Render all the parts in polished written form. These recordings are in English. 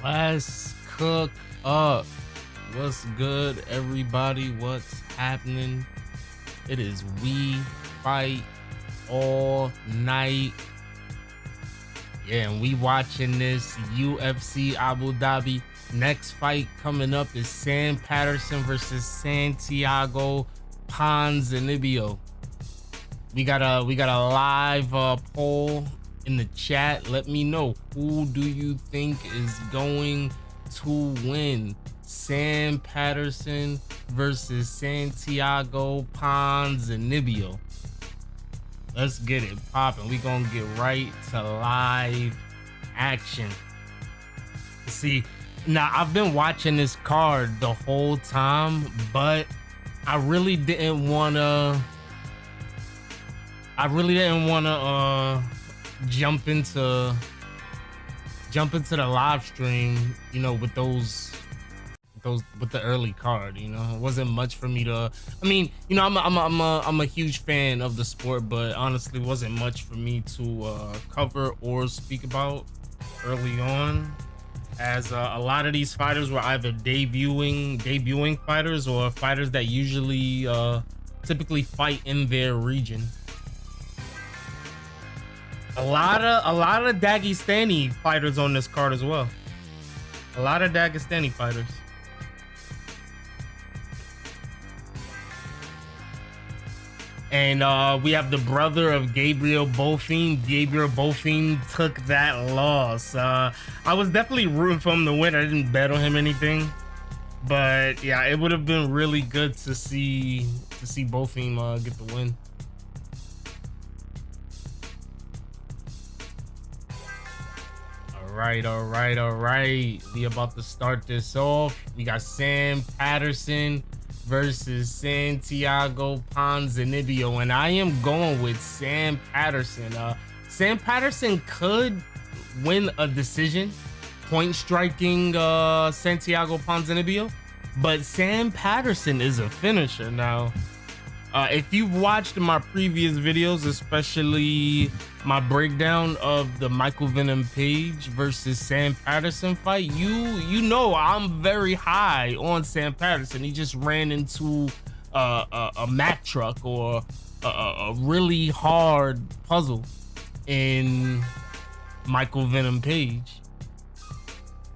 Let's cook up. What's good, everybody? What's happening? It is We Fight All Night. Yeah, and we watching this UFC Abu Dhabi. Next fight coming up is Sam Patterson versus Santiago Ponzinibbio. We got a live poll in the chat. Let me know, who do you think is going to win? Sam Patterson versus Santiago Ponzinibbio. Let's get it popping. We gonna get right to live action. See, now I've been watching this card the whole time, but I really didn't wanna jump into the live stream, you know, with the early card. You know, it wasn't much for me to. I mean, you know, I'm a huge fan of the sport, but honestly, it wasn't much for me to cover or speak about early on, as a lot of these fighters were either debuting fighters or fighters that usually typically fight in their region. A lot of Dagestani fighters on this card as well. A lot of Dagestani fighters. And we have the brother of Gabriel Bonfim. Gabriel Bonfim took that loss. I was definitely rooting for him to win. I didn't bet on him anything, but yeah, it would have been really good to see Bonfim get the win. All right. We about to start this off. We got Sam Patterson versus Santiago Ponzinibbio, and I am going with Sam Patterson. Sam Patterson could win a decision, point striking Santiago Ponzinibbio, but Sam Patterson is a finisher. Now, if you've watched my previous videos, especially my breakdown of the Michael Venom Page versus Sam Patterson fight, you know I'm very high on Sam Patterson. He just ran into a Mack truck or a really hard puzzle in Michael Venom Page.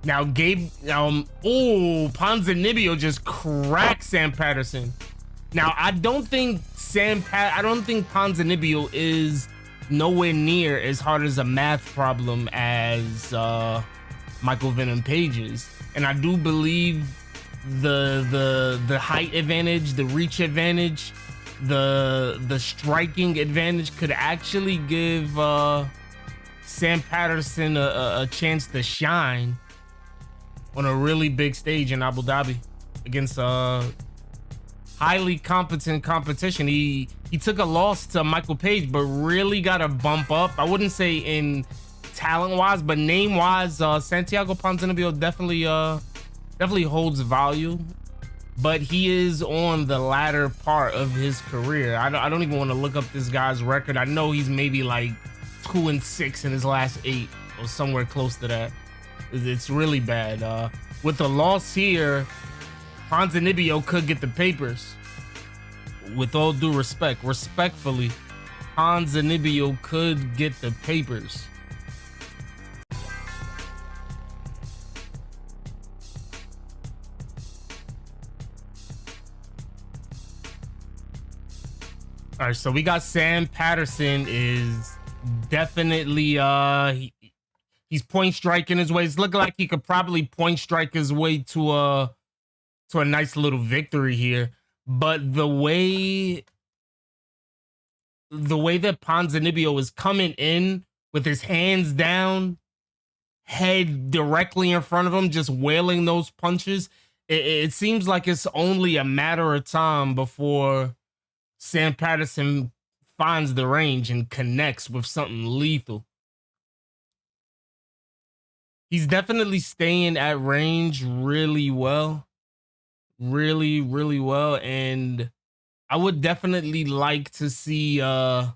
Now Ponzinibbio just cracked Sam Patterson. Now I don't think Ponzinibbio is nowhere near as hard as a math problem as Michael Venom Page is, and I do believe the height advantage, the reach advantage, the striking advantage could actually give Sam Patterson a chance to shine on a really big stage in Abu Dhabi against highly competent competition. He took a loss to Michael Page, but really got a bump up. I wouldn't say in talent wise, but name wise, Santiago Ponzinibbio definitely holds value, but he is on the latter part of his career. I don't even want to look up this guy's record. I know he's maybe like 2-6 in his last 8 or somewhere close to that. It's really bad. With the loss here, Ponzinibbio could get the papers. With all due respect, respectfully, Ponzinibbio could get the papers. All right, so we got Sam Patterson is definitely he's point striking his way. It's looking like he could probably point strike his way to a nice little victory here, but the way that Ponzinibbio is coming in with his hands down, head directly in front of him, just wailing those punches, it seems like it's only a matter of time before Sam Patterson finds the range and connects with something lethal. He's definitely staying at range really well. Really well, and I would definitely like to see I'd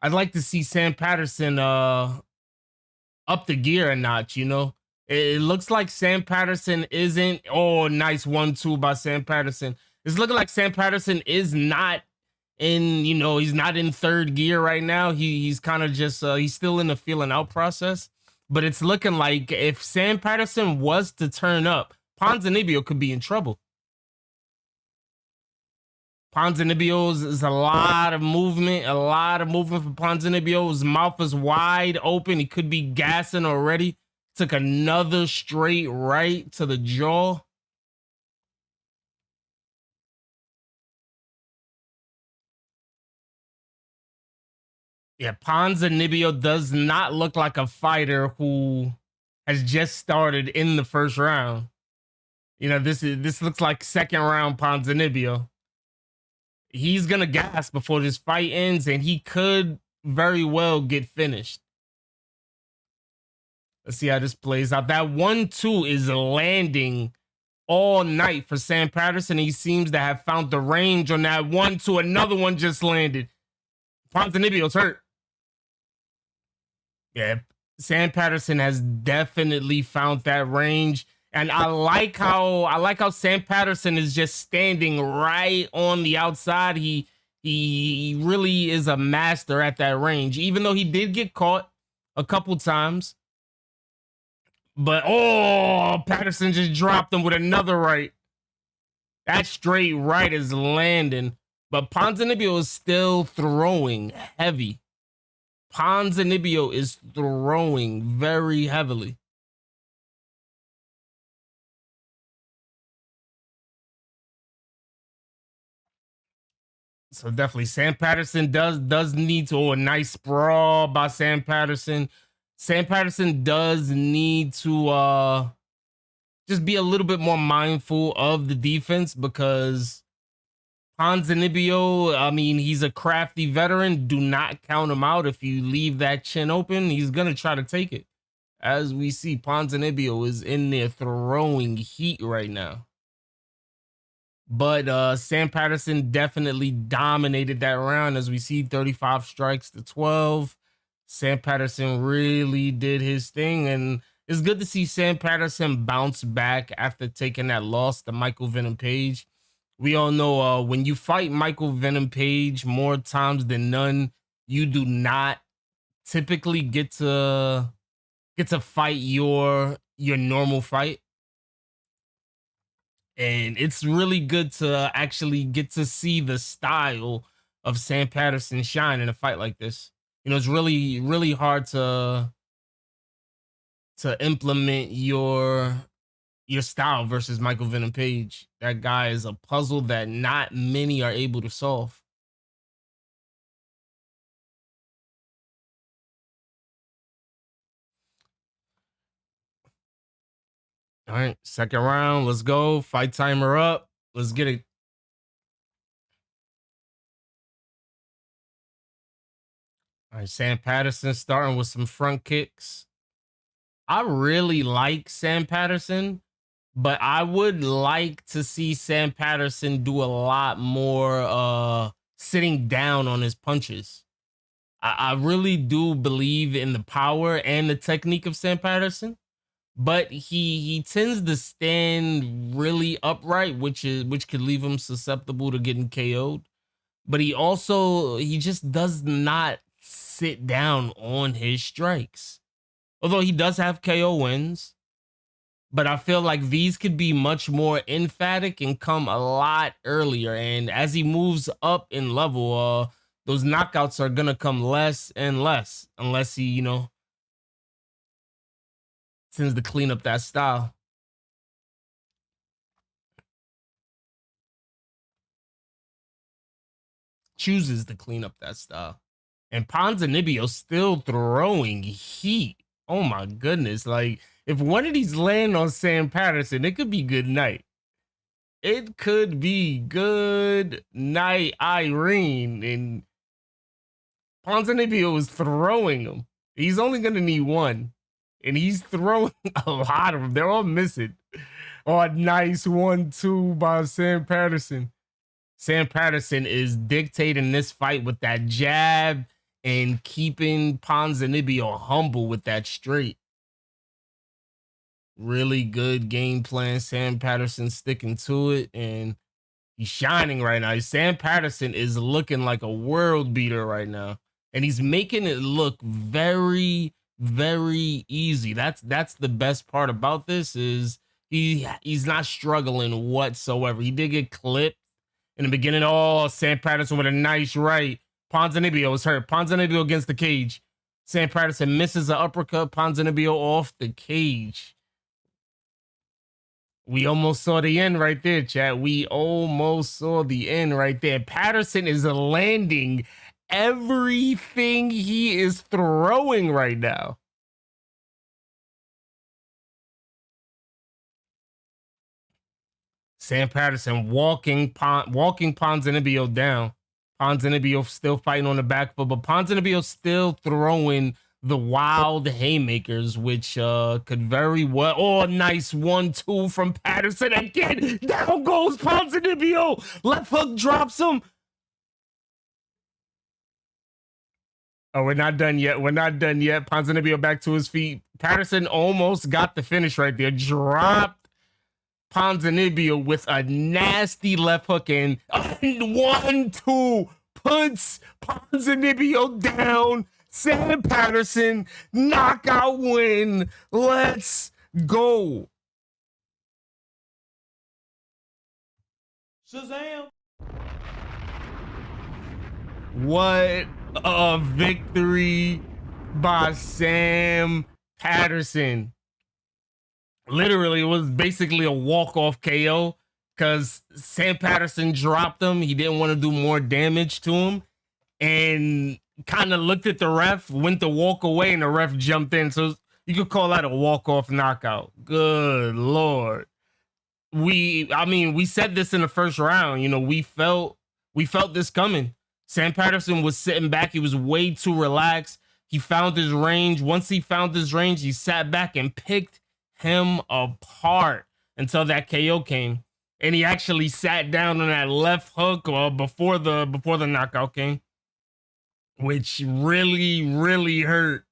like to see Sam Patterson up the gear a notch, you know. It looks like Sam Patterson isn't. Oh, nice 1-2 by Sam Patterson. It's looking like Sam Patterson is not in, he's not in third gear right now. He's kind of just he's still in the feeling out process. But it's looking like if Sam Patterson was to turn up, Ponzinibbio could be in trouble. Ponzinibbio is a lot of movement for Ponzinibbio. His mouth is wide open. He could be gassing already. Took another straight right to the jaw. Yeah, Ponzinibbio does not look like a fighter who has just started in the first round. This looks like second round Ponzinibbio. He's gonna gas before this fight ends, and he could very well get finished. Let's see how this plays out. That 1-2 is landing all night for Sam Patterson. He seems to have found the range on that 1-2. Another one just landed. Ponzinibbio's hurt. Yeah, Sam Patterson has definitely found that range. And I like how Sam Patterson is just standing right on the outside. He really is a master at that range, even though he did get caught a couple times. But Patterson just dropped him with another right. That straight right is landing. But Ponzinibbio is still throwing heavy. Ponzinibbio is throwing very heavily. So definitely Sam Patterson does need to, a nice sprawl by Sam Patterson. Sam Patterson does need to just be a little bit more mindful of the defense, because Ponzinibbio, I mean, he's a crafty veteran. Do not count him out. If you leave that chin open, he's going to try to take it. As we see, Ponzinibbio is in there throwing heat right now. But Sam Patterson definitely dominated that round, as we see 35 strikes to 12. Sam Patterson really did his thing, and it's good to see Sam Patterson bounce back after taking that loss to Michael Venom Page. We all know when you fight Michael Venom Page more times than none, you do not typically get to fight your normal fight. And it's really good to actually get to see the style of Sam Patterson shine in a fight like this. It's really, really hard to implement your style versus Michael Venom Page. That guy is a puzzle that not many are able to solve. All right, second round. Let's go. Fight timer up. Let's get it. All right, Sam Patterson starting with some front kicks. I really like Sam Patterson, but I would like to see Sam Patterson do a lot more sitting down on his punches. I really do believe in the power and the technique of Sam Patterson, but he tends to stand really upright, which could leave him susceptible to getting KO'd. But he just does not sit down on his strikes. Although he does have KO wins, but I feel like these could be much more emphatic and come a lot earlier. And as he moves up in level, those knockouts are gonna come less and less, unless he, tends to clean up that style. Chooses to clean up that style. And Ponzinibbio still throwing heat. Oh my goodness. Like, if one of these land on Sam Patterson, it could be good night. It could be good night, Irene. And Ponzinibbio is throwing them. He's only going to need one. And he's throwing a lot of them. They're all missing. Oh, a nice 1-2 by Sam Patterson. Sam Patterson is dictating this fight with that jab and keeping Ponzinibbio humble with that straight. Really good game plan. Sam Patterson sticking to it, and he's shining right now. Sam Patterson is looking like a world beater right now, and he's making it look very, very easy. That's the best part about this is he's not struggling whatsoever. He did get clipped in the beginning. Oh, Sam Patterson with a nice right. Ponzinibbio was hurt. Ponzinibbio against the cage. Sam Patterson misses an uppercut. Ponzinibbio off the cage. We almost saw the end right there, chat. We almost saw the end right there. Patterson is landing everything he is throwing right now. Sam Patterson walking Ponzinibbio down. Ponzinibbio still fighting on the back foot, but Ponzinibbio still throwing the wild haymakers, which could very well. Oh, nice 1-2 from Patterson again. Down goes Ponzinibbio. Left hook drops him. Oh, we're not done yet. We're not done yet. Ponzinibbio back to his feet. Patterson almost got the finish right there. Dropped Ponzinibbio with a nasty left hook and 1-2 puts Ponzinibbio down. Sam Patterson, knockout win. Let's go. Shazam. What a victory by Sam Patterson. Literally, it was basically a walk-off KO because Sam Patterson dropped him. He didn't want to do more damage to him. And kind of looked at the ref, went to walk away, and the ref jumped in. So you could call that a walk-off knockout. Good Lord. We said this in the first round. You know, we felt this coming. Sam Patterson was sitting back. He was way too relaxed. He found his range. Once he found his range, he sat back and picked him apart until that KO came. And he actually sat down on that left hook before the knockout came, which really hurt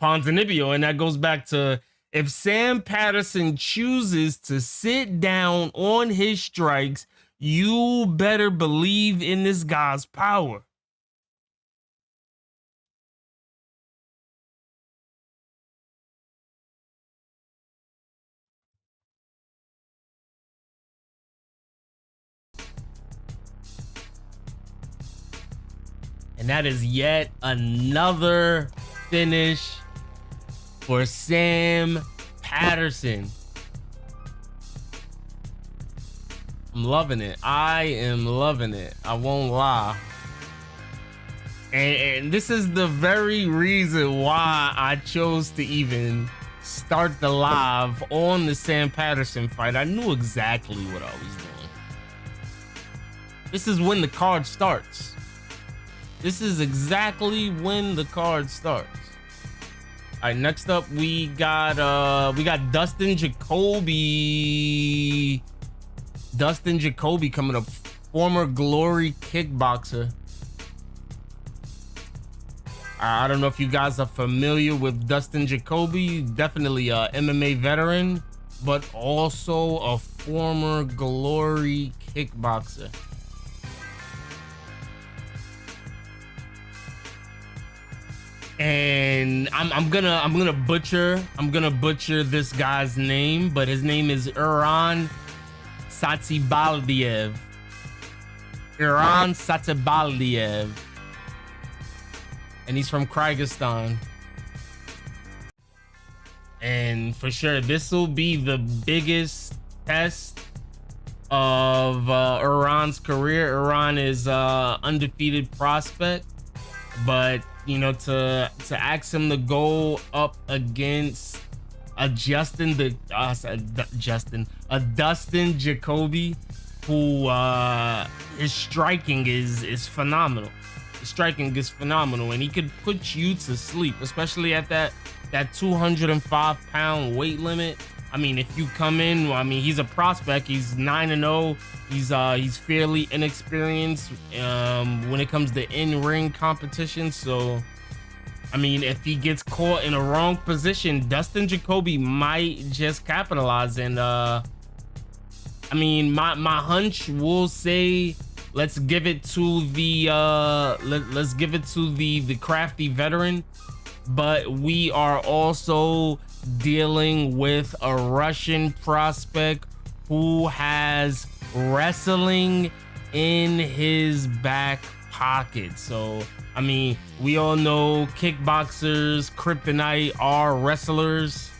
Ponzinibbio. And that goes back to, if Sam Patterson chooses to sit down on his strikes, you better believe in this guy's power. And that is yet another finish for Sam Patterson. I'm loving it. I am loving it. I won't lie. And this is the very reason why I chose to even start the live on the Sam Patterson fight. I knew exactly what I was doing. This is when the card starts. This is exactly when the card starts. All right, next up we got Dustin Jacoby. Dustin Jacoby coming up, former Glory kickboxer. I don't know if you guys are familiar with Dustin Jacoby. Definitely a MMA veteran, but also a former Glory kickboxer. And I'm gonna butcher this guy's name, but his name is Iran Satsibaldiev. Iran Satsibaldiev. And he's from Kyrgyzstan. And for sure, this will be the biggest test of Iran's career. Iran is undefeated prospect, but you know, to ask him to go up against a Dustin Jacoby, who his striking is phenomenal. His striking is phenomenal, and he could put you to sleep, especially at that 205-pound weight limit. I mean, if you come in, I mean, he's a prospect. He's 9-0. He's fairly inexperienced when it comes to in-ring competition. So I mean, if he gets caught in a wrong position, Dustin Jacoby might just capitalize. And I mean, my hunch will say, let's give it to the let's give it to the crafty veteran. But we are also dealing with a Russian prospect who has wrestling in his back pocket. So I mean, we all know kickboxers, kryptonite are wrestlers.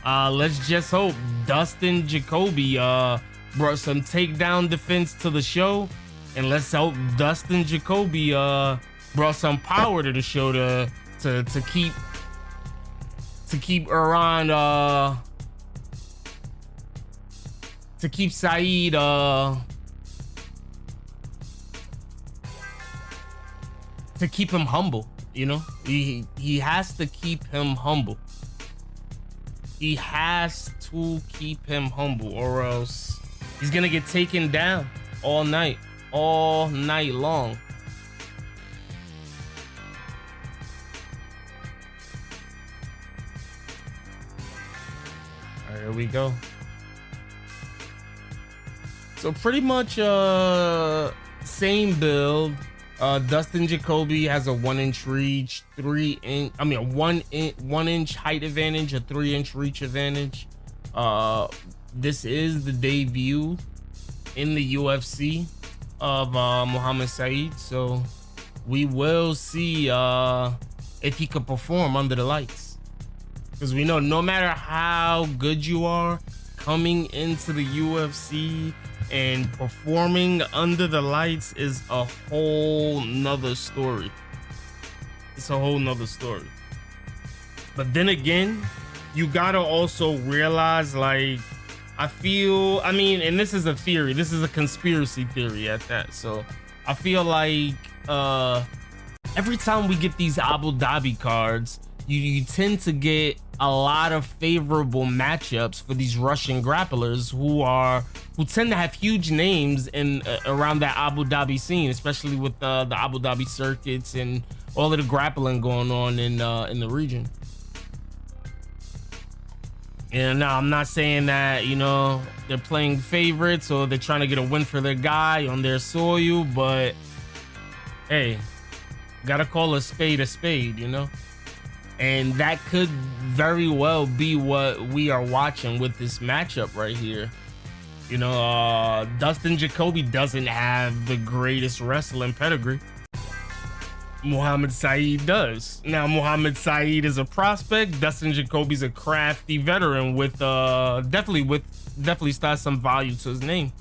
Let's just hope Dustin Jacoby brought some takedown defense to the show, and let's hope Dustin Jacoby brought some power to the show to keep Iran to keep Saeed to keep him humble. You know, he has to keep him humble. He has to keep him humble, or else he's gonna get taken down all night long. All right, here we go. So pretty much same build. Dustin Jacoby has a 1-inch reach, 1-inch height advantage, a 3-inch reach advantage. This is the debut in the UFC of Mohammed Saeed, so we will see if he could perform under the lights, because we know no matter how good you are coming into the UFC, and performing under the lights is a whole nother story. It's a whole nother story. But then again, you gotta also realize, like, I mean, and this is a theory, this is a conspiracy theory at that. So I feel like every time we get these Abu Dhabi cards, you tend to get a lot of favorable matchups for these Russian grapplers who tend to have huge names in around that Abu Dhabi scene, especially with the Abu Dhabi circuits and all of the grappling going on in the region. And now I'm not saying that, you know, they're playing favorites or they're trying to get a win for their guy on their soil, but hey, gotta call a spade, you know? And that could very well be what we are watching with this matchup right here. You know, Dustin Jacoby doesn't have the greatest wrestling pedigree. Mohammed Saeed does. Now, Mohammed Saeed is a prospect. Dustin Jacoby's a crafty veteran with definitely still some value to his name.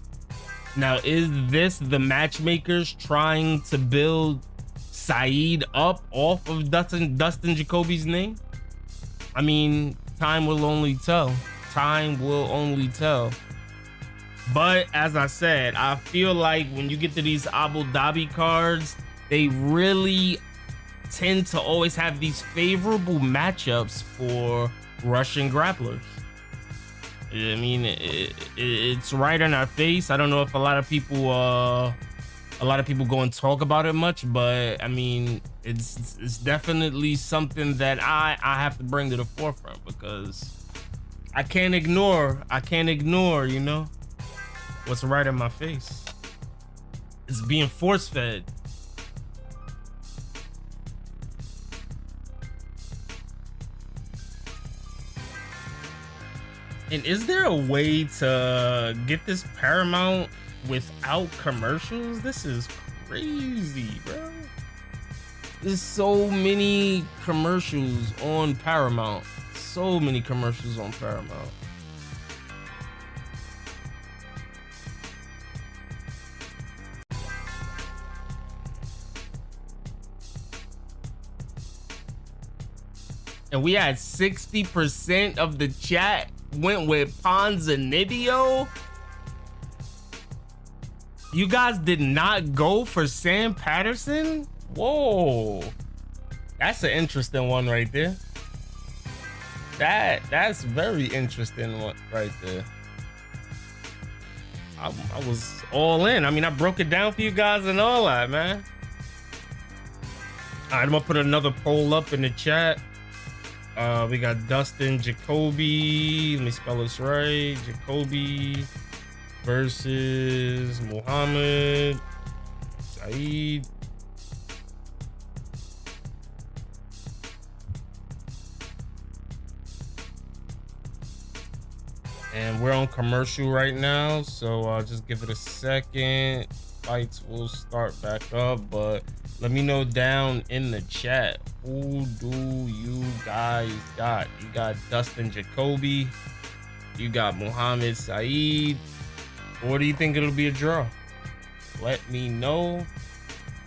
Now, is this the matchmakers trying to build Saeed up off of Dustin Jacoby's name? I mean, time will only tell. Time will only tell. But as I said, I feel like when you get to these Abu Dhabi cards, they really tend to always have these favorable matchups for Russian grapplers. I mean, it's right in our face. I don't know if a lot of people go and talk about it much, but I mean, it's definitely something that I have to bring to the forefront, because I can't ignore, you know, what's right in my face. It's being force fed. And is there a way to get this Paramount without commercials? This is crazy, bro. There's so many commercials on Paramount. So many commercials on Paramount. And we had 60% of the chat went with Ponzinibbio. You guys did not go for Sam Patterson? Whoa, that's an interesting one right there. That's very interesting one right there. I was all in. I mean, I broke it down for you guys and all that, man. All right, I'm gonna put another poll up in the chat. We got Dustin Jacoby. Let me spell this right. Jacoby versus Muhammad Said. And we're on commercial right now, so just give it a second. Fights will start back up, but let me know down in the chat, who do you guys got? You got Dustin Jacoby, you got Muhammad Said, or do you think it'll be a draw? Let me know.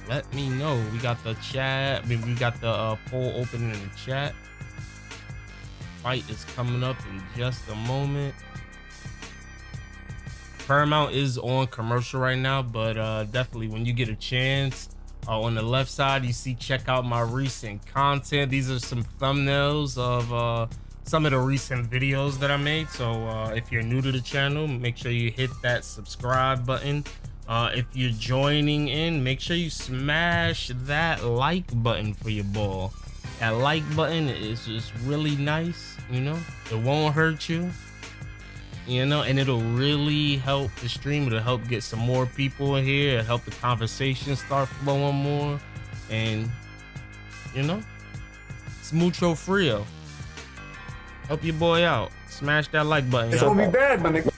Let me know. We got the chat. I mean, we got the poll open in the chat. Fight is coming up in just a moment. Paramount is on commercial right now, but definitely when you get a chance, on the left side you see check out my recent content. These are some thumbnails of some of the recent videos that I made. So if you're new to the channel, make sure you hit that subscribe button. If you're joining in, make sure you smash that like button for your ball. That like button is just really nice, you know, it won't hurt you, you know, and it'll really help the stream. It'll help get some more people in here. It'll help the conversation start flowing more. And, you know, it's mucho frio. Help your boy out. Smash that like button. It's gonna be bad, my nigga.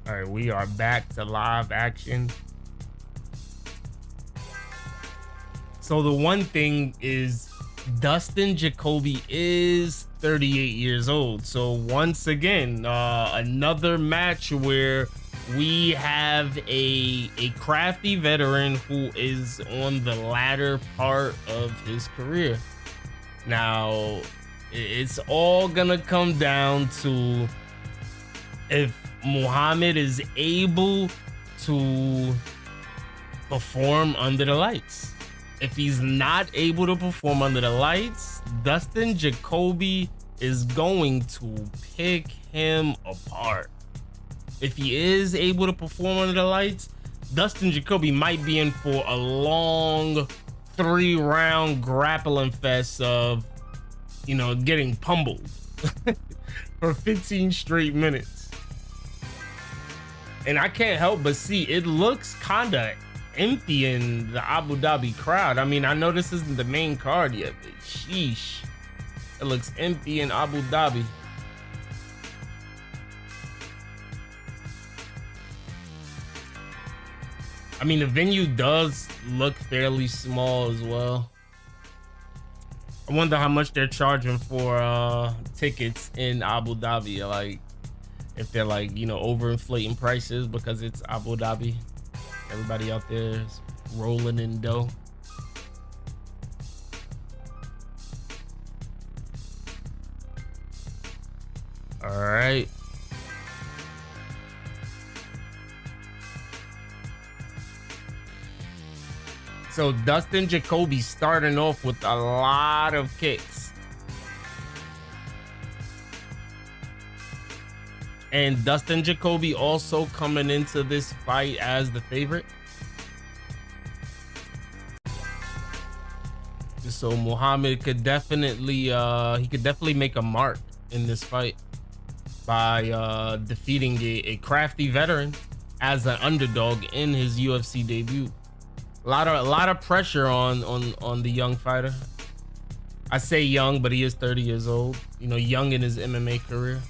All right, we are back to live action. So the one thing is Dustin Jacoby is 38 years old. So once again, another match where we have a crafty veteran who is on the latter part of his career. Now, it's all gonna come down to if Muhammad is able to perform under the lights. If he's not able to perform under the lights, Dustin Jacoby is going to pick him apart. If he is able to perform under the lights, Dustin Jacoby might be in for a long 3-round grappling fest of, you know, getting pummeled for 15 straight minutes. And I can't help but see it looks kind of empty in the Abu Dhabi crowd. I mean, I know this isn't the main card yet, but sheesh, it looks empty in Abu Dhabi. I mean, the venue does look fairly small as well. I wonder how much they're charging for tickets in Abu Dhabi. Like, if they're like, you know, overinflating prices because it's Abu Dhabi. Everybody out there is rolling in dough. All right. So Dustin Jacoby starting off with a lot of kicks. And Dustin Jacoby also coming into this fight as the favorite. So Muhammad could definitely make a mark in this fight by defeating a crafty veteran as an underdog in his UFC debut. A lot of pressure on the young fighter. I say young, but he is 30 years old. You know, young in his MMA career.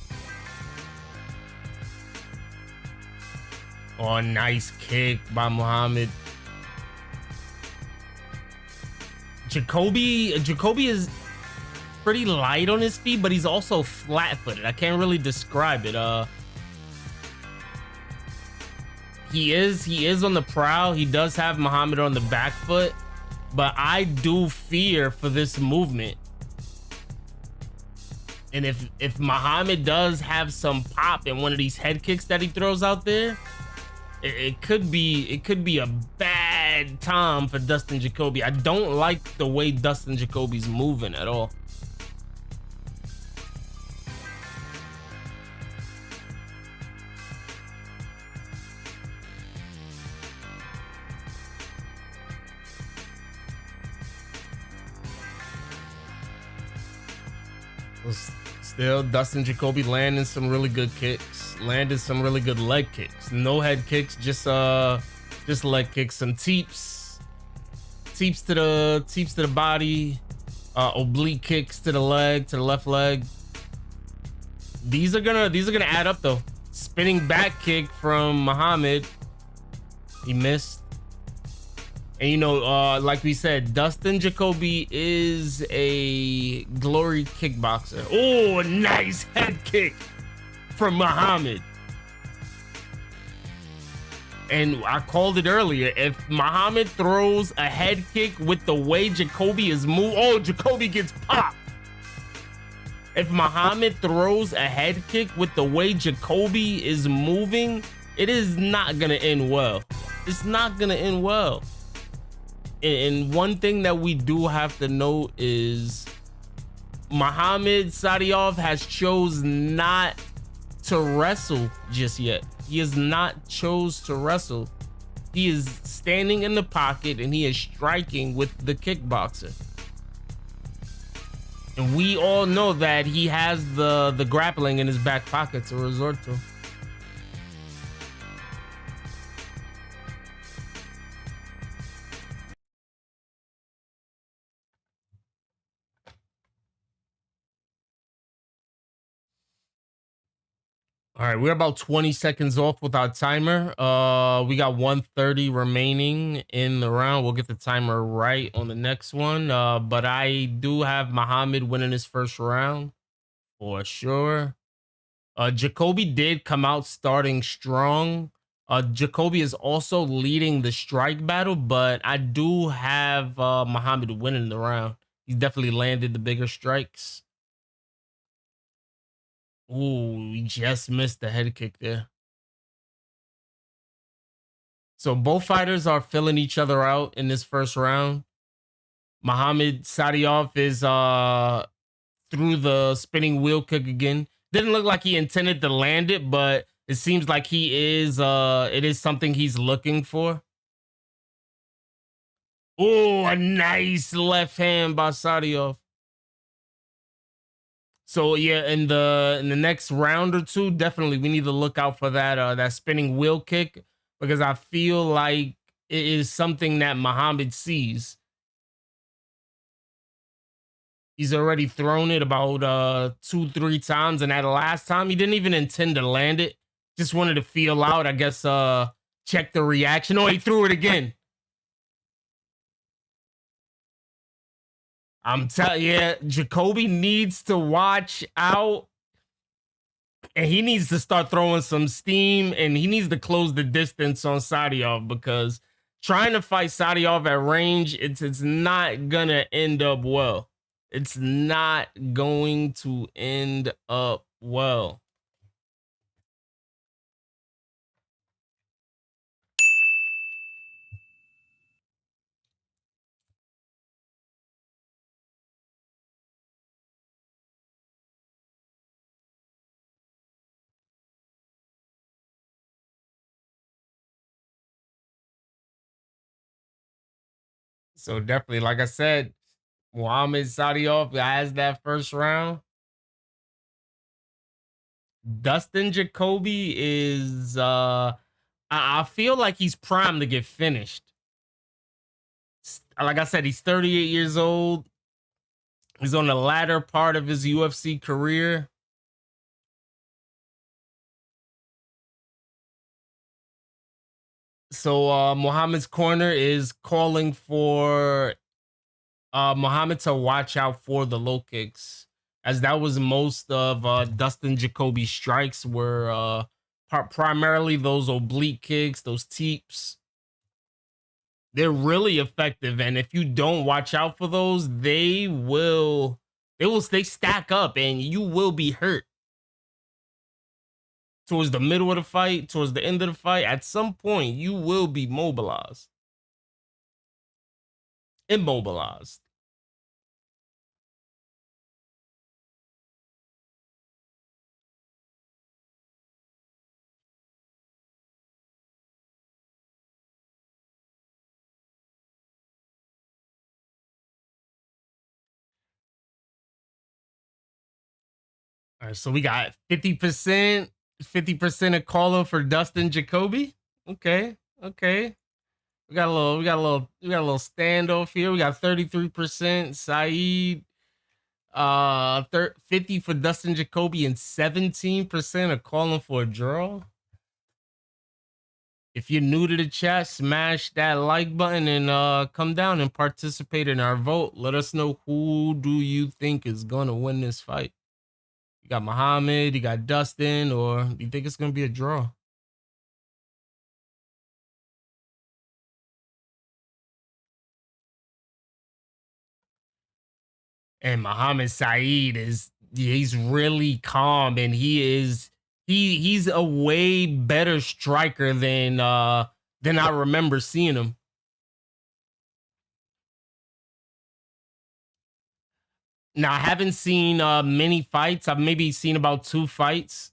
Oh, nice kick by Muhammad. Jacoby is pretty light on his feet, but he's also flat-footed. I can't really describe it. He is on the prowl. He does have Muhammad on the back foot, but I do fear for this movement. And if Muhammad does have some pop in one of these head kicks that he throws out there, it could be a bad time for Dustin Jacoby. I don't like the way Dustin Jacoby's moving at all. Still, Dustin Jacoby landing some really good kicks, landed some really good leg kicks. No head kicks, just leg kicks. Some teeps to the body, oblique kicks to the leg, to the left leg. These are gonna add up though. Spinning back kick from Magomed, he missed. And you know, like we said, Dustin Jacoby is a glory kickboxer. Oh, a nice head kick from Magomed. And I called it earlier. If Magomed throws a head kick with the way Jacoby is moving, oh, Jacoby gets popped. If Magomed throws a head kick with the way Jacoby is moving, it is not gonna end well. It's not gonna end well. And one thing that we do have to note is Magomed Sadyov has chose not to wrestle just yet. He has not chose to wrestle. He is standing in the pocket and he is striking with the kickboxer. And we all know that he has the grappling in his back pocket to resort to. All right, we're about 20 seconds off with our timer. We got 1:30 remaining in the round. We'll get the timer right on the next one. But I do have Magomed winning his first round for sure. Jacoby did come out starting strong. Jacoby is also leading the strike battle, but I do have Magomed winning the round. He's definitely landed the bigger strikes. Ooh, we just missed the head kick there. So both fighters are filling each other out in this first round. Magomed Sadyov is through the spinning wheel kick again. Didn't look like he intended to land it, but it seems like he is it is something he's looking for. Oh, a nice left hand by Sadyov. So yeah, in the next round or two, definitely we need to look out for that spinning wheel kick, because I feel like it is something that Magomed sees. He's already thrown it about 2-3 times, and that last time he didn't even intend to land it. Just wanted to feel out, I guess, check the reaction. Oh, he threw it again. I'm telling you, yeah, Jacoby needs to watch out. And he needs to start throwing some steam, and he needs to close the distance on Sadyov, because trying to fight Sadyov at range, it's not gonna end up well. It's not going to end up well. So definitely, like I said, Magomed Sadyov has that first round. Dustin Jacoby is I feel like he's primed to get finished. Like I said, he's 38 years old. He's on the latter part of his UFC career. So Muhammad's corner is calling for Magomed to watch out for the low kicks, as that was most of Dustin Jacoby's strikes were primarily those oblique kicks, those teeps. They're really effective, and if you don't watch out for those, they stack up, and you will be hurt towards the middle of the fight, towards the end of the fight. At some point, you will be immobilized. All right, so we got 50%, 50% of calling for Dustin Jacoby. Okay, okay. We got a little standoff here. We got 33% Saygid, 50 for Dustin Jacoby, and 17% are calling for a draw. If you're new to the chat, smash that like button and come down and participate in our vote. Let us know, who do you think is gonna win this fight? You got Muhammad, you got Dustin, or do you think it's gonna be a draw? And Muhammad Sayyid he's really calm, and he's a way better striker than I remember seeing him. Now, I haven't seen many fights. I've maybe seen about 2 fights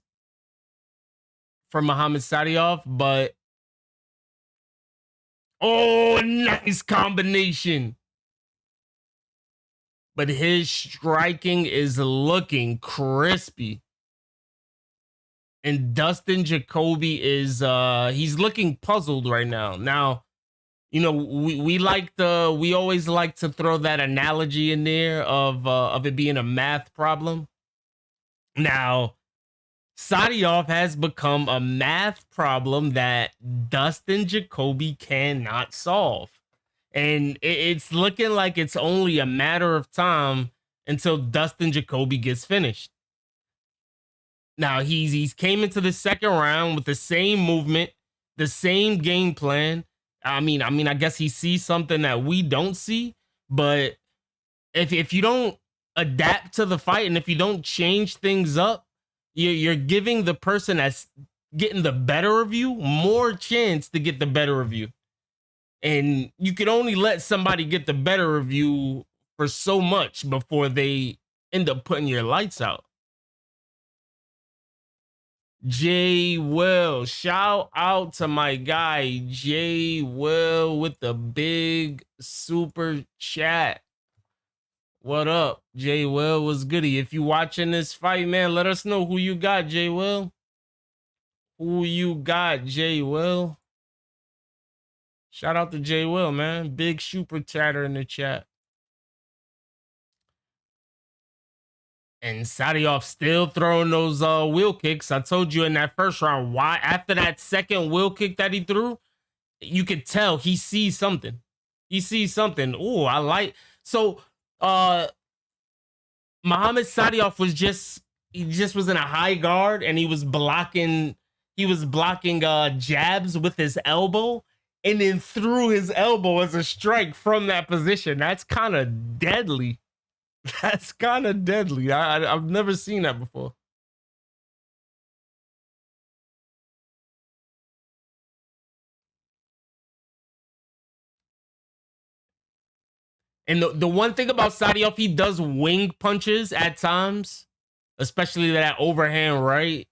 from Muhammad Sadyov, but oh, nice combination. But his striking is looking crispy. And Dustin Jacoby is he's looking puzzled right now. Now, you know, we always like to throw that analogy in there of it being a math problem. Now, Sadyov has become a math problem that Dustin Jacoby cannot solve. And it's looking like it's only a matter of time until Dustin Jacoby gets finished. Now, he's came into the second round with the same movement, the same game plan. I mean, I guess he sees something that we don't see, but if you don't adapt to the fight and if you don't change things up, you're giving the person that's getting the better of you more chance to get the better of you. And you can only let somebody get the better of you for so much before they end up putting your lights out. Jay Will, shout out to my guy Jay Will with the big super chat. What up, Jay Will? What's goody? If you watching this fight, man, let us know who you got, Jay Will. Who you got, Jay Will? Shout out to Jay Will, man. Big super chatter in the chat. And Sadyov still throwing those wheel kicks. I told you in that first round, why after that second wheel kick that he threw, you could tell he sees something. He sees something. Oh, I like. So Muhammad Sadyov was just was in a high guard and he was blocking jabs with his elbow and then threw his elbow as a strike from that position. That's kind of deadly. That's kind of deadly. I've never seen that before. And the one thing about Sadyov, he does wing punches at times, especially that overhand right,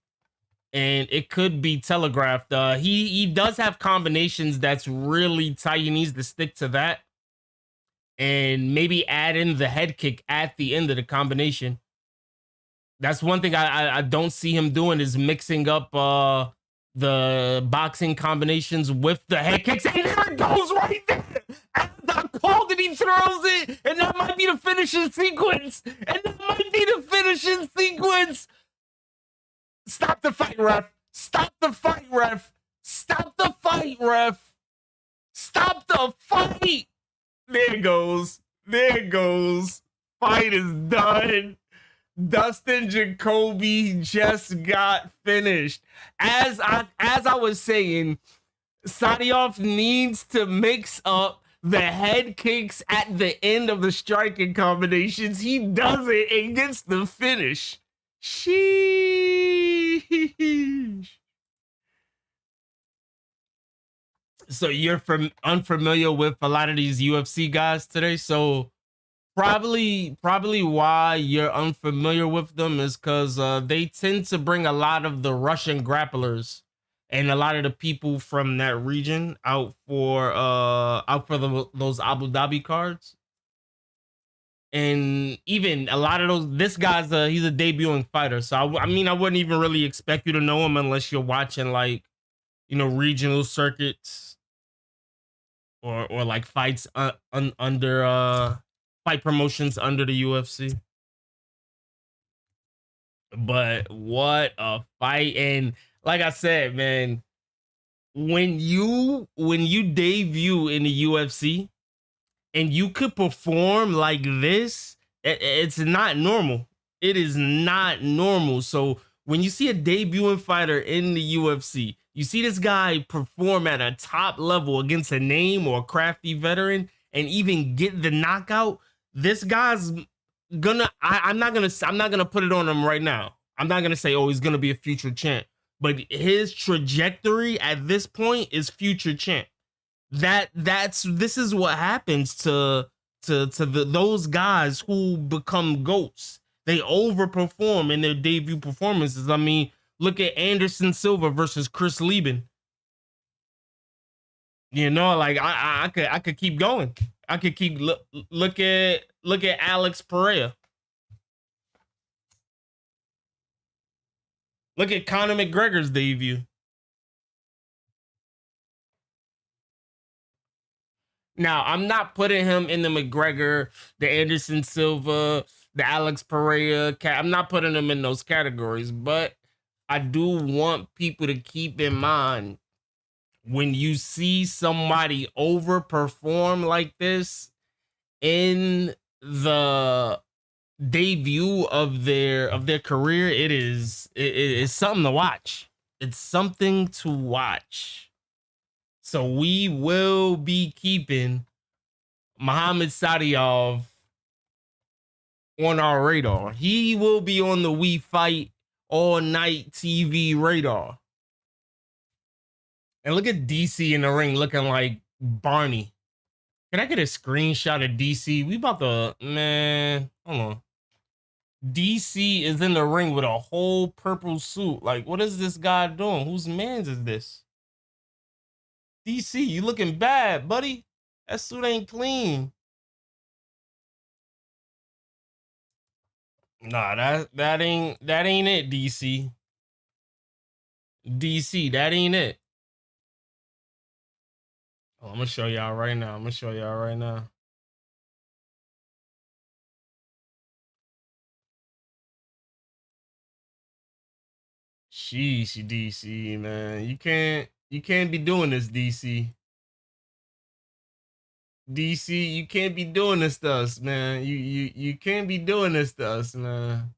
and it could be telegraphed. He does have combinations that's really tight. He needs to stick to that, and maybe add in the head kick at the end of the combination. That's one thing I don't see him doing, is mixing up the boxing combinations with the head kicks. And there it goes right there. I called it, he throws it, and that might be the finishing sequence. Stop the fight, ref. Stop the fight, ref. Stop the fight, ref. Stop the fight. There it goes. There it goes. Fight is done. Dustin Jacoby just got finished. As I was saying, Sadyov needs to mix up the head kicks at the end of the striking combinations. He does it and gets the finish. Sheesh. So you're unfamiliar with a lot of these UFC guys today. So probably why you're unfamiliar with them is because they tend to bring a lot of the Russian grapplers and a lot of the people from that region out for those Abu Dhabi cards. And even a lot of those, this guy's he's a debuting fighter. So I mean, I wouldn't even really expect you to know him unless you're watching like, you know, regional circuits or like fights under fight promotions under the UFC. But what a fight. And like I said, man, when you debut in the UFC and you could perform like this, it's not normal. It is not normal. So when you see a debuting fighter in the UFC, you see this guy perform at a top level against a name or a crafty veteran and even get the knockout, this guy's gonna I'm not gonna put it on him right now. I'm not gonna say, oh, he's gonna be a future champ, but his trajectory at this point is future champ. This is what happens to those guys who become goats. They overperform in their debut performances. I mean, look at Anderson Silva versus Chris Lieben. You know, like I could keep going. I could keep look at Alex Pereira. Look at Conor McGregor's debut. Now, I'm not putting him in the McGregor, the Anderson Silva, the Alex Pereira. I'm not putting him in those categories, but I do want people to keep in mind when you see somebody overperform like this in the debut of their career, it is something to watch. It's something to watch. So we will be keeping Magomed Ankalaev on our radar. He will be on the We Fight All Night TV radar. And look at DC in the ring looking like Barney. Can I get a screenshot of DC? We about to, man, hold on. DC is in the ring with a whole purple suit. Like, what is this guy doing? Whose man's is this? DC, you looking bad, buddy. That suit ain't clean. Nah, that ain't it, DC. DC, that ain't it. Oh, I'm gonna show y'all right now. Sheesh, DC, man. You can't be doing this, DC. DC, you can't be doing this to us, man. You can't be doing this to us, man.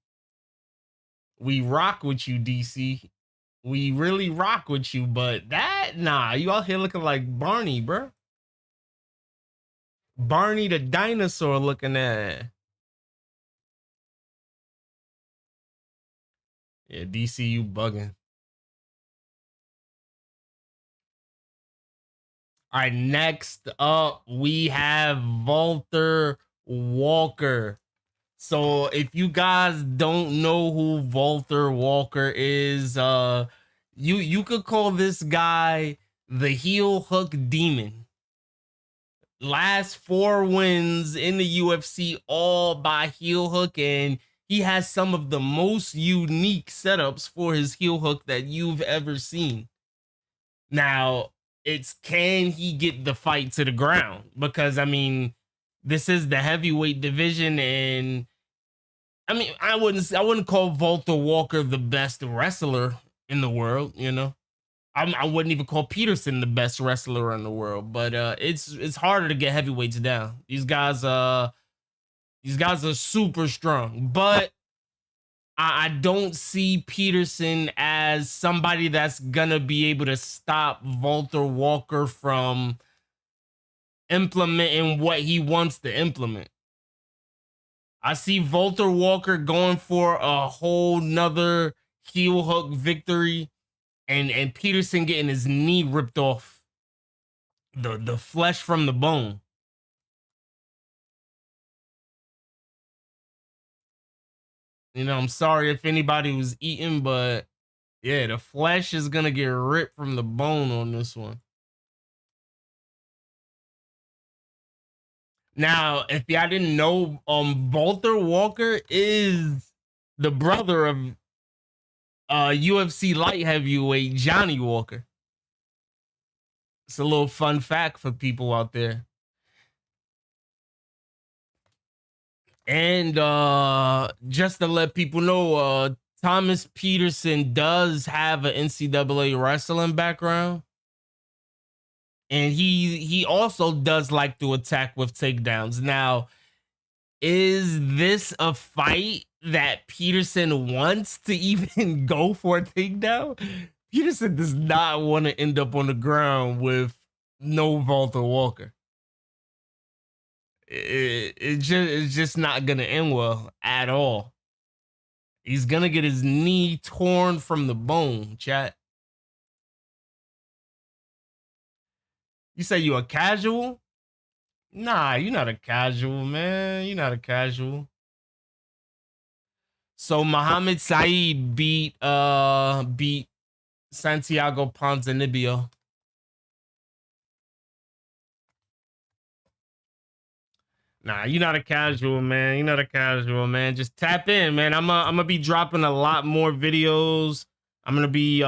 We rock with you, DC. We really rock with you, but nah, you out here looking like Barney, bro. Barney the dinosaur looking at. Yeah, DC, you bugging. All right, next up we have Valter Walker. So if you guys don't know who Valter Walker is, you could call this guy the heel hook demon. Last 4 wins in the UFC, all by heel hook, and he has some of the most unique setups for his heel hook that you've ever seen. Now, it's can he get the fight to the ground? Because I mean, this is the heavyweight division, and I mean, I wouldn't call Valter Walker the best wrestler in the world, you know. I wouldn't even call Petersen the best wrestler in the world, but it's harder to get heavyweights down. These guys are super strong, but I don't see Petersen as somebody that's gonna be able to stop Valter Walker from implementing what he wants to implement. I see Valter Walker going for a whole nother heel hook victory, and Petersen getting his knee ripped off, the flesh from the bone. You know, I'm sorry if anybody was eating, but yeah, the flesh is gonna get ripped from the bone on this one. Now, if y'all didn't know, Valter Walker is the brother of UFC light heavyweight Johnny Walker. It's a little fun fact for people out there. And just to let people know, Thomas Petersen does have an NCAA wrestling background. And he also does like to attack with takedowns. Now, is this a fight that Petersen wants to even go for a takedown? Petersen does not want to end up on the ground with no Valter Walker. It's just not gonna end well at all. He's gonna get his knee torn from the bone, chat. You say you a casual? Nah, you're not a casual, man. You're not a casual. So Mohamed Said beat Santiago Ponzinibbio. Nah, you're not a casual, man. You're not a casual, man. Just tap in, man. I'm gonna be dropping a lot more videos. I'm gonna be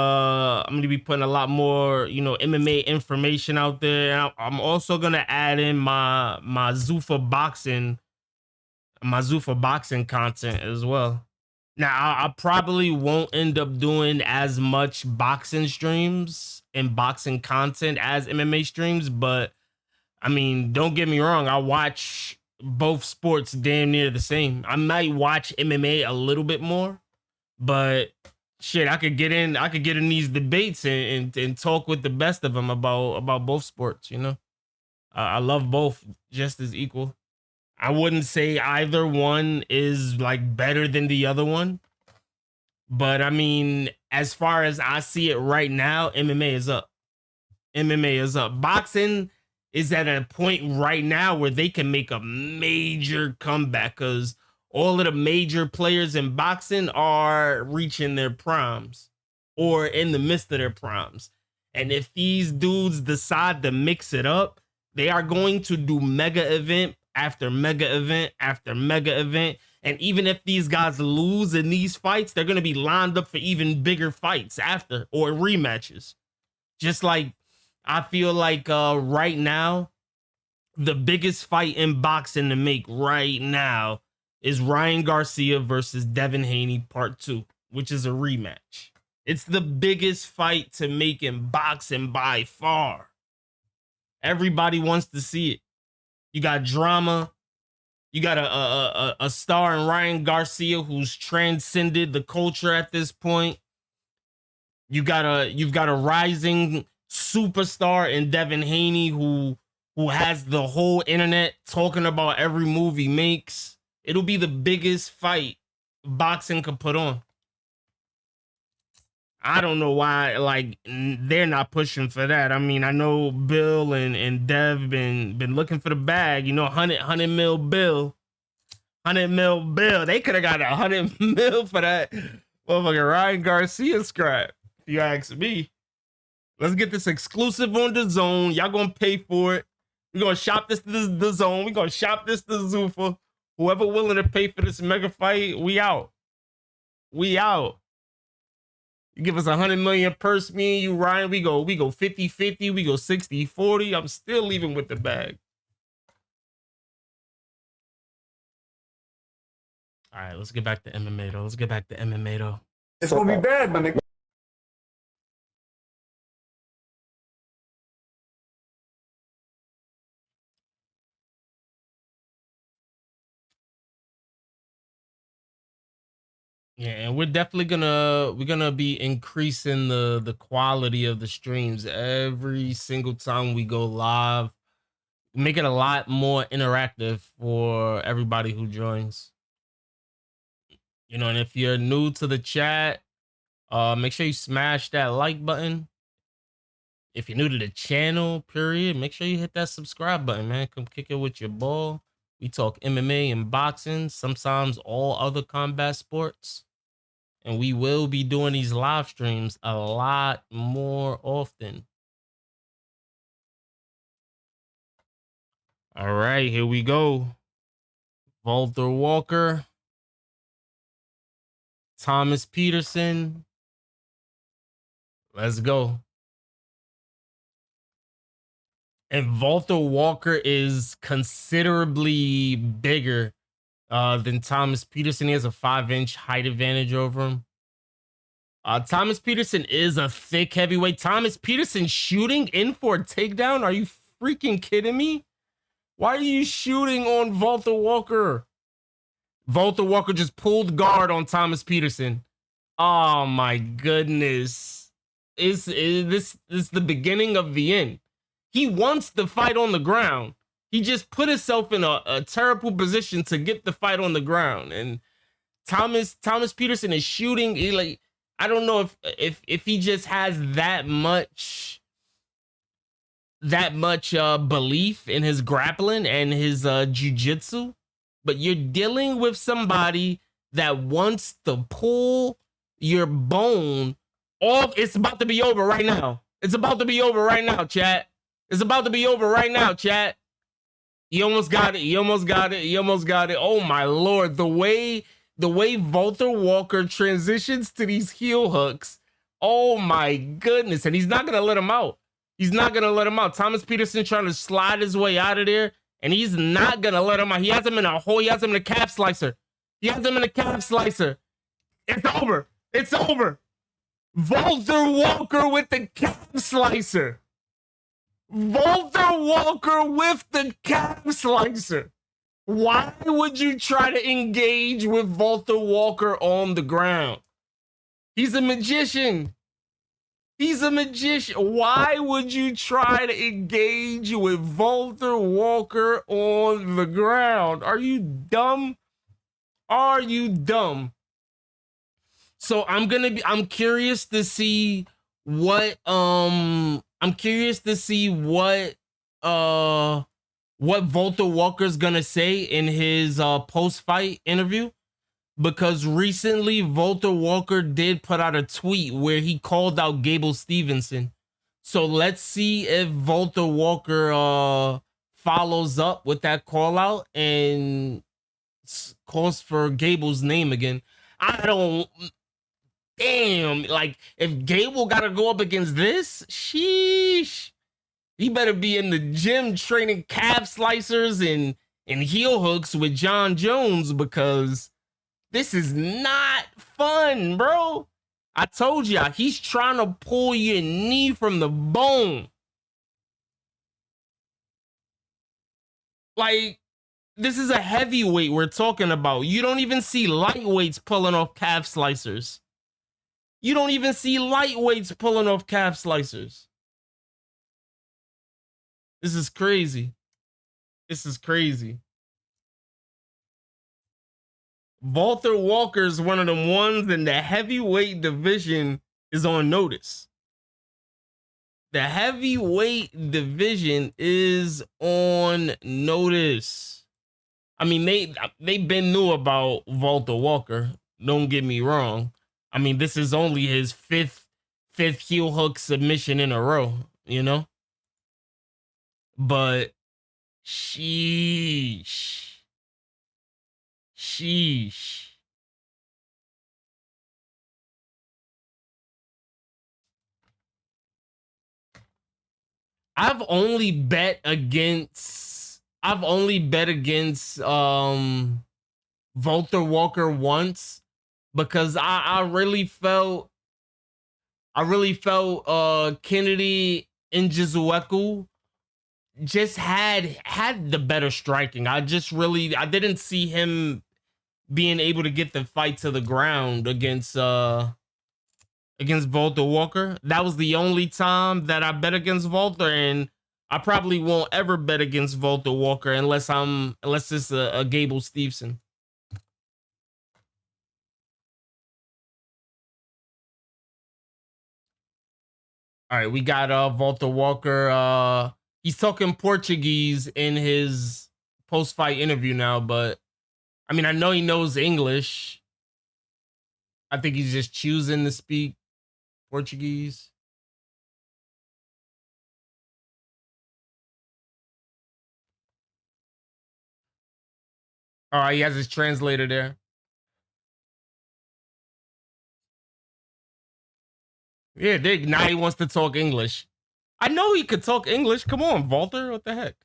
putting a lot more, you know, MMA information out there. And I'm also gonna add in my Zuffa boxing content as well. Now, I probably won't end up doing as much boxing streams and boxing content as MMA streams, but I mean, don't get me wrong. I watch both sports damn near the same. I might watch MMA a little bit more, but shit, I could get in these debates and talk with the best of them about both sports. You know, I love both just as equal. I wouldn't say either one is like better than the other one, but I mean, as far as I see it right now, MMA is up. MMA is up. Boxing is at a point right now where they can make a major comeback because all of the major players in boxing are reaching their primes or in the midst of their primes. And if these dudes decide to mix it up, they are going to do mega event after mega event after mega event. And even if these guys lose in these fights, they're going to be lined up for even bigger fights after or rematches. Just like I feel like right now, the biggest fight in boxing to make right now is Ryan Garcia versus Devin Haney Part 2, which is a rematch. It's the biggest fight to make in boxing by far. Everybody wants to see it. You got drama. You got a star in Ryan Garcia who's transcended the culture at this point. You've got a rising superstar in Devin Haney who has the whole internet talking about every move he makes. It'll be the biggest fight boxing could put on. I don't know why like they're not pushing for that. I mean, I know Bill and Dev been looking for the bag, you know, 100 mil Bill. 100 mil Bill. They could have got 100 mil for that motherfucker Ryan Garcia scrap. If you ask me. Let's get this exclusive on the zone. Y'all gonna pay for it. We're gonna shop this to the zone. We're gonna shop this to Zuffa. Whoever willing to pay for this mega fight, we out. We out. You give us 100 million purse, me and you, Ryan. We go 50-50. We go 60-40. I'm still leaving with the bag. All right, let's get back to MMA though. It's gonna be bad, my nigga. Yeah, and we're definitely gonna be increasing the quality of the streams every single time we go live. Make it a lot more interactive for everybody who joins. You know, and if you're new to the chat, make sure you smash that like button. If you're new to the channel, period, make sure you hit that subscribe button, man. Come kick it with your ball. We talk MMA and boxing, sometimes all other combat sports. And we will be doing these live streams a lot more often. All right, here we go. Valter Walker, Thomas Petersen. Let's go. And Valter Walker is considerably bigger than Thomas Petersen. He has a 5-inch height advantage over him. Thomas Petersen is a thick heavyweight. Thomas Petersen shooting in for a takedown? Are you freaking kidding me? Why are you shooting on Valter Walker? Valter Walker just pulled guard on Thomas Petersen. Oh my goodness. Is this the beginning of the end? He wants the fight on the ground. He just put himself in a terrible position to get the fight on the ground. And Thomas Petersen is shooting. Like, I don't know if he just has that much belief in his grappling and his jiu-jitsu, but you're dealing with somebody that wants to pull your bone off. It's about to be over right now. It's about to be over right now, chat. It's about to be over right now, chat. You almost got it. You almost got it. You almost got it. Oh my Lord. The way Valter Walker transitions to these heel hooks. Oh my goodness. And he's not going to let him out. He's not going to let him out. Thomas Petersen trying to slide his way out of there, and he's not going to let him out. He has him in a hole. He has him in a calf slicer. He has him in a calf slicer. It's over. It's over. Valter Walker with the calf slicer. Valter Walker with the calf slicer. Why would you try to engage with Valter Walker on the ground? He's a magician. He's a magician. Why would you try to engage with Valter Walker on the ground? Are you dumb? Are you dumb? So I'm curious to see what Valter Walker's gonna say in his post-fight interview, because recently Valter Walker did put out a tweet where he called out Gable Stevenson. So let's see if Valter Walker follows up with that call out and calls for Gable's name again. Damn, like, if Gable gotta go up against this, sheesh. He better be in the gym training calf slicers and heel hooks with John Jones, because this is not fun, bro. I told ya, he's trying to pull your knee from the bone. Like, this is a heavyweight we're talking about. You don't even see lightweights pulling off calf slicers. You don't even see lightweights pulling off calf slicers. This is crazy. This is crazy. Valter Walker's one of them ones in the heavyweight division is on notice. The heavyweight division is on notice. I mean, they been knew about Valter Walker. Don't get me wrong. I mean, this is only his fifth heel hook submission in a row, you know? But sheesh. I've only bet against Valter Walker once, because I really felt Kennedy Njoku just had the better striking. I didn't see him being able to get the fight to the ground against Valter Walker. That was the only time that I bet against Valter, and I probably won't ever bet against Valter Walker unless it's a Gable Stevenson. All right, we got Valter Walker. He's talking Portuguese in his post-fight interview now, but I mean, I know he knows English. I think he's just choosing to speak Portuguese. All right, he has his translator there. Yeah, now he wants to talk English. I know he could talk English. Come on, Valter. What the heck?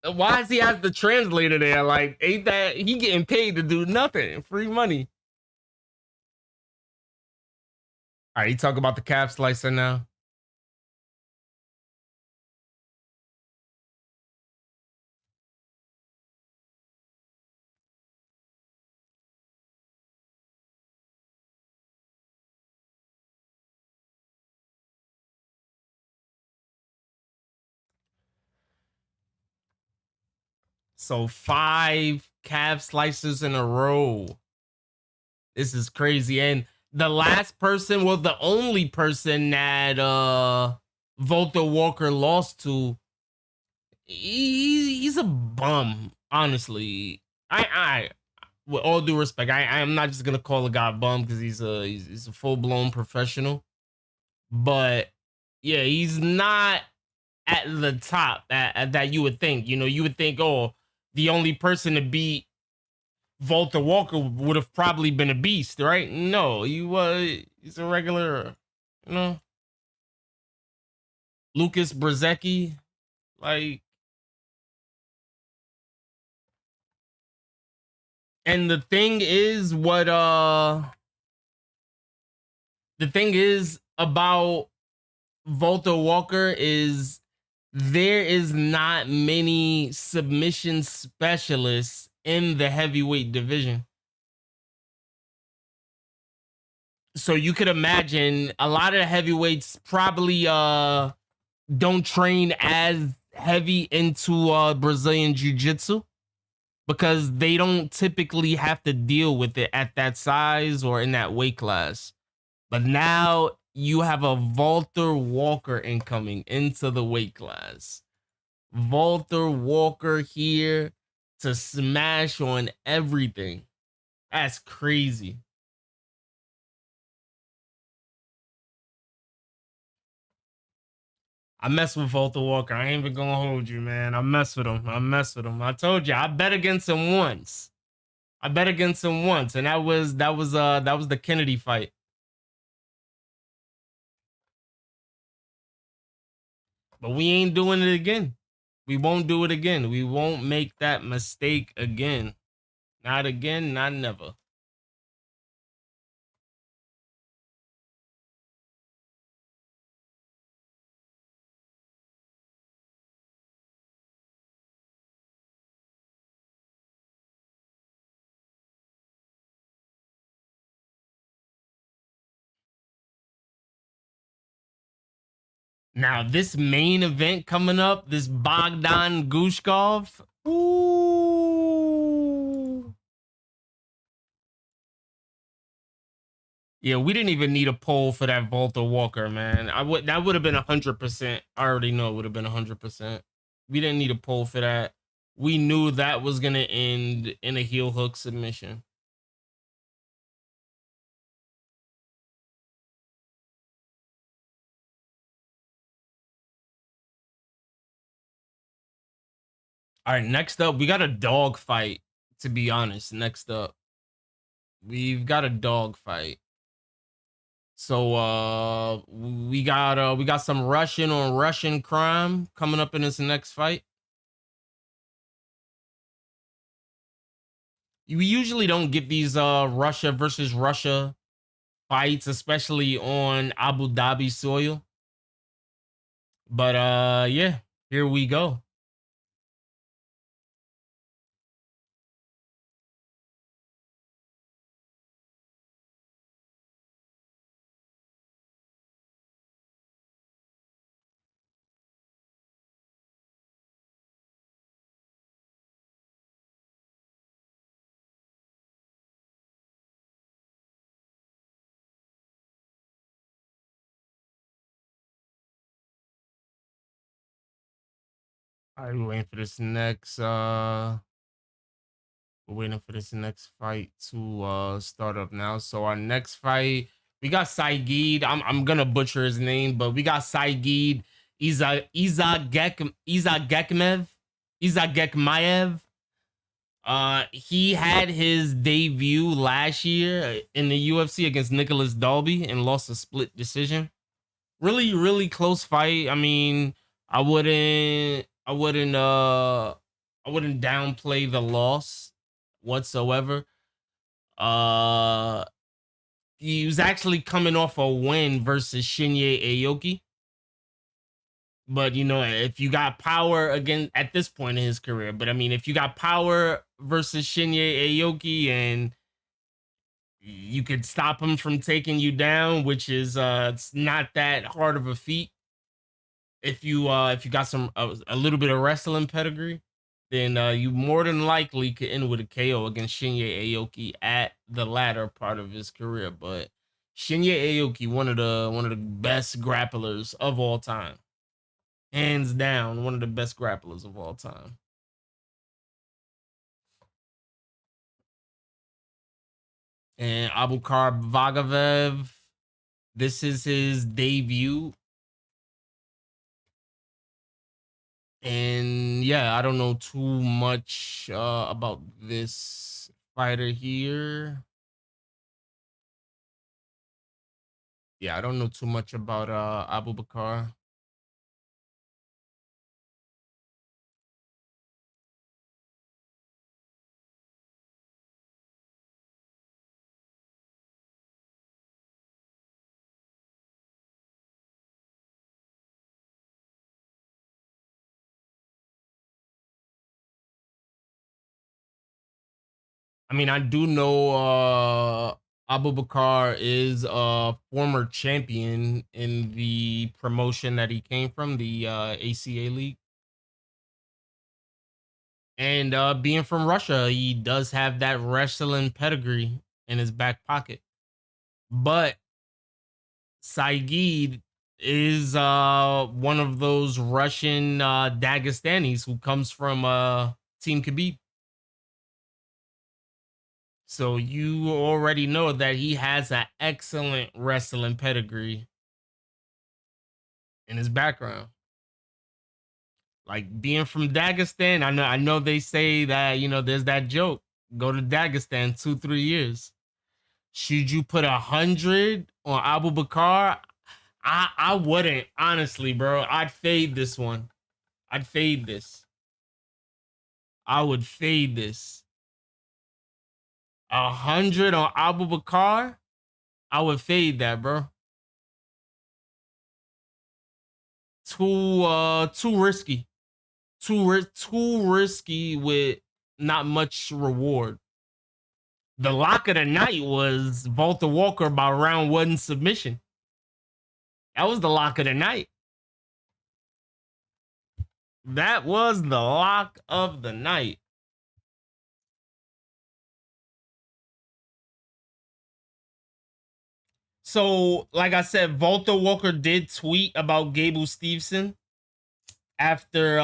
Why does he have the translator there? Like, ain't that he getting paid to do nothing? Free money. All right, you talk about the calf slicer now. So 5 calf slicers in a row. This is crazy. And the last person, well, the only person that Volter Walker lost to, he's a bum, honestly. I with all due respect, I am not just gonna call a guy a bum because he's a full-blown professional. But yeah, he's not at the top that you would think. You know, you would think, oh, the only person to beat Volter Walker would have probably been a beast, right? No, he's a regular, you know, Lucas Brzezicki. Like, and the thing is about Volter Walker is there is not many submission specialists in the heavyweight division. So you could imagine a lot of the heavyweights probably don't train as heavy into Brazilian jiu-jitsu because they don't typically have to deal with it at that size or in that weight class. But now you have a Volter Walker incoming into the weight class. Volter Walker here to smash on everything. That's crazy. I mess with Volter Walker. I ain't even gonna hold you, man. I mess with him. I told you, I bet against him once. And that was the Kennedy fight. But we ain't doing it again. We won't do it again. We won't make that mistake again. Not again, not never. Now, this main event coming up, this Bogdan Guskov. Ooh. Yeah, we didn't even need a poll for that Volter Walker, man. That would have been 100%. I already know it would have been 100%. We didn't need a poll for that. We knew that was gonna end in a heel hook submission. All right, next up, we got a dog fight. To be honest, next up, we've got a dog fight. So we got some Russian on Russian crime coming up in this next fight. We usually don't get these Russia versus Russia fights, especially on Abu Dhabi soil. But yeah, here we go. All right, we're waiting for this next we're waiting for this next fight to start up now. So our next fight, we got Saygid. I'm gonna butcher his name, but we got Saygid Izagakhmaev. He had his debut last year in the UFC against Nicholas Dalby and lost a split decision. Really, really close fight. I mean, I wouldn't downplay the loss whatsoever. He was actually coming off a win versus Shinya Aoki. But you know, if you got power again at this point in his career, but I mean, if you got power versus Shinya Aoki and you could stop him from taking you down, which is it's not that hard of a feat. If you got some a little bit of wrestling pedigree, then you more than likely could end with a KO against Shinya Aoki at the latter part of his career. But Shinya Aoki, one of the best grapplers of all time. Hands down, one of the best grapplers of all time. And Abubakar Vagaev, this is his debut. And yeah, I don't know too much about this fighter here. Yeah, I don't know too much about Abubakar. I mean, I do know Abubakar is a former champion in the promotion that he came from, the ACA League. And being from Russia, he does have that wrestling pedigree in his back pocket. But Saygid is one of those Russian Dagestanis who comes from Team Khabib. So you already know that he has an excellent wrestling pedigree in his background. Like being from Dagestan, I know they say that, you know, there's that joke. Go to Dagestan 2-3 years. Should you put 100 on Abubakar? I wouldn't, honestly, bro. I'd fade this one. I'd fade this. I would fade this. 100 on Abubakar? I would fade that, bro. Too risky. Too risky with not much reward. The lock of the night was Valter Walker by round 1 submission. That was the lock of the night. That was the lock of the night. So, like I said, Valter Walker did tweet about Gable Steveson after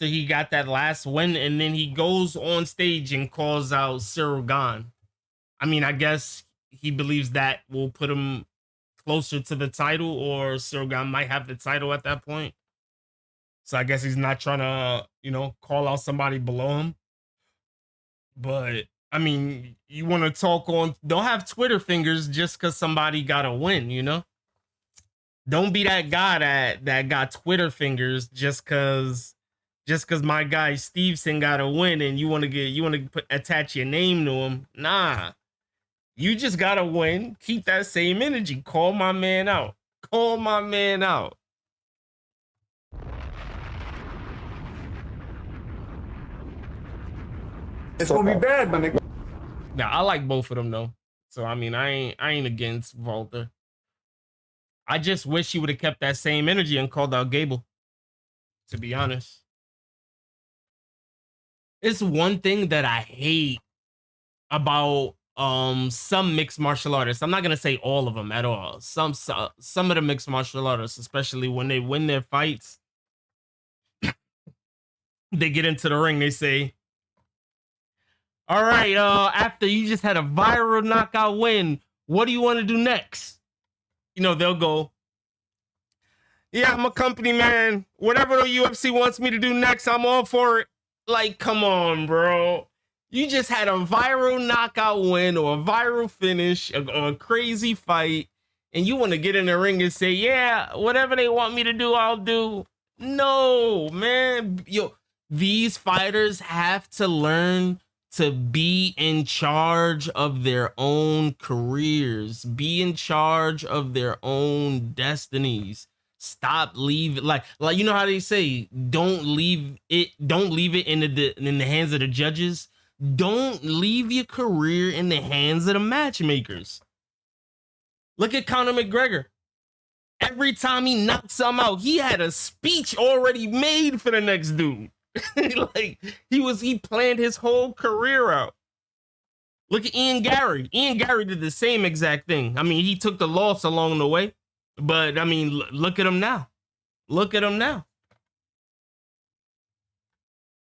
he got that last win, and then he goes on stage and calls out Cyril Gane. I mean, I guess he believes that will put him closer to the title, or Cyril Gane might have the title at that point. So I guess he's not trying to, you know, call out somebody below him. But I mean, you want to talk on, don't have Twitter fingers just because somebody got a win, you know? Don't be that guy that got Twitter fingers just because my guy Steveson got a win and you want to attach your name to him. Nah. You just got to win. Keep that same energy. Call my man out. Call my man out. It's gonna be bad, my nigga. Now I like both of them though. So I mean, I ain't against Valter. I just wish he would have kept that same energy and called out Gable. To be honest, it's one thing that I hate about some mixed martial artists. I'm not gonna say all of them at all. Some of the mixed martial artists, especially when they win their fights, they get into the ring. They say, all right, after you just had a viral knockout win, what do you want to do next? You know, they'll go, Yeah, I'm a company man. Whatever the UFC wants me to do next, I'm all for it. Like, come on, bro. You just had a viral knockout win or a viral finish or a crazy fight, and you want to get in the ring and say, yeah, whatever they want me to do, I'll do. No, man. Yo, these fighters have to learn to be in charge of their own careers, be in charge of their own destinies. Stop leave like you know how they say don't leave it in the hands of the judges. Don't leave your career in the hands of the matchmakers. Look at Conor McGregor. Every time he knocked some out, he had a speech already made for the next dude. Like he planned his whole career out. Look at Ian Gary. Ian Gary did the same exact thing. I mean, he took the loss along the way. But, I mean, look at him now. Look at him now.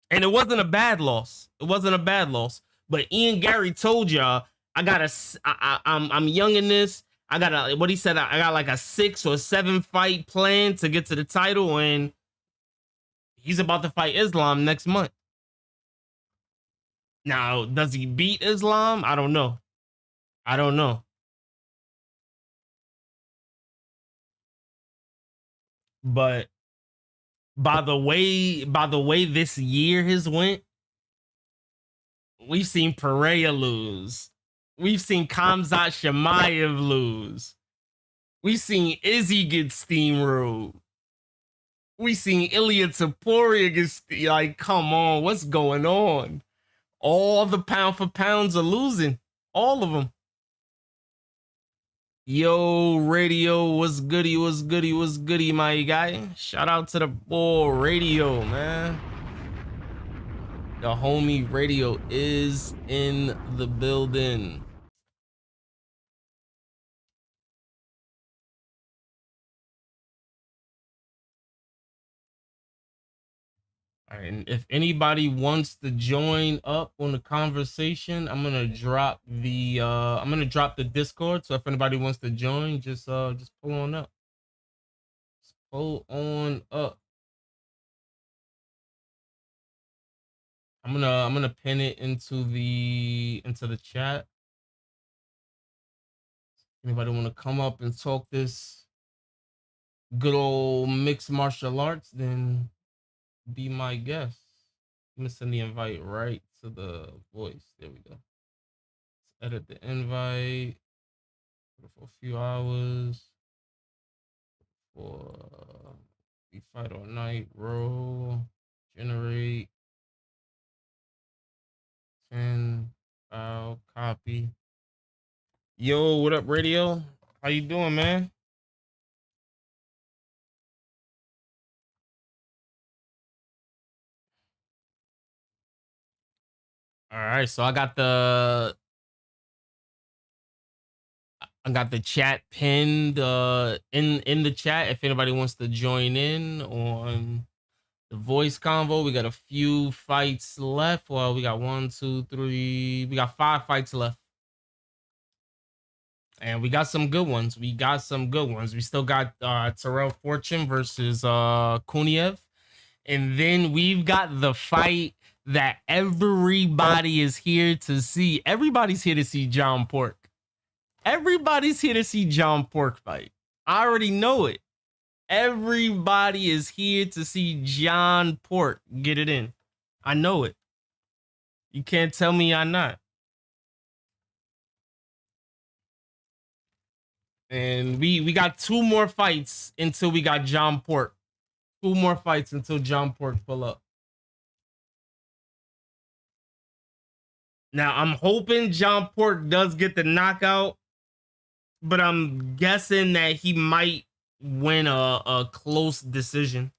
And it wasn't a bad loss. It wasn't a bad loss. But Ian Gary told y'all, I'm young in this. I got what he said, I got like a 6 or 7 fight plan to get to the title. And he's about to fight Islam next month. Now, does he beat Islam? I don't know. I don't know. But by the way this year has went, we've seen Pereira lose. We've seen Khamzat Chimaev lose. We've seen Izzy get steamrolled. We've seen Ilya Topuria get like, come on, what's going on? All the pound for pounds are losing. All of them. Yo, Radio, what's goody, what's goody, what's goody, my guy? Shout out to the boy Radio, man. The homie Radio is in the building. All right, and if anybody wants to join up on the conversation, I'm gonna drop the Discord. So if anybody wants to join, just pull on up. Just pull on up. I'm gonna pin it into the chat. Anybody want to come up and talk this good old mixed martial arts, then be my guest. I'm gonna send the invite right to the voice. There we go. Let's edit the invite for a few hours for we fight all night. Roll, generate, 10, file, copy. Yo, what up, Radio? How you doing, man? All right, so I got the chat pinned in the chat if anybody wants to join in on the voice convo. We got a few fights left. Well, we got 1, 2, 3. We got 5 fights left. And we got some good ones. We still got Tyrell Fortune versus Kuniev. And then we've got the fight that everybody is here to see. Everybody's here to see John Pork. Everybody's here to see John Pork fight. I already know it. Everybody is here to see John Pork get it in. I know it. You can't tell me I'm not. And we got 2 more fights until we got John Pork. 2 more fights until John Pork pull up. Now, I'm hoping John Pork does get the knockout, but I'm guessing that he might win a close decision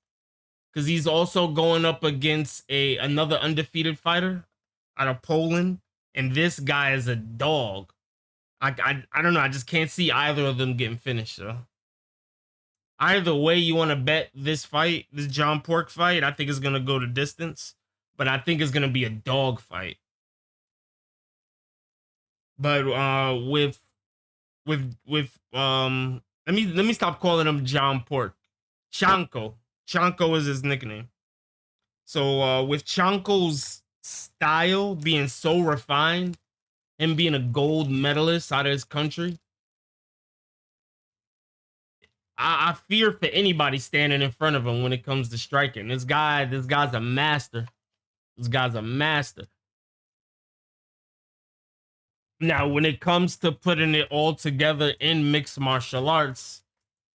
because he's also going up against another undefeated fighter out of Poland, and this guy is a dog. I don't know. I just can't see either of them getting finished. So either way you want to bet this fight, this John Pork fight, I think it's gonna go to distance, but I think it's gonna be a dog fight. But with let me stop calling him John Pork. Chanko. Chanko is his nickname. So with Chanko's style being so refined and being a gold medalist out of his country, I fear for anybody standing in front of him when it comes to striking. This guy's a master. This guy's a master. Now, when it comes to putting it all together in mixed martial arts,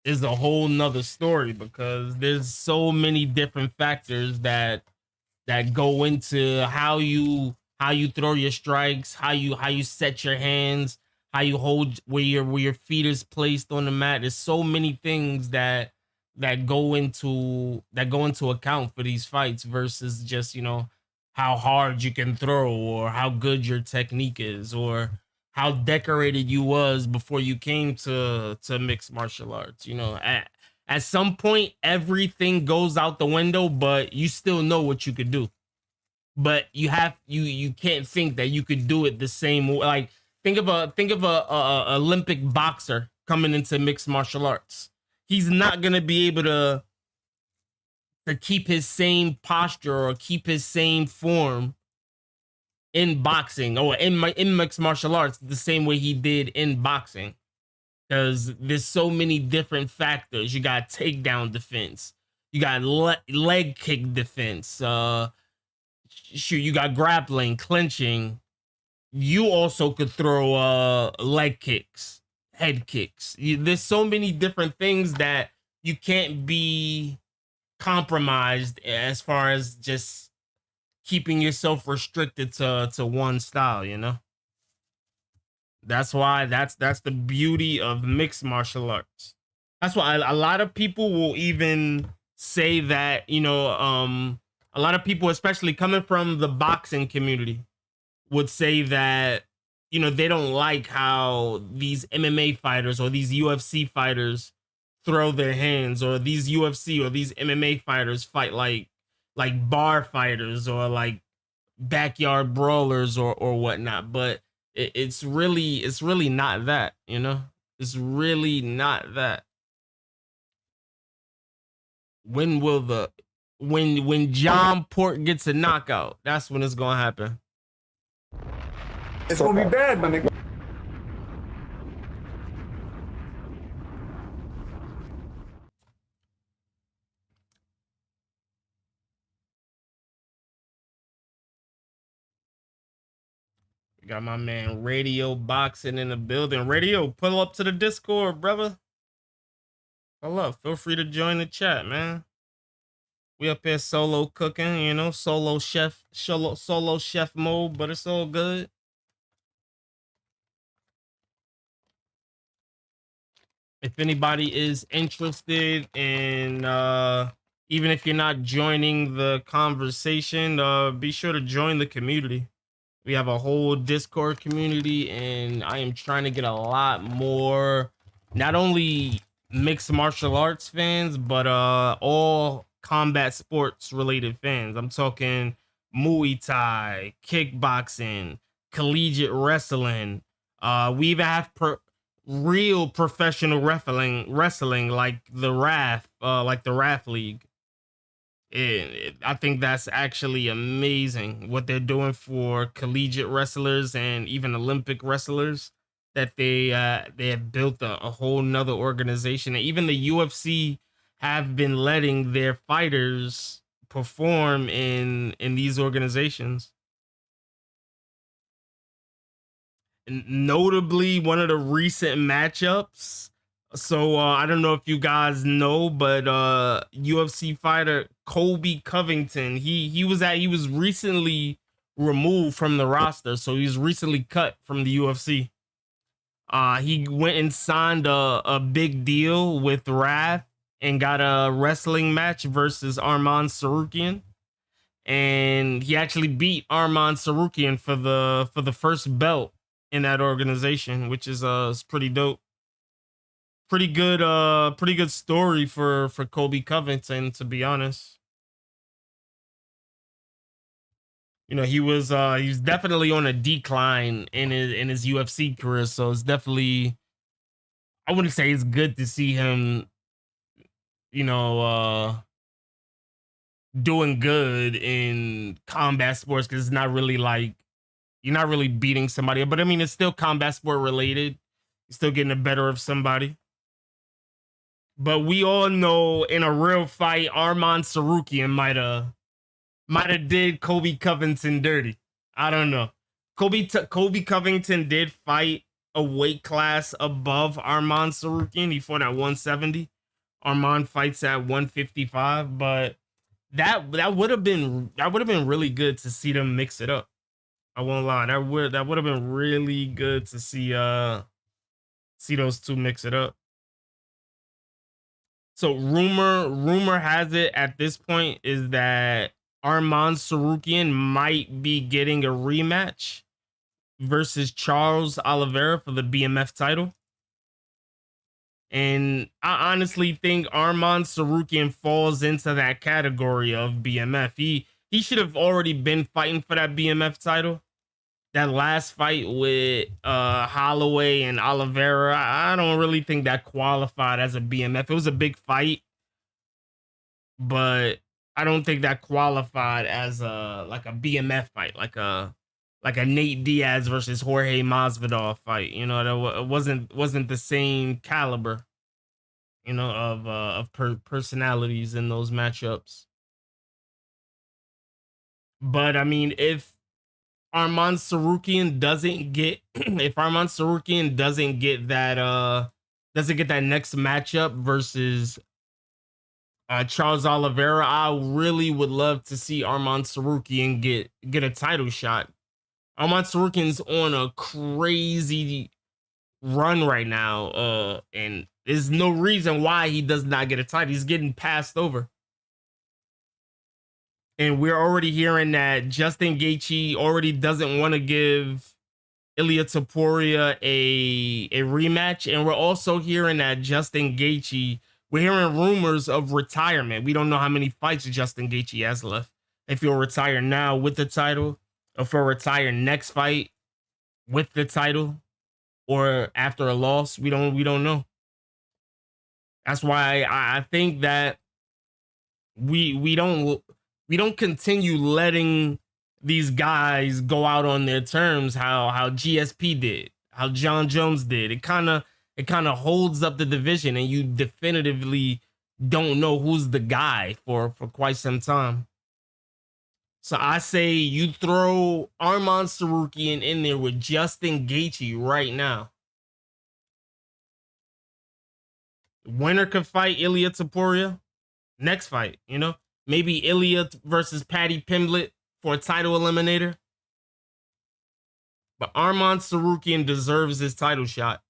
is a whole nother story, because there's so many different factors that go into how you throw your strikes, how you set your hands, how you hold where your feet is placed on the mat. There's so many things that go into account for these fights versus just, how hard you can throw, or how good your technique is, or how decorated you was before you came to mixed martial arts. At some point everything goes out the window, but you still know what you could do. But you can't think that you could do it the same way. Like, think of a Olympic boxer coming into mixed martial arts. He's not gonna be able to keep his same posture or keep his same form in boxing or in mixed martial arts the same way he did in boxing, because there's so many different factors. You got takedown defense, you got leg kick defense, you got grappling, clinching. You also could throw leg kicks, head kicks. There's so many different things that you can't be compromised as far as just keeping yourself restricted to one style. That's why that's the beauty of mixed martial arts. That's why a lot of people will even say that, a lot of people, especially coming from the boxing community, would say that, they don't like how these MMA fighters or these UFC fighters throw their hands, or these UFC or these MMA fighters fight like bar fighters, or like backyard brawlers, or whatnot. But it's really not that. It's really not that. When John Pork gets a knockout, that's when it's gonna happen. It's gonna be bad, my nigga. Got my man Radio Boxing in the building. Radio, pull up to the Discord, brother. Pull up. Feel free to join the chat, man. We up here solo cooking, solo chef mode, but it's all good. If anybody is interested in, even if you're not joining the conversation, be sure to join the community. We have a whole Discord community, and I am trying to get a lot more, not only mixed martial arts fans, but all combat sports related fans. I'm talking Muay Thai, kickboxing, collegiate wrestling. We even have real professional wrestling like the RAF League. I think that's actually amazing what they're doing for collegiate wrestlers and even Olympic wrestlers, that they have built a whole nother organization. And even the UFC have been letting their fighters perform in these organizations. And notably, one of the recent matchups. So I don't know if you guys know, but UFC fighter Colby Covington, he was recently removed from the roster, so he was recently cut from the UFC. He went and signed a big deal with Wrath and got a wrestling match versus Arman Sarukian, and he actually beat Arman Sarukian for the first belt in that organization, which is pretty dope. Pretty good story for Colby Covington, to be honest. He was definitely on a decline in his UFC career, so it's definitely, I wouldn't say it's good to see him, doing good in combat sports because it's not really like you're not really beating somebody, but I mean it's still combat sport related. You're still getting the better of somebody. But we all know in a real fight, Arman Sarukian might have did Kobe Covington dirty. I don't know. Kobe Covington did fight a weight class above Arman Sarukian. He fought at 170. Arman fights at 155, but that would have been really good to see them mix it up. I won't lie. That would have been really good to see those two mix it up. So rumor has it at this point is that Arman Sarukian might be getting a rematch versus Charles Oliveira for the BMF title. And I honestly think Arman Sarukian falls into that category of BMF. He should have already been fighting for that BMF title. That last fight with Holloway and Oliveira, I don't really think that qualified as a BMF. It was a big fight, but I don't think that qualified as a BMF fight, like a Nate Diaz versus Jorge Masvidal fight. You know, that wasn't the same caliber, you know, of personalities in those matchups. But I mean, if Arman Sarukian doesn't get that next matchup versus Charles Oliveira, I really would love to see Arman Sarukian get a title shot. Arman Sarukian's on a crazy run right now, and there's no reason why he does not get a title. He's getting passed over. And we're already hearing that Justin Gaethje already doesn't want to give Ilia Topuria a rematch. And we're also hearing that Justin Gaethje, we're hearing rumors of retirement. We don't know how many fights Justin Gaethje has left. If he'll retire now with the title, or if he'll retire next fight with the title, or after a loss, we don't know. That's why I think that we don't continue letting these guys go out on their terms how GSP did, how John Jones did. It kind of holds up the division, and you definitively don't know who's the guy for quite some time. So I say you throw Arman Sarukian in there with Justin Gaethje right now. Winner could fight Ilia Topuria next fight, you know? Maybe Ilia versus Paddy Pimblett for a title eliminator. But Arman Sarukian deserves his title shot.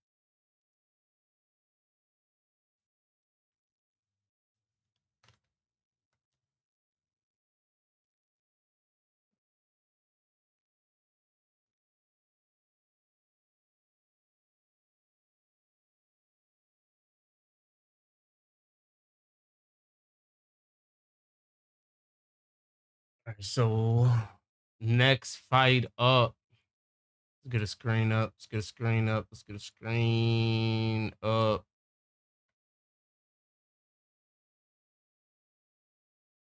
So next fight up. Let's get a screen up. Let's get a screen up. Let's get a screen up.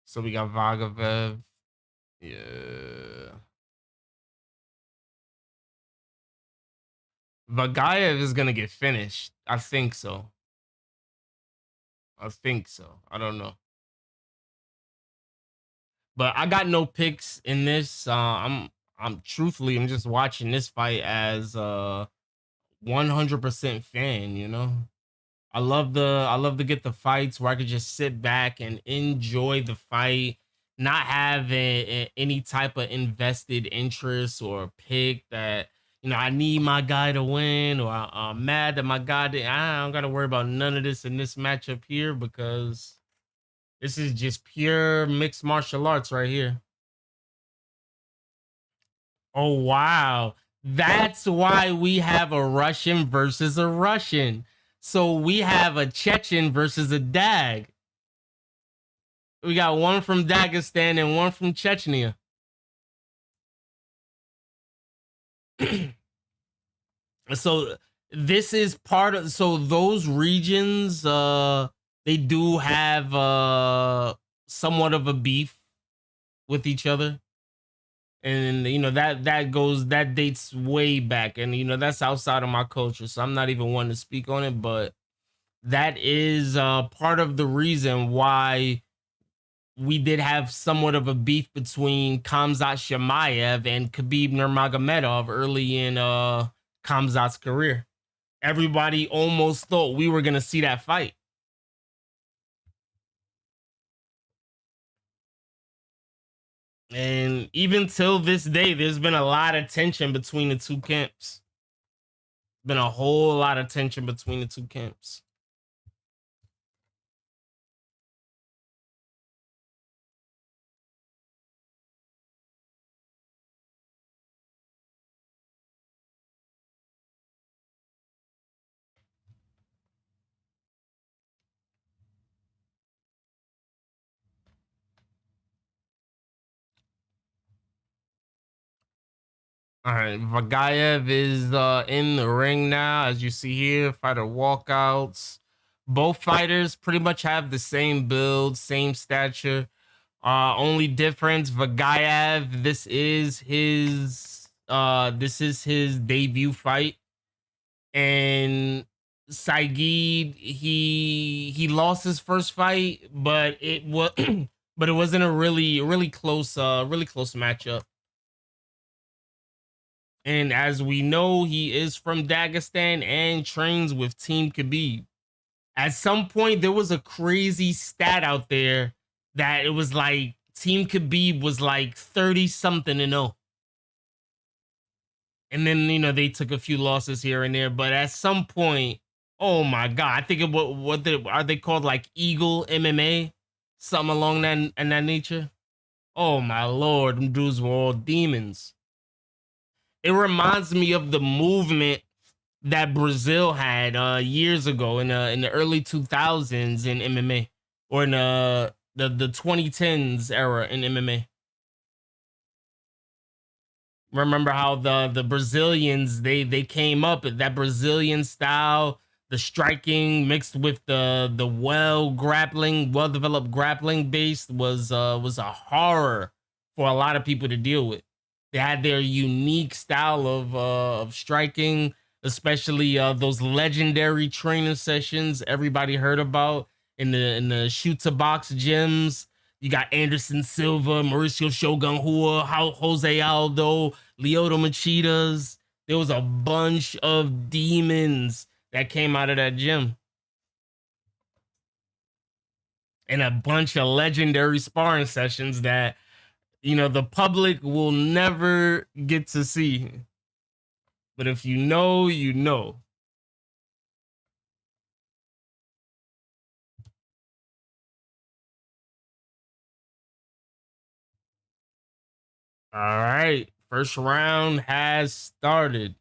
So we got Vagaev. Yeah. Vagaev is gonna get finished. I think so. I don't know. But I got no picks in this. I'm truthfully, I'm just watching this fight as a 100% fan, you know. I love to get the fights where I could just sit back and enjoy the fight, not have any type of invested interest or pick that, you know, I need my guy to win, or I'm mad that my guy did. I don't got to worry about none of this in this matchup here, because this is just pure mixed martial arts right here. Oh, wow. That's why we have a Russian versus a Russian. So we have a Chechen versus a Dag. We got one from Dagestan and one from Chechnya. So this is part of, so those regions, They do have somewhat of a beef with each other. And that dates way back, and that's outside of my culture, so I'm not even one to speak on it, but that is part of the reason why we did have somewhat of a beef between Khamzat Chimaev and Khabib Nurmagomedov early in Khamzat's career. Everybody almost thought we were going to see that fight. And even till this day, there's been a lot of tension between the two camps. Been a whole lot of tension between the two camps. All right, Vagaev is in the ring now, as you see here. Fighter walkouts. Both fighters pretty much have the same build, same stature. Only difference, Vagaev, this is his debut fight, and Saygid, he lost his first fight, but it was but it wasn't a really close matchup. And as we know, he is from Dagestan and trains with Team Khabib. At some point, there was a crazy stat out there that it was like Team Khabib was like 30 something and 0. And then, they took a few losses here and there. But at some point, oh my God, I think are they called, like Eagle MMA? Something along that nature. Oh my Lord, them dudes were all demons. It reminds me of the movement that Brazil had years ago in the early 2000s in MMA, or in the 2010s era in MMA. Remember how the Brazilians they came up at that Brazilian style, the striking mixed with the well developed grappling base was a horror for a lot of people to deal with. They had their unique style of striking, especially those legendary training sessions everybody heard about in the shoot to box gyms. You got Anderson Silva, Mauricio Shogun Hua, Jose Aldo, Lyoto Machidas. There was a bunch of demons that came out of that gym, and a bunch of legendary sparring sessions that the public will never get to see. But if you know, you know. All right, first round has started.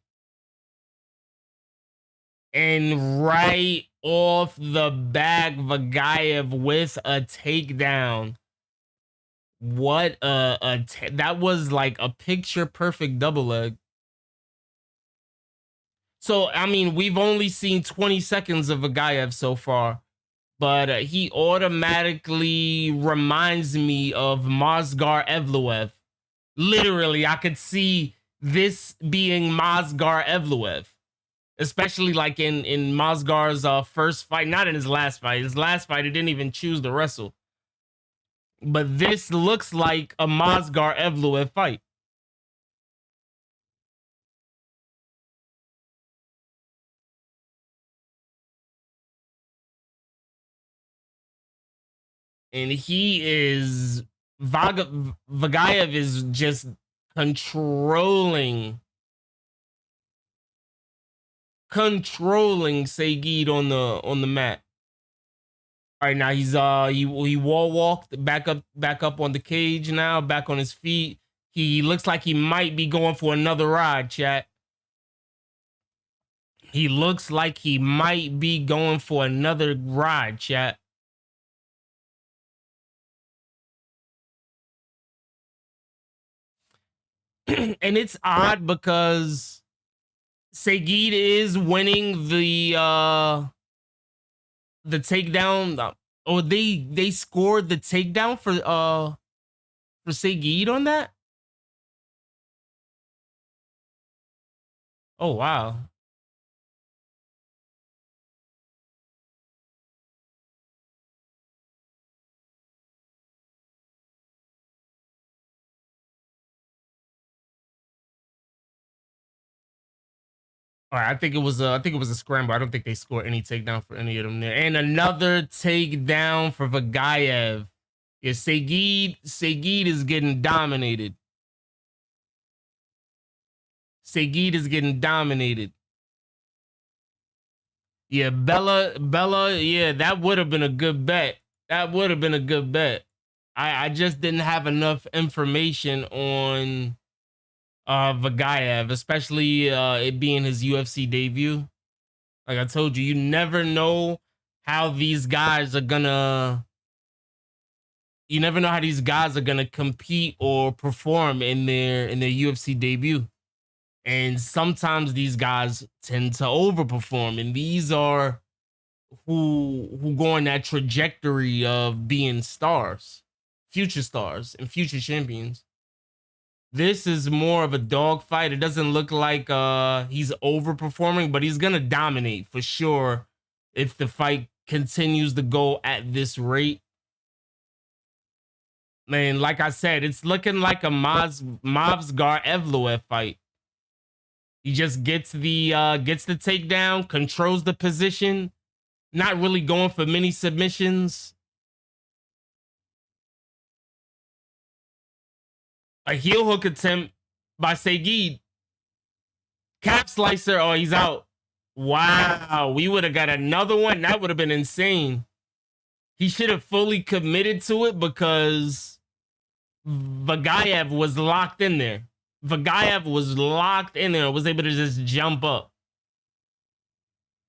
And right off the back, Vagaev with a takedown. What that was like a picture perfect double leg. So I mean, we've only seen 20 seconds of Vagaev so far, but he automatically reminds me of Mozgar Evloev. Literally, I could see this being Mozgar Evloev, especially like in Mozgar's first fight, not in his last fight. His last fight, he didn't even choose to wrestle. But this looks like a Mozgar Evloev fight. And Vagaev is just controlling Saygid on the mat. All right, now he's he wall walked back up on the cage now, back on his feet. He looks like he might be going for another ride, chat. He looks like he might be going for another ride, chat. And it's odd because Saygid is winning the the takedown, or they scored the takedown for Saygid on that. Oh wow. All right, I think it was a scramble. I don't think they scored any takedown for any of them there. And another takedown for Vagaev. Yeah, Saygid is getting dominated. Saygid is getting dominated. Yeah, Bella, yeah, that would have been a good bet. That would have been a good bet. I just didn't have enough information on Vagaev, especially it being his UFC debut. Like I told you, you never know how these guys are gonna compete or perform in their UFC debut. And sometimes these guys tend to overperform, and these are who go on that trajectory of being stars, future stars, and future champions. This is more of a dogfight. It doesn't look like he's overperforming, but he's gonna dominate for sure if the fight continues to go at this rate. Man, like I said, it's looking like a Movsar Evloev fight. He just gets the takedown, controls the position, not really going for many submissions. A heel hook attempt by Saygid. Cap slicer. Oh, he's out. Wow, we would have got another one. That would have been insane. He should have fully committed to it because Vagaev was locked in there. Vagaev was locked in there, was able to just jump up.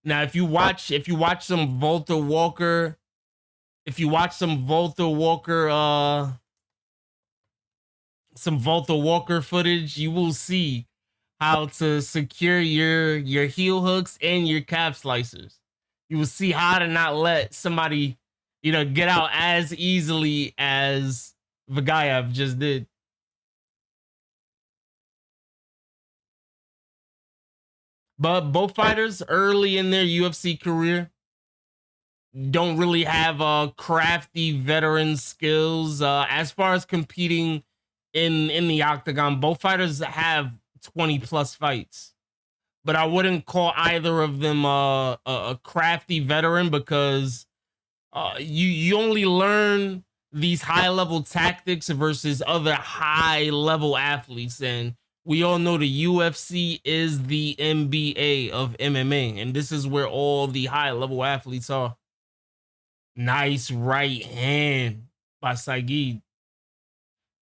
Now, if you watch some Valter Walker, some Valter Walker footage, you will see how to secure your heel hooks and your calf slicers. You will see how to not let somebody, get out as easily as Vagaev just did. But both fighters early in their UFC career don't really have crafty veteran skills as far as competing in the octagon. Both fighters have 20 plus fights, but I wouldn't call either of them a crafty veteran because you only learn these high level tactics versus other high level athletes, and we all know the UFC is the NBA of MMA, and this is where all the high level athletes are. Nice right hand by Saygid.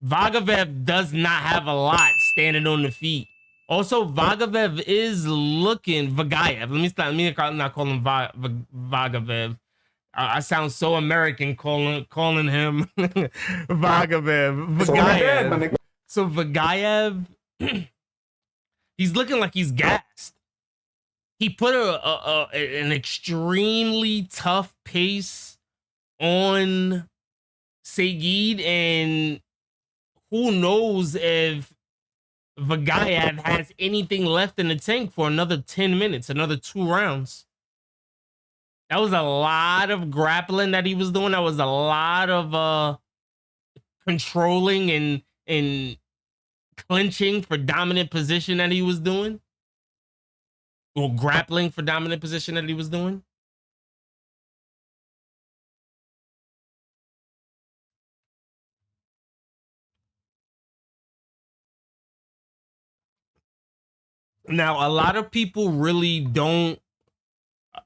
Vagaev does not have a lot standing on the feet. Also, Vagaev is looking Vagaev. Let me not call him Vagaev. I sound so American calling him Vagaev. So Vagaev, he's looking like he's gassed. He put an extremely tough pace on Saygid, and who knows if Vagaev has anything left in the tank for another 10 minutes, another 2 rounds. That was a lot of grappling that he was doing. That was a lot of controlling and clinching for dominant position that he was doing. Or grappling for dominant position that he was doing. Now, a lot of people really don't.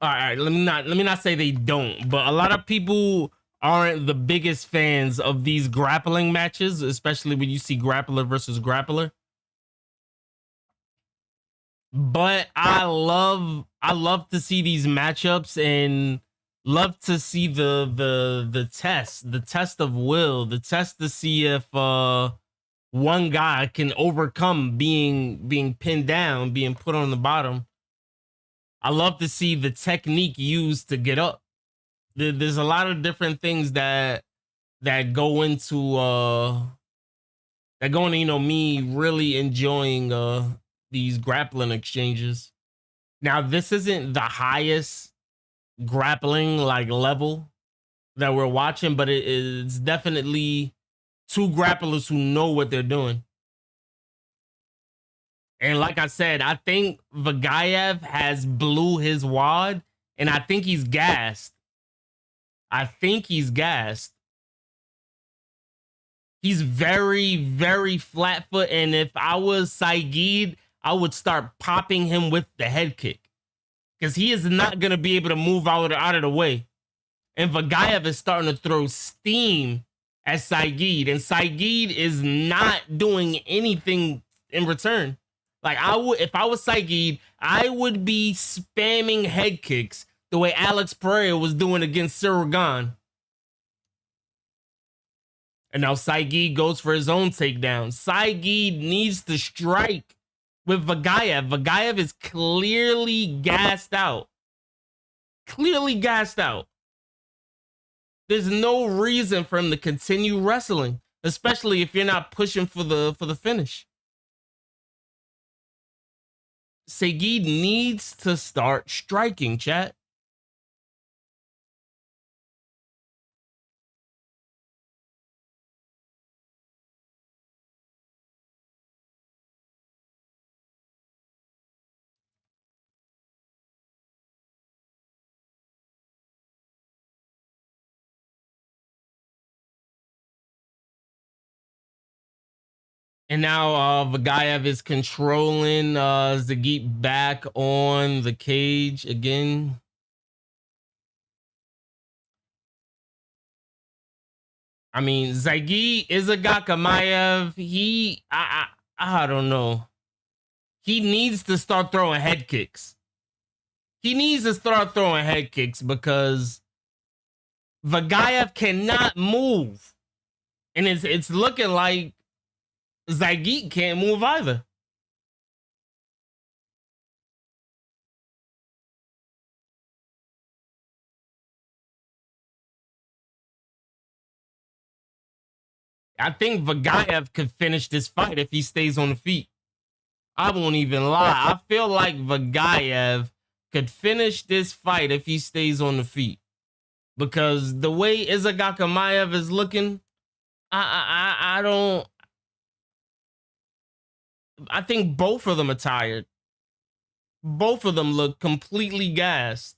All right, let me not say they don't, but a lot of people aren't the biggest fans of these grappling matches, especially when you see grappler versus grappler. But I love to see these matchups and love to see the test of will, the test to see if one guy can overcome being pinned down, being put on the bottom. I love to see the technique used to get up. There's a lot of different things that go into me really enjoying these grappling exchanges. Now, this isn't the highest grappling like level that we're watching, but it's definitely two grapplers who know what they're doing. And like I said, I think Vagaev has blew his wad, and I think he's gassed. He's very, very flat foot, and if I was Saygid, I would start popping him with the head kick, because he is not going to be able to move out of the way. And Vagaev is starting to throw steam at Saygid, and Saygid is not doing anything in return. Like, if I was Saygid, I would be spamming head kicks the way Alex Pereira was doing against Cyril Gane. And now Saygid goes for his own takedown. Saygid needs to strike with Vagaev. Vagaev is clearly gassed out. There's no reason for him to continue wrestling, especially if you're not pushing for the finish. Saygid needs to start striking, chat. And now Vagaev is controlling Saygid back on the cage again. I mean, Saygid, Izagakhmaev, I don't know. He needs to start throwing head kicks. Because Vagaev cannot move. And it's looking like Saygid can't move either. I think Vagaev could finish this fight if he stays on the feet. I won't even lie. I feel like Vagaev could finish this fight if he stays on the feet. Because the way Izagakhmaev is looking, I think both of them are tired. Both of them look completely gassed.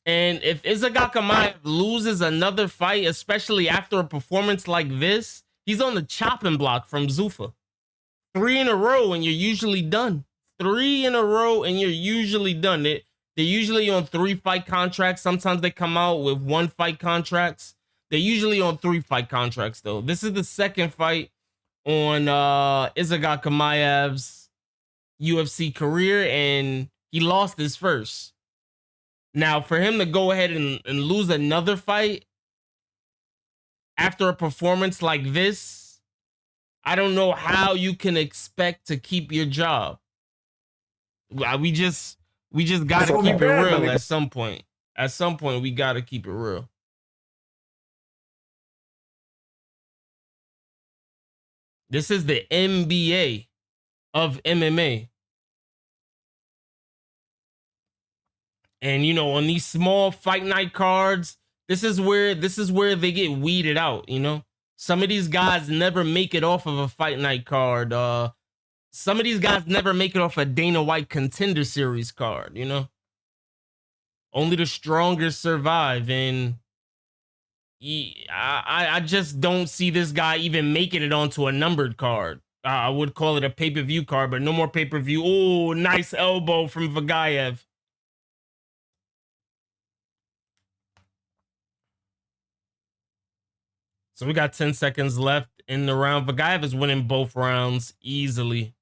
And if Izagakhmaev loses another fight, especially after a performance like this, he's on the chopping block from Zuffa. 3 in a row and you're usually done. 3 in a row and you're usually done. They're usually on 3-fight contracts. Sometimes they come out with 1-fight contracts. They're usually on 3-fight contracts, though. This is the second fight on Izagakhmaev's UFC career, and he lost his first. Now, for him to go ahead and lose another fight after a performance like this, I don't know how you can expect to keep your job. We just got to keep it real at some point. At some point, we got to keep it real. This is the NBA of MMA. And, you know, on these small fight night cards, this is where they get weeded out, you know? Some of these guys never make it off of a fight night card. Some of these guys never make it off a Dana White Contender Series card, you know? Only the strongest survive, and I just don't see this guy even making it onto a numbered card. I would call it a pay-per-view card, but no more pay-per-view. Oh, nice elbow from Vagaev. So we got 10 seconds left in the round. Vagaev is winning both rounds easily.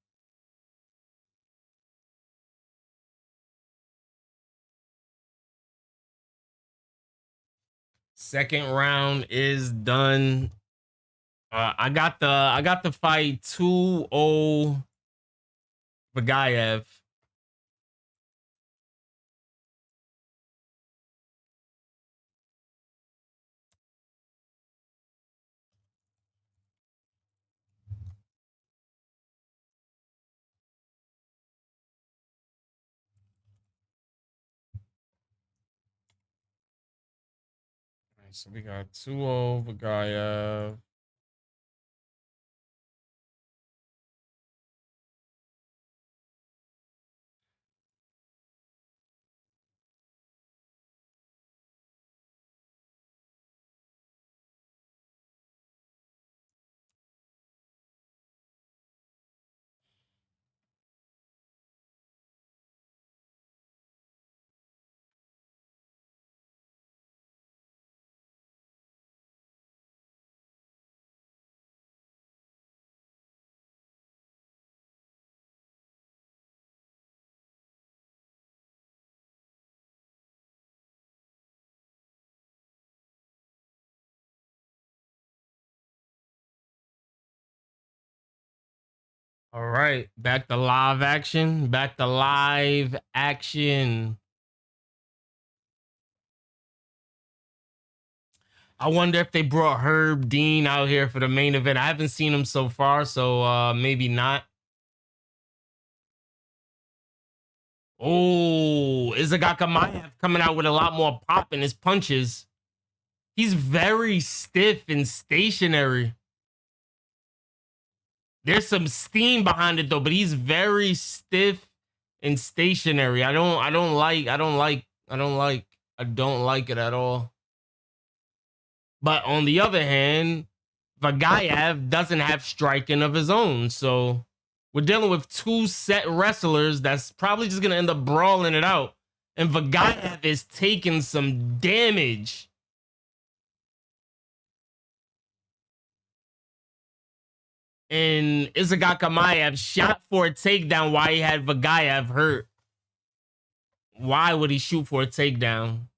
Second round is done. I got the fight 2-0 Vagaev. So we got 2-0 Vagaev. All right, back to live action. Back to live action. I wonder if they brought Herb Dean out here for the main event. I haven't seen him so far, so maybe not. Oh, Izagakhmaev coming out with a lot more pop in his punches. He's very stiff and stationary. There's some steam behind it though, but he's very stiff and stationary. I don't like it at all. But on the other hand, Vagaev doesn't have striking of his own. So we're dealing with two set wrestlers that's probably just gonna end up brawling it out. And Vagaev is taking some damage. And Izagakhmaev shot for a takedown while he had Vagaev hurt. Why would he shoot for a takedown?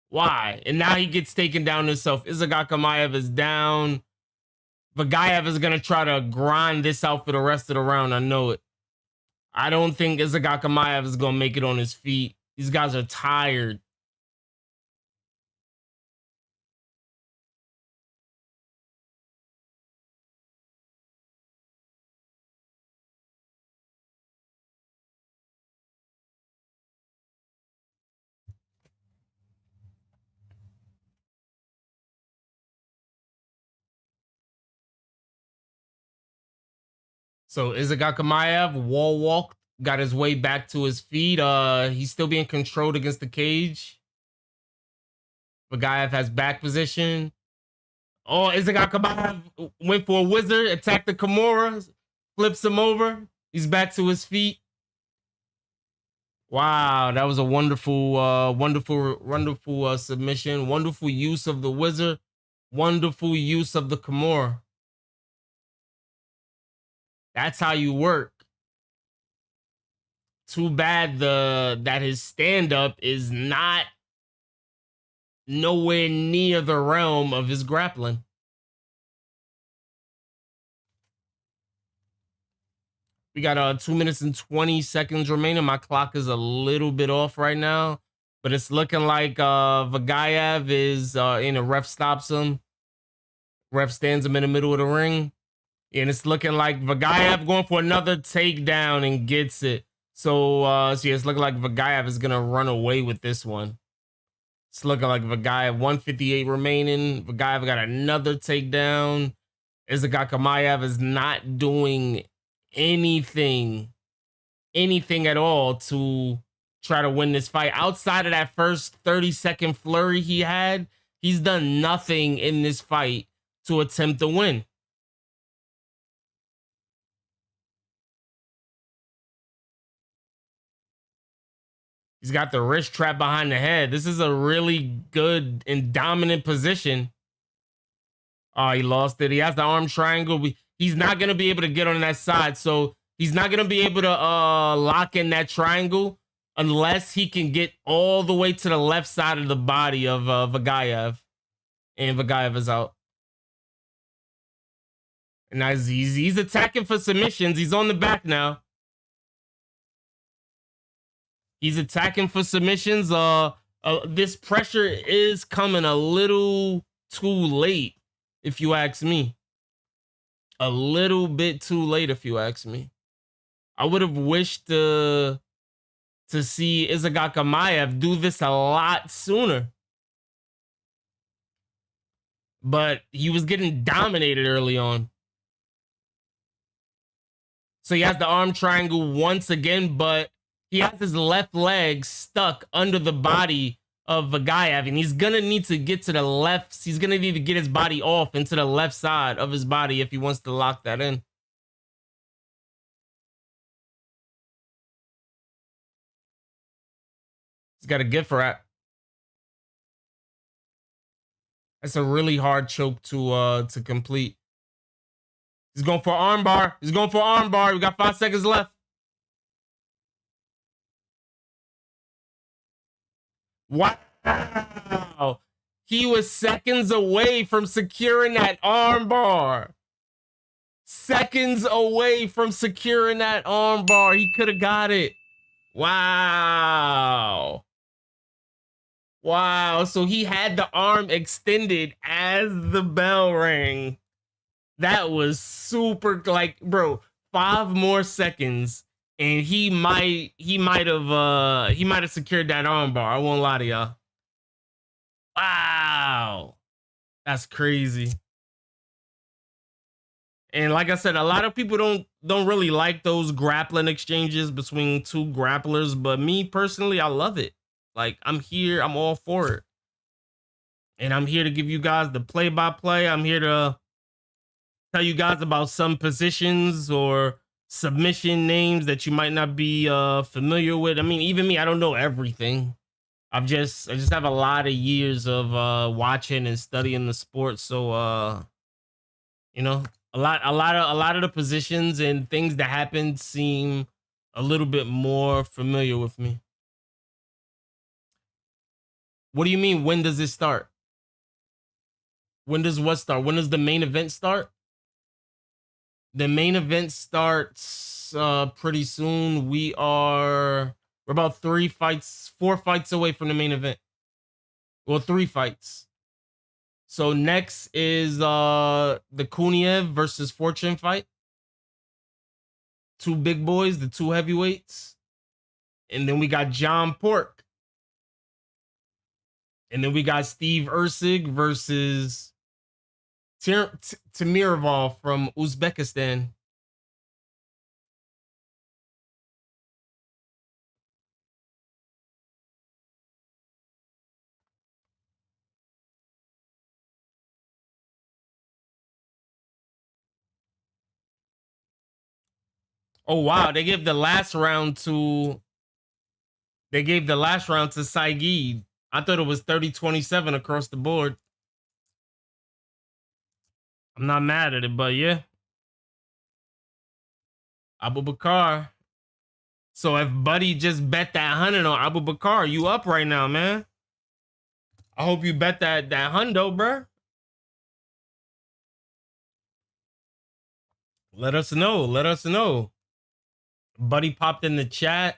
Why? And now he gets taken down himself. Izagakhmaev is down. Vagaev is going to try to grind this out for the rest of the round. I know it. I don't think Izagakhmaev is going to make it on his feet. These guys are tired. So Izagakhmaev wall walked, got his way back to his feet. He's still being controlled against the cage. Vagaev has back position. Oh, Izagakhmaev went for a wizard, attacked the Kimura, flips him over. He's back to his feet. Wow, that was a wonderful submission. Wonderful use of the wizard. Wonderful use of the Kimura. That's how you work. Too bad that his stand-up is not nowhere near the realm of his grappling. We got 2 minutes and 20 seconds remaining. My clock is a little bit off right now, but it's looking like Vagaev is in a ref stops him. Ref stands him in the middle of the ring. And it's looking like Vagaev going for another takedown and gets it. So yeah, it's looking like Vagaev is going to run away with this one. It's looking like Vagaev, 158 remaining. Vagaev got another takedown. Izagakhmaev is not doing anything at all to try to win this fight. Outside of that first 30-second flurry he had, he's done nothing in this fight to attempt to win. He's got the wrist trap behind the head. This is a really good and dominant position. Oh, he lost it. He has the arm triangle. He's not going to be able to get on that side. So he's not going to be able to lock in that triangle unless he can get all the way to the left side of the body of Vagaev. And Vagaev is out. And now he's attacking for submissions. He's on the back now. He's attacking for submissions. This pressure is coming a little too late, if you ask me. A little bit too late, if you ask me. I would have wished to see Izagakhmaev do this a lot sooner. But he was getting dominated early on. So he has the arm triangle once again, but he has his left leg stuck under the body of Vagaev, and he's gonna need to get to the left. He's gonna need to get his body off into the left side of his body if he wants to lock that in. He's got a gift for that. That's a really hard choke to complete. He's going for armbar. He's going for armbar. We got 5 seconds left. Wow. He was seconds away from securing that armbar. Seconds away from securing that armbar. He could have got it. Wow. Wow. So he had the arm extended as the bell rang. That was super, like, bro, 5 more seconds and he might have secured that armbar. I won't lie to y'all. Wow. That's crazy. And like I said, a lot of people don't really like those grappling exchanges between two grapplers, but me personally, I love it. Like, I'm here, I'm all for it. And I'm here to give you guys the play-by-play. I'm here to tell you guys about some positions or submission names that you might not be familiar with. I mean, even me, I don't know everything. I just have a lot of years of watching and studying the sport. So you know, a lot of the positions and things that happen seem a little bit more familiar with me. What do you mean, when does it start? When does what start? When does the main event start? The main event starts pretty soon. We're about 4 fights away from the main event. Well, 3 fights. So next is the Kuniev versus Fortune fight. 2 big boys, the 2 heavyweights. And then we got John Pork. And then we got Steve Erceg versus Temirov from Uzbekistan. Oh wow, they gave the last round to Saygid. I thought it was 30-27 across the board. I'm not mad at it, but yeah. Abubakar. So if Buddy just bet that 100 on Abubakar, you up right now, man. I hope you bet that hundo, bro. Let us know. Let us know. Buddy popped in the chat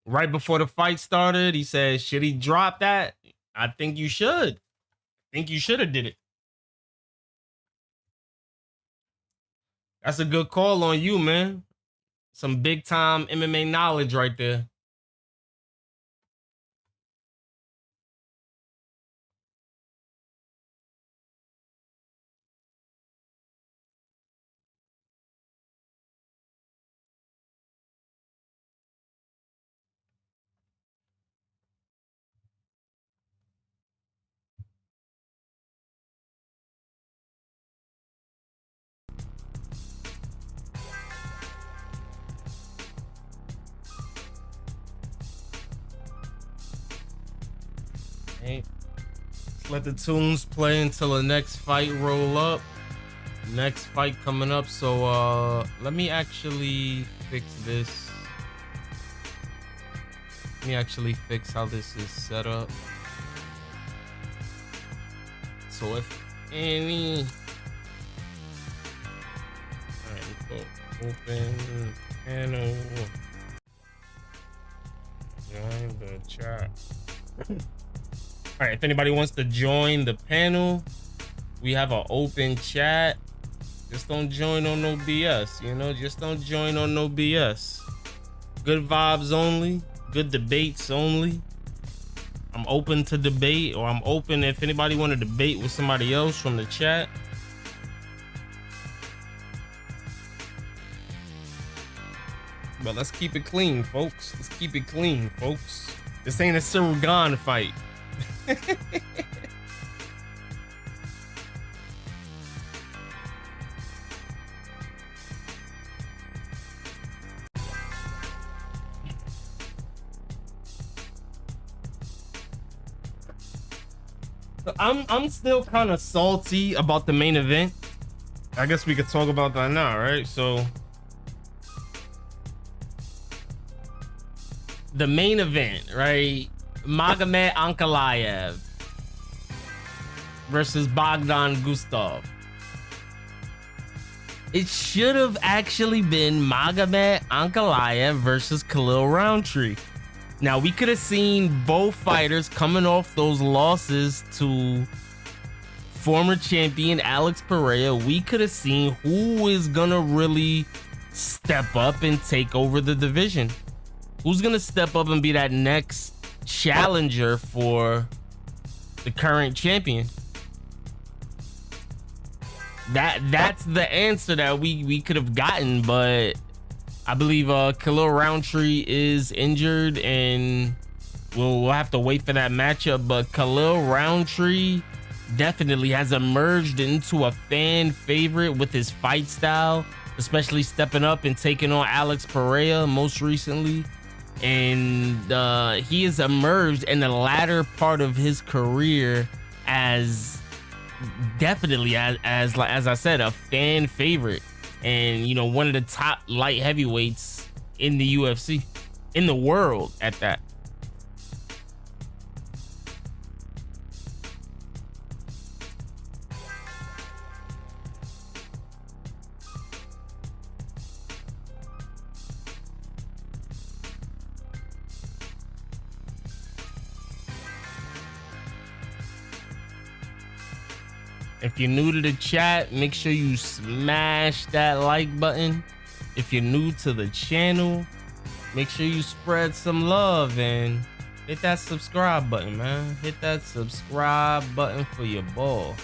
right before the fight started. He said, should he drop that? I think you should. I think you should have did it. That's a good call on you, man. Some big time MMA knowledge right there. Hey, let the tunes play until the next fight roll up. Next fight coming up. So let me actually fix this. Let me actually fix how this is set up. So if any, all right, so open panel, join the chat. All right, if anybody wants to join the panel, we have an open chat. Just don't join on no BS, you know? Just don't join on no BS. Good vibes only. Good debates only. I'm open to debate, or I'm open if anybody want to debate with somebody else from the chat. But let's keep it clean, folks. Let's keep it clean, folks. This ain't a Cyril Gane fight. I'm still kind of salty about the main event. I guess we could talk about that now, right? So the main event, right? Magomed Ankalaev versus Bogdan Guskov. It should have actually been Magomed Ankalaev versus Khalil Roundtree. Now, we could have seen both fighters coming off those losses to former champion Alex Pereira. We could have seen who is gonna really step up and take over the division. Who's gonna step up and be that next challenger for the current champion? That's the answer that we could have gotten, but I believe Khalil Roundtree is injured, and we'll have to wait for that matchup. But Khalil Roundtree definitely has emerged into a fan favorite with his fight style, especially stepping up and taking on Alex Pereira most recently. And he has emerged in the latter part of his career as definitely as I said, a fan favorite. And, you know, one of the top light heavyweights in the UFC, in the world at that. If you're new to the chat, make sure you smash that like button. If you're new to the channel, make sure you spread some love and hit that subscribe button, man. Hit that subscribe button for your boy.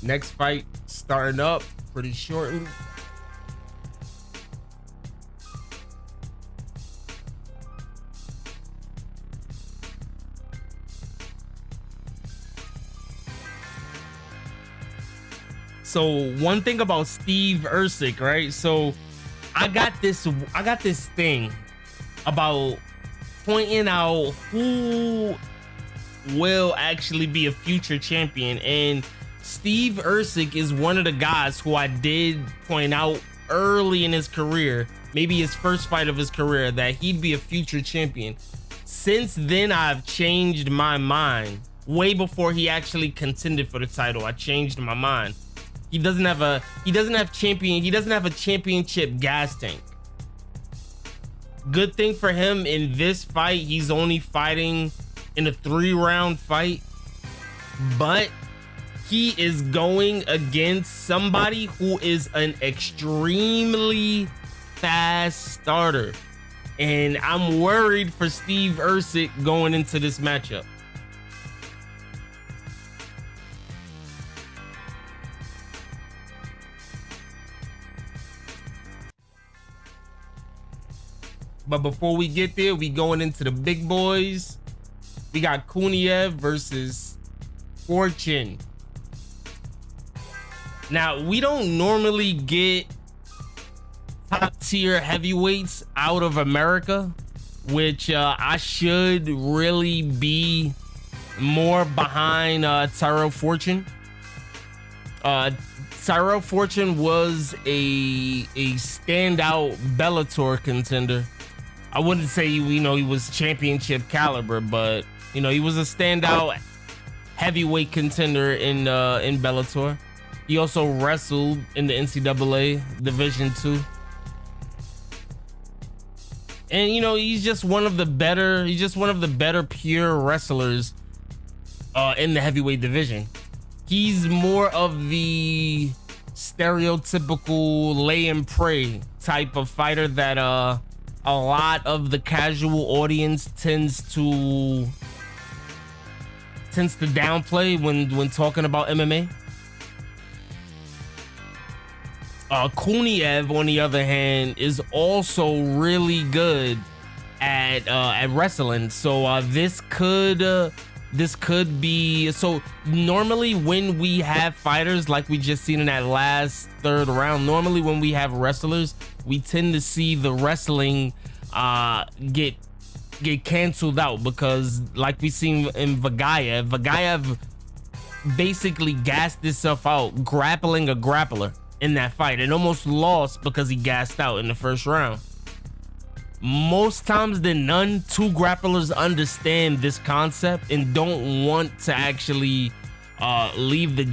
Next fight starting up pretty shortly. So one thing about Steve Erceg, right? So I got this thing about pointing out who will actually be a future champion, and Steve Erceg is one of the guys who I did point out early in his career, maybe his first fight of his career, that he'd be a future champion. Since then, I've changed my mind. Way before he actually contended for the title, I changed my mind. He doesn't have a championship gas tank. Good thing for him in this fight, he's only fighting in a 3-round fight, but he is going against somebody who is an extremely fast starter, and I'm worried for Steve Erceg going into this matchup. But before we get there, we going into the big boys. We got Kuniev versus Fortune. Now, we don't normally get top tier heavyweights out of America, which I should really be more behind Tyrell Fortune. Tyrell Fortune was a standout Bellator contender. I wouldn't say, you know, he was championship caliber, but, you know, he was a standout heavyweight contender in Bellator. He also wrestled in the NCAA Division II. And you know, he's just one of the better pure wrestlers in the heavyweight division. He's more of the stereotypical lay and pray type of fighter that a lot of the casual audience tends to downplay when talking about MMA. Kuniev, on the other hand, is also really good at wrestling. So this could be, so normally when we have fighters like we just seen in that last third round, normally when we have wrestlers, we tend to see the wrestling get canceled out, because like we seen in Vagaev basically gassed himself out grappling a grappler in that fight and almost lost because he gassed out in the first round. Most times than none, two grapplers understand this concept and don't want to actually leave the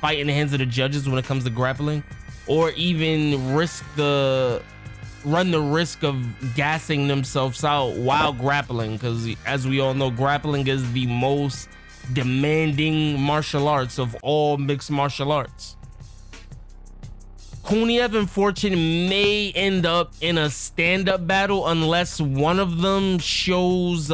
fight in the hands of the judges when it comes to grappling, or even run the risk of gassing themselves out while grappling, because as we all know, grappling is the most demanding martial arts of all mixed martial arts. Kuniev and Fortune may end up in a stand-up battle unless one of them shows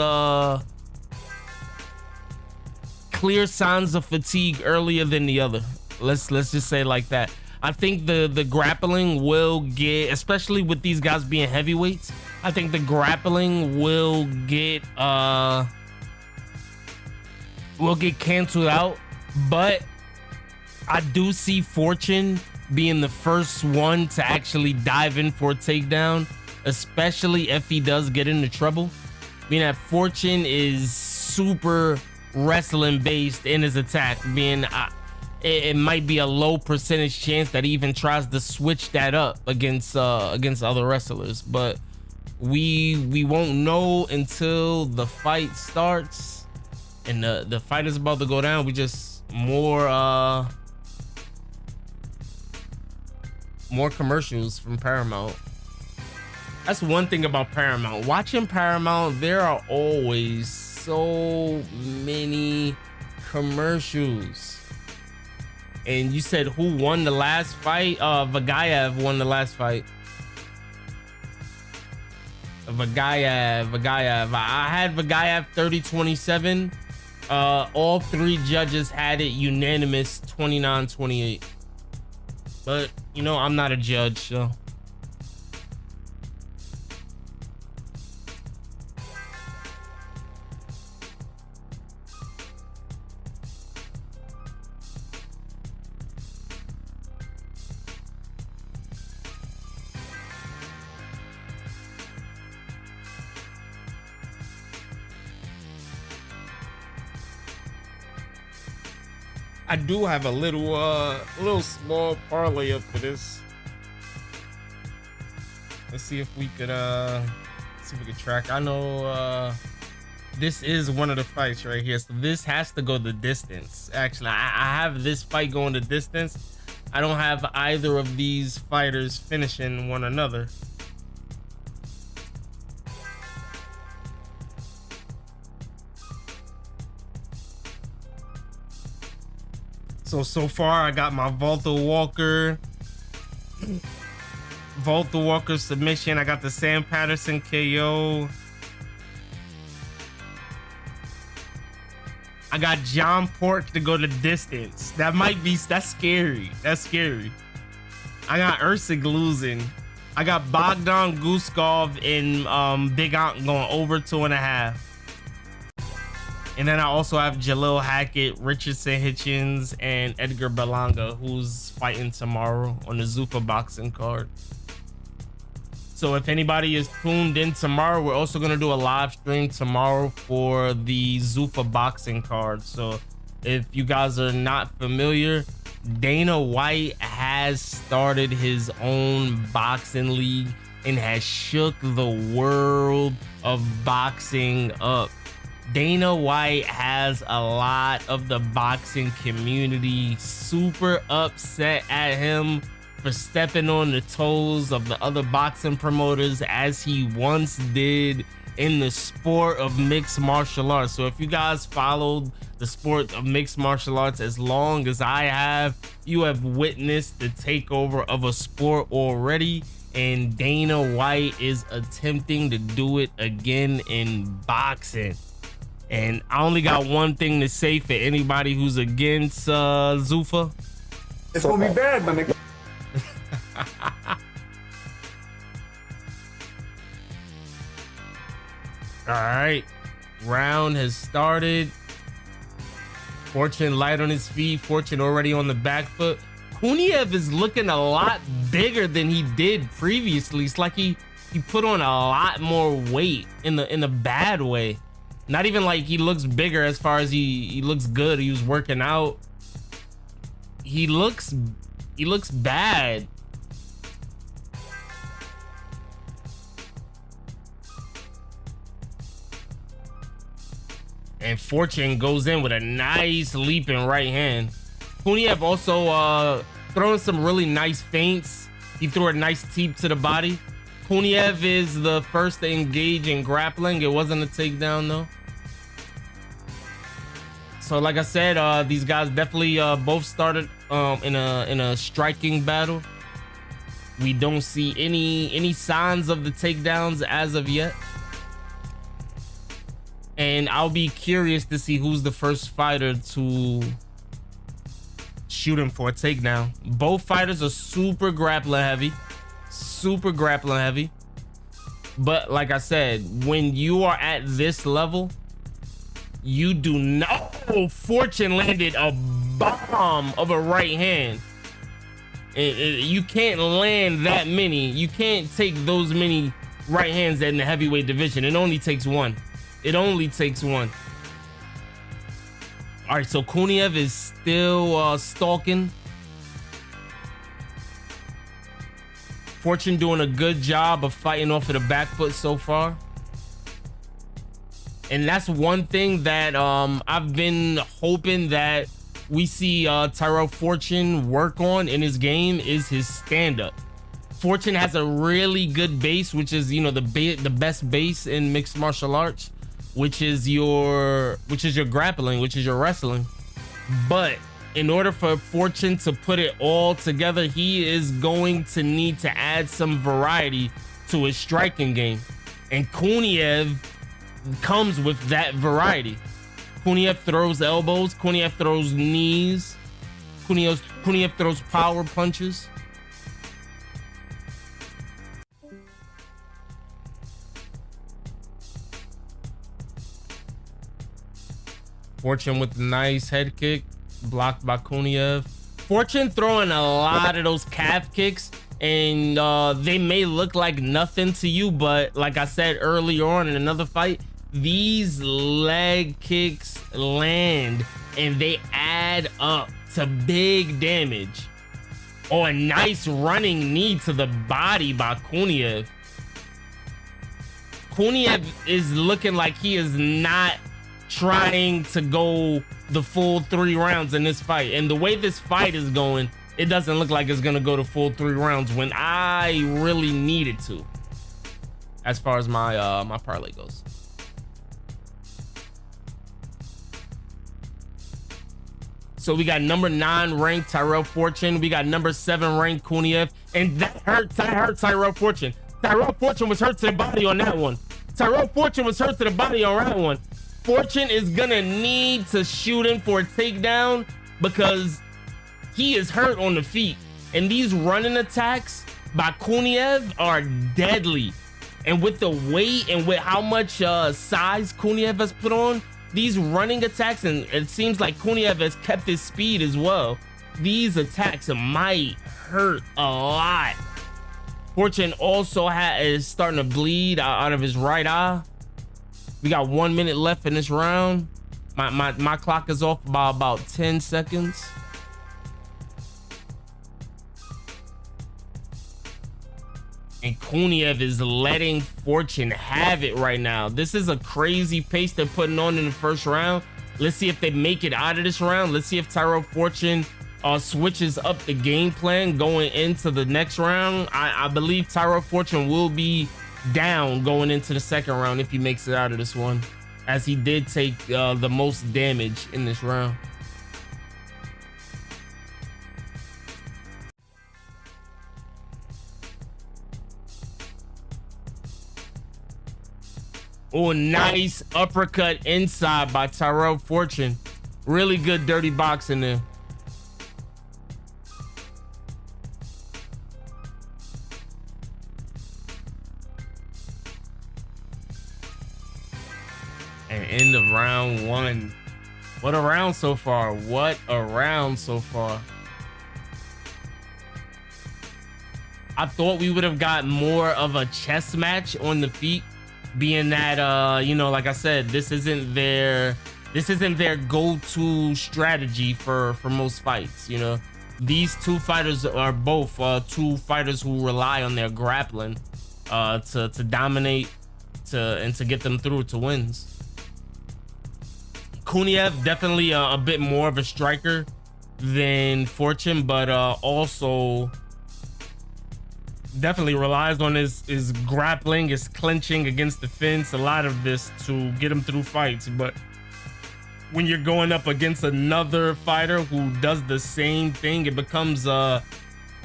clear signs of fatigue earlier than the other. Let's just say it like that. I think the grappling will get, especially with these guys being heavyweights, I think the grappling will get canceled out. But I do see Fortune being the first one to actually dive in for a takedown, especially if he does get into trouble. I mean, that Fortune is super wrestling based in his attack, being it might be a low percentage chance that he even tries to switch that up against other wrestlers, but we won't know until the fight starts and the fight is about to go down. We just more commercials from Paramount. That's one thing about Paramount. Watching Paramount, there are always so many commercials. And you said who won the last fight? Vagaev won the last fight. Vagaev. I had Vagaev 30-27. All three judges had it unanimous 29-28. But you know, I'm not a judge, so. I do have a little small parlay up for this. Let's see if we could track. I know this is one of the fights right here, so this has to go the distance. Actually, I have this fight going the distance. I don't have either of these fighters finishing one another. So far, I got my Valter Walker submission. I got the Sam Patterson KO. I got John Pork to go the distance. That's scary. That's scary. I got Erceg losing. I got Bogdan Guskov and Big Ant going over 2.5. And then I also have Jalil Hackett, Richardson Hitchens, and Edgar Berlanga, who's fighting tomorrow on the Zuffa Boxing card. So if anybody is tuned in tomorrow, we're also going to do a live stream tomorrow for the Zuffa Boxing card. So if you guys are not familiar, Dana White has started his own boxing league and has shook the world of boxing up. Dana White has a lot of the boxing community super upset at him for stepping on the toes of the other boxing promoters as he once did in the sport of mixed martial arts. So if you guys followed the sport of mixed martial arts as long as I have, you have witnessed the takeover of a sport already, and Dana White is attempting to do it again in boxing. And I only got one thing to say for anybody who's against Zuffa. It's gonna be bad, my nigga. All right, round has started. Fortune light on his feet. Fortune already on the back foot. Kuniev is looking a lot bigger than he did previously. It's like he put on a lot more weight in the bad way. Not even like he looks bigger as far as he looks good. He was working out. He looks bad. And Fortune goes in with a nice leaping right hand. Kuniev also throwing some really nice feints. He threw a nice teep to the body. Kuniev is the first to engage in grappling. It wasn't a takedown though. So like I said, these guys definitely both started in a striking battle. We don't see any signs of the takedowns as of yet. And I'll be curious to see who's the first fighter to shoot him for a takedown. Both fighters are super grappling heavy. But like I said, when you are at this level, you do not. Oh, Fortune landed a bomb of a right hand. You can't land that many. You can't take those many right hands in the heavyweight division. It only takes one. It only takes one. All right, so Kuniev is still stalking. Fortune doing a good job of fighting off of the back foot so far. And that's one thing that I've been hoping that we see Tyrell Fortune work on in his game is his stand-up. Fortune has a really good base, which is, you know, the best base in mixed martial arts, which is your grappling, which is your wrestling. But in order for Fortune to put it all together, he is going to need to add some variety to his striking game. And Kuniev comes with that variety. Kuniev throws elbows, Kuniev throws knees, Kuniev throws power punches. Fortune with a nice head kick, blocked by Kuniev. Fortune throwing a lot of those calf kicks, and they may look like nothing to you, but like I said earlier on in another fight, these leg kicks land and they add up to big damage. Oh, a nice running knee to the body by Kuniev. Kuniev is looking like he is not trying to go the full 3 rounds in this fight, and the way this fight is going, it doesn't look like it's gonna go the full 3 rounds when I really needed to, as far as my my parlay goes. So we got number 9 ranked Tyrell Fortune, we got number 7 ranked Kuniev, and that hurt Tyrell Fortune. Tyrell Fortune was hurt to the body on that one. Tyrell Fortune was hurt to the body on that one. Fortune is gonna need to shoot him for a takedown because he is hurt on the feet. And these running attacks by Kuniev are deadly. And with the weight and with how much size Kuniev has put on, these running attacks, and it seems like Kuniev has kept his speed as well, these attacks might hurt a lot. Fortune also is starting to bleed out of his right eye. We got 1 minute left in this round. My clock is off by about 10 seconds. And Kuniev is letting Fortune have it right now. This is a crazy pace they're putting on in the first round. Let's see if they make it out of this round. Let's see if Tyrell Fortune switches up the game plan going into the next round, I believe Tyrell Fortune will be down going into the second round if he makes it out of this one, as he did take the most damage in this round. Oh, nice uppercut inside by Tyrell Fortune. Really good dirty boxing there. And end of round one. What a round so far. What a round so far. I thought we would have got more of a chess match on the feet, being that you know, like I said, this isn't their go-to strategy for most fights. You know, these two fighters are both two fighters who rely on their grappling to dominate and to get them through to wins. Kuniev definitely a bit more of a striker than Fortune, but also definitely relies on his grappling, his clinching against the fence, a lot of this to get him through fights. But when you're going up against another fighter who does the same thing, it becomes oh,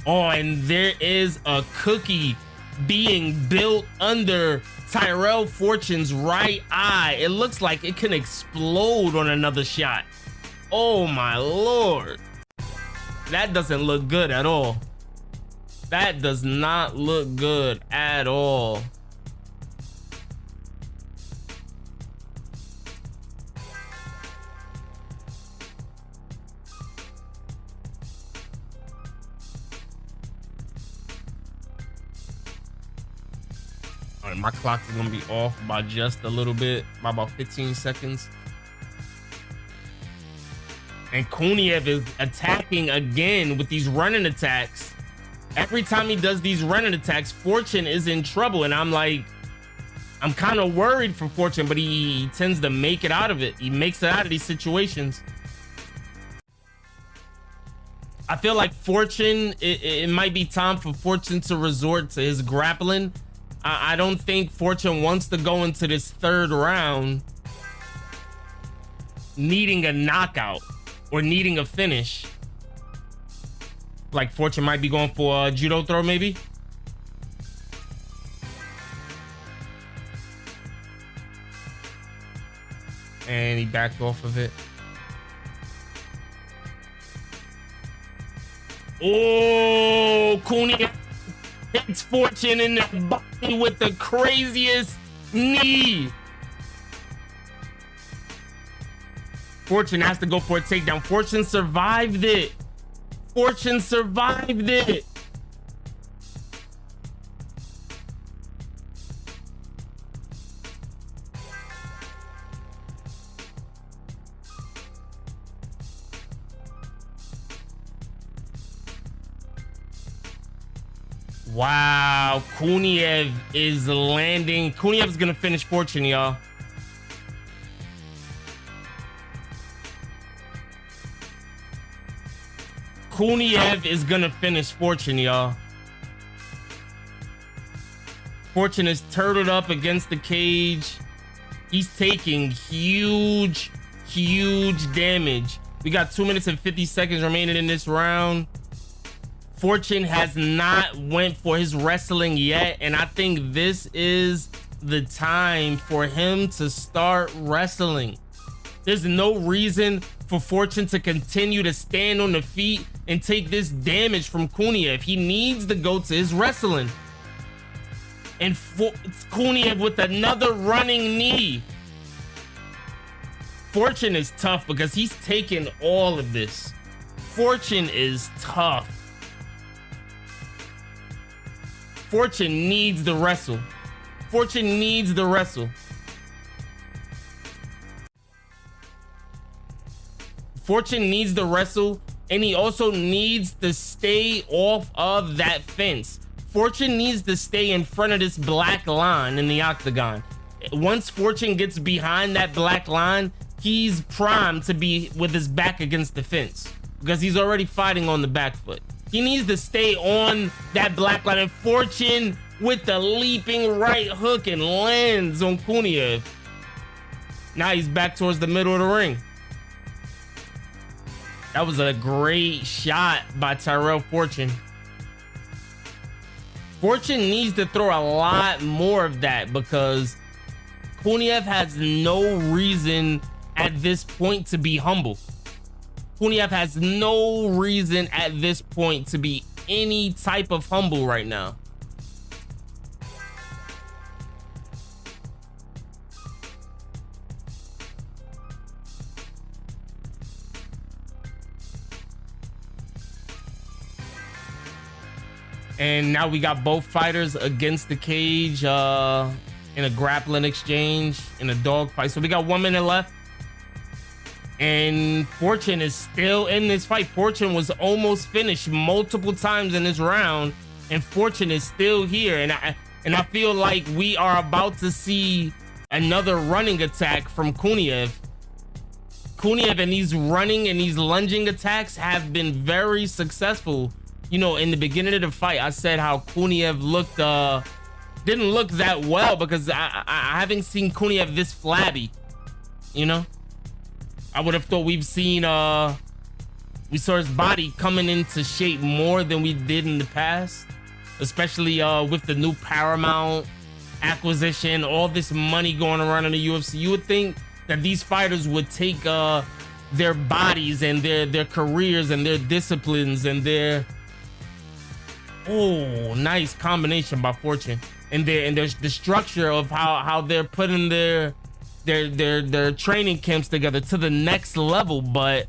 and there is a cookie being built under Tyrell Fortune's right eye. It looks like it can explode on another shot. Oh my lord, that doesn't look good at all. That does not look good at all. All right, my clock is gonna be off by just a little bit, by about 15 seconds. And Kuniev is attacking again with these running attacks. Every time he does these running attacks, Fortune is in trouble, and I'm kind of worried for Fortune, but he tends to make it out of it. He makes it out of these situations. I feel like Fortune, it might be time for Fortune to resort to his grappling. I don't think Fortune wants to go into this third round needing a knockout or needing a finish. Like Fortune might be going for a judo throw, maybe. And he backed off of it. Oh, Kuniev hits Fortune in the body with the craziest knee. Fortune has to go for a takedown. Fortune survived it. Fortune survived it. Wow, Kuniev is landing. Kuniev is gonna finish Fortune, y'all. Kuniev is gonna finish Fortune, y'all. Fortune is turtled up against the cage. He's taking huge damage. We got 2 minutes and 50 seconds remaining in this round. Fortune has not went for his wrestling yet, and I think this is the time for him to start wrestling. There's no reason for Fortune to continue to stand on the feet and take this damage from Kuniev. He needs to go to his wrestling. And Kuniev with another running knee. Fortune is tough because he's taken all of this. Fortune is tough. Fortune needs to wrestle. Fortune needs to wrestle. Fortune needs to wrestle, and he also needs to stay off of that fence. Fortune needs to stay in front of this black line in the octagon. Once Fortune gets behind that black line, he's primed to be with his back against the fence. because he's already fighting on the back foot. He needs to stay on that black line. And Fortune with the leaping right hook and lands on Kuniev. Now he's back towards the middle of the ring. That was a great shot by Tyrell Fortune. Fortune needs to throw a lot more of that because Kuniev has no reason at this point to be humble. Kuniev has no reason at this point to be any type of humble right now. And now we got both fighters against the cage in a grappling exchange, in a dog fight. So we got 1 minute left. And Fortune is still in this fight. Fortune was almost finished multiple times in this round, and Fortune is still here. And I feel like we are about to see another running attack from Kuniev. Kuniev and these running and these lunging attacks have been very successful. You know, in the beginning of the fight, I said how Kuniev looked didn't look that well because I haven't seen Kuniev this flabby. You know, I would have thought we saw his body coming into shape more than we did in the past, especially with the new Paramount acquisition, all this money going around in the UFC. You would think that these fighters would take their bodies and their careers and their disciplines and their nice combination by Fortune and there's the structure of how they're putting their training camps together to the next level. But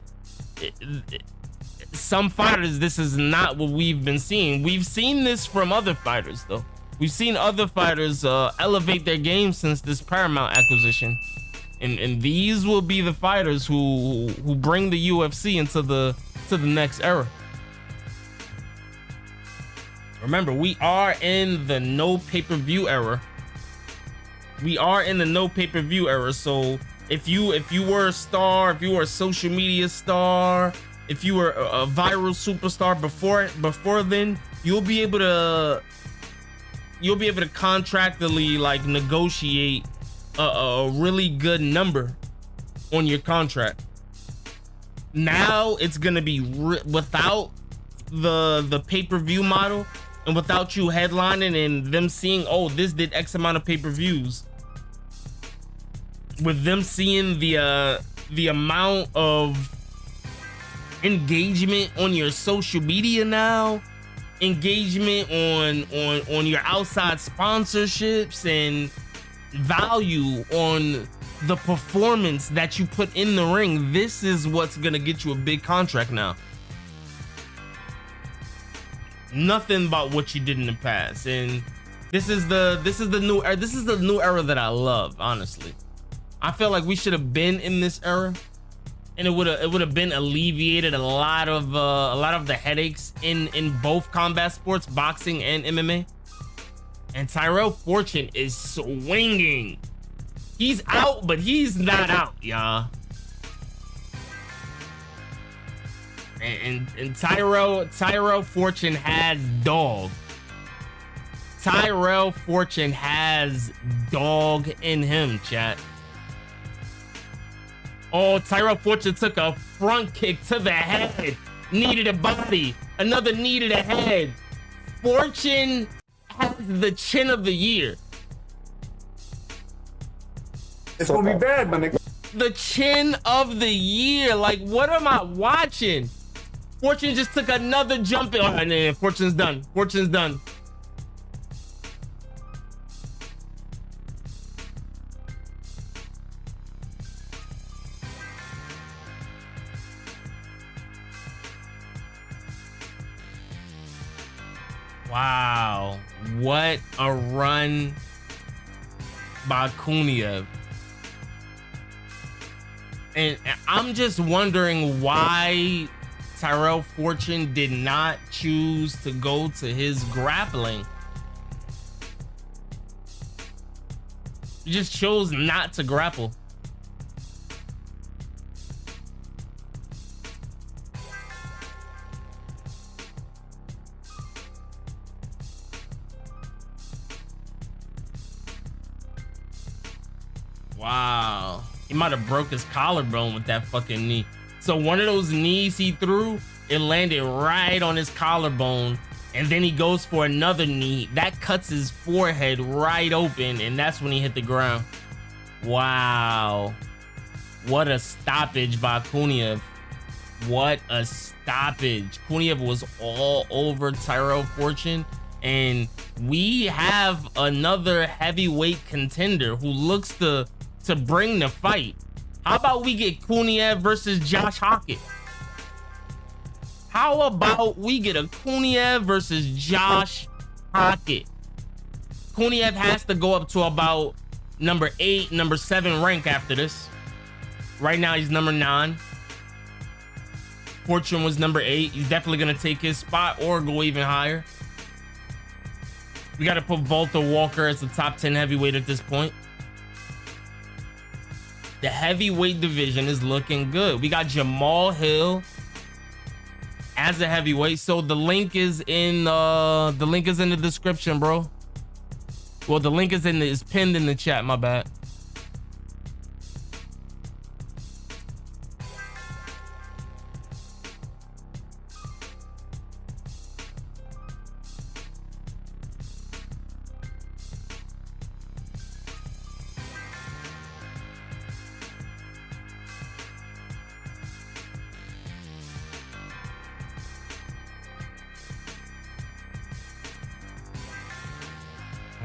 some fighters, this is not what we've been seeing. We've seen this from other fighters though. We've seen other fighters elevate their game since this Paramount acquisition, and these will be the fighters who bring the UFC into the next era. Remember, we are in the no pay-per-view era. We are in the no pay-per-view era. So if you were a star, if you were a social media star, if you were a viral superstar before then, you'll be able to contractually like negotiate a really good number on your contract. Now it's gonna be without the pay-per-view model. And without you headlining and them seeing, oh, this did X amount of pay-per-views, with them seeing the amount of engagement on your social media now, engagement on your outside sponsorships, and value on the performance that you put in the ring, this is what's gonna get you a big contract now. Nothing about what you did in the past. And this is the new era that I love. Honestly, I feel like we should have been in this era, and it would have been alleviated a lot of the headaches in both combat sports, boxing and MMA. And Tyrell Fortune is swinging. He's out, but he's not out, y'all. And Tyrell Fortune has dog. Tyrell Fortune has dog in him, chat. Oh, Tyrell Fortune took a front kick to the head. Needed a body. Another needed a head. Fortune has the chin of the year. It's gonna be bad, my nigga. The chin of the year. Like, what am I watching? Fortune just took another jump in. Oh, and then Fortune's done. Fortune's done. Wow. What a run by Kuniev. And I'm just wondering why Tyrell Fortune did not choose to go to his grappling. He just chose not to grapple. Wow. He might have broke his collarbone with that fucking knee. So one of those knees he threw, it landed right on his collarbone. And then he goes for another knee. That cuts his forehead right open. And that's when he hit the ground. Wow. What a stoppage by Kuniev. What a stoppage. Kuniev was all over Tyrell Fortune. And we have another heavyweight contender who looks to bring the fight. How about we get Kuniev versus Josh Hockett? How about we get a Kuniev versus Josh Hockett? Kuniev has to go up to about number 8, number 7 rank after this. Right now he's number 9. Fortune was number 8. He's definitely gonna take his spot or go even higher. We gotta put Valter Walker as the top 10 heavyweight at this point. The heavyweight division is looking good. We got Jamal Hill as a heavyweight. So the link is in the description, bro. Well, the link is pinned in the chat, my bad.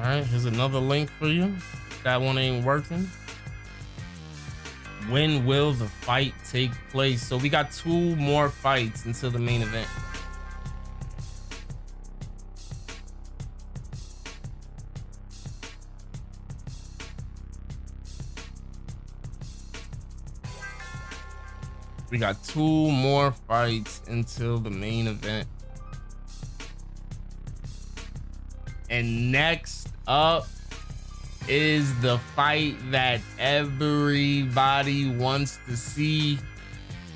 All right, here's another link for you. That one ain't working. When will the fight take place? So we got 2 more fights until the main event. We got 2 more fights until the main event. And next up is the fight that everybody wants to see.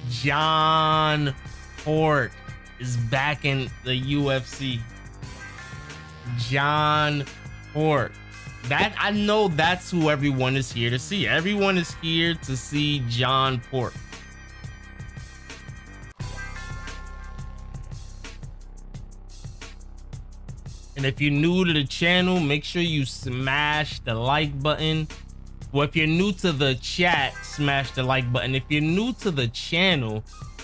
John Pork is back in the UFC. John Pork. That, I know that's who everyone is here to see. Everyone is here to see John Pork. And if you're new to the channel, make sure you smash the like button. Well, if you're new to the chat, smash the like button. If you're new to the channel,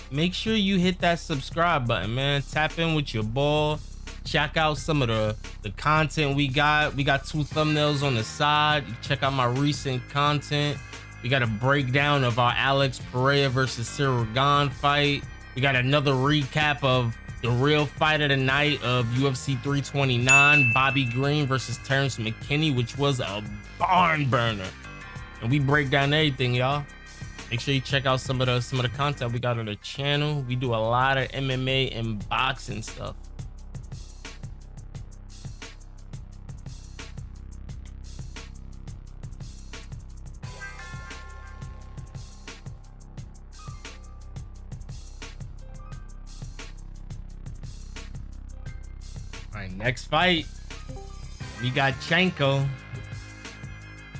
make sure you hit that subscribe button, man. Tap in with your ball. Check out some of the content we got. We got 2 thumbnails on the side. You check out my recent content. We got a breakdown of our Alex Pereira versus Cyril Gane fight. We got another recap of the real fight of the night of UFC 329, Bobby Green versus Terrence McKinney, which was a barn burner. And we break down everything, y'all. Make sure you check out some of the content we got on the channel. We do a lot of MMA and boxing stuff. All right, next fight, we got Chanko.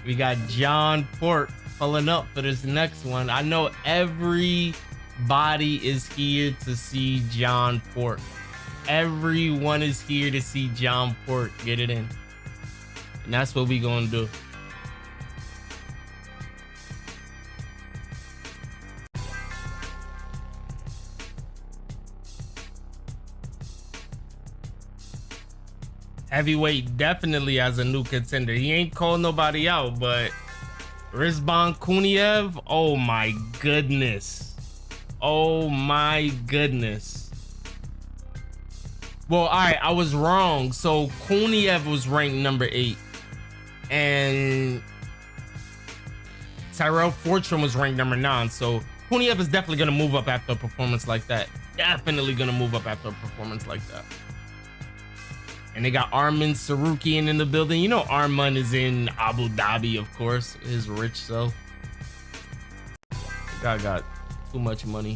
We got John Pork pulling up for this next one. I know everybody is here to see John Pork. Everyone is here to see John Pork get it in. And that's what we gonna do. Heavyweight definitely has a new contender. He ain't called nobody out, but Rizvan Kuniev, oh my goodness. Oh my goodness. Well, all right, I was wrong. So Kuniev was ranked number 8. And Tyrell Fortune was ranked number 9. So Kuniev is definitely going to move up after a performance like that. Definitely going to move up after a performance like that. And they got Arman Sarukian in the building. You know Arman is in Abu Dhabi, of course, his rich self. The guy got too much money.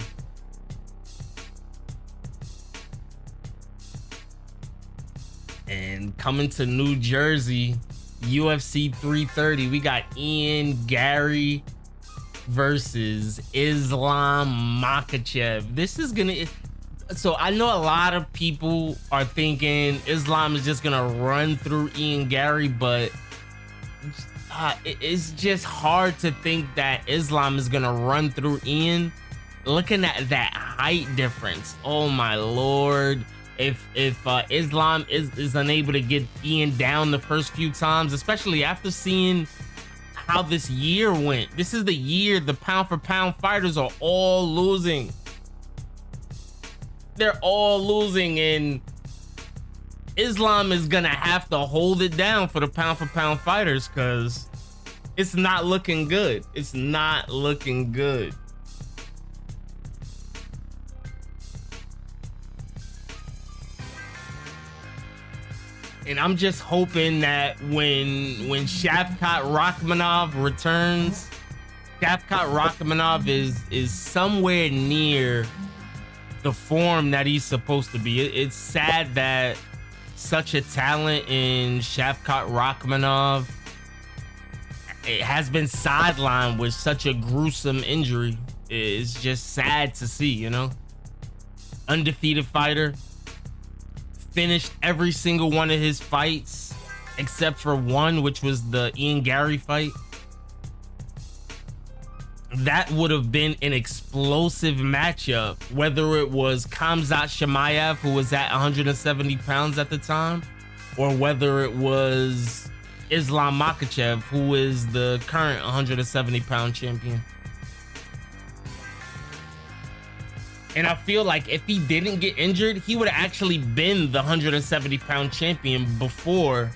And coming to New Jersey, UFC 330. We got Ian Gary versus Islam Makhachev. This is gonna, so I know a lot of people are thinking Islam is just gonna run through Ian Gary, but it's just hard to think that Islam is gonna run through Ian. Looking at that height difference, oh my lord. If Islam is unable to get Ian down the first few times, especially after seeing how this year went. This is the year the pound for pound fighters are all losing. They're all losing, and Islam is gonna have to hold it down for the pound for pound fighters, because it's not looking good. It's not looking good. And I'm just hoping that when Shavkat Rakhmonov returns, Shavkat Rakhmonov is somewhere near the form that he's supposed to be. It's sad that such a talent in Shavkat Rakhmonov, it has been sidelined with such a gruesome injury. It's just sad to see, you know? Undefeated fighter. Finished every single one of his fights except for one, which was the Ian Gary fight. That would have been an explosive matchup, whether it was Khamzat Chimaev, who was at 170 pounds at the time, or whether it was Islam Makhachev, who is the current 170 pound champion. And I feel like if he didn't get injured, he would have actually been the 170 pound champion before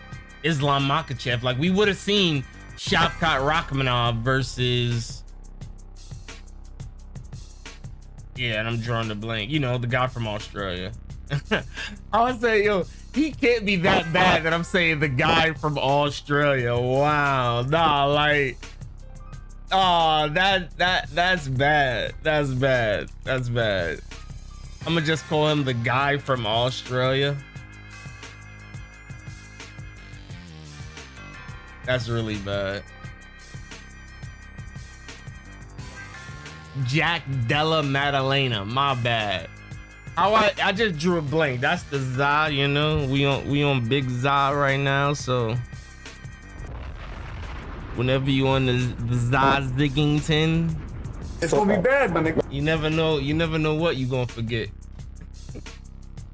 Islam Makhachev. Like, we would have seen Shavkat Rakhmonov versus, yeah, and I'm drawing the blank, you know, the guy from Australia. I would say, yo, he can't be that bad that I'm saying the guy from Australia. Wow. Nah, like, oh, that's bad. That's bad. That's bad. I'm gonna just call him the guy from Australia. That's really bad. Jack Della Maddalena, my bad. I just drew a blank. That's the za, you know. We on big za right now, so whenever you on the Ziggington, it's gonna be bad, my nigga. You never know what you gonna forget.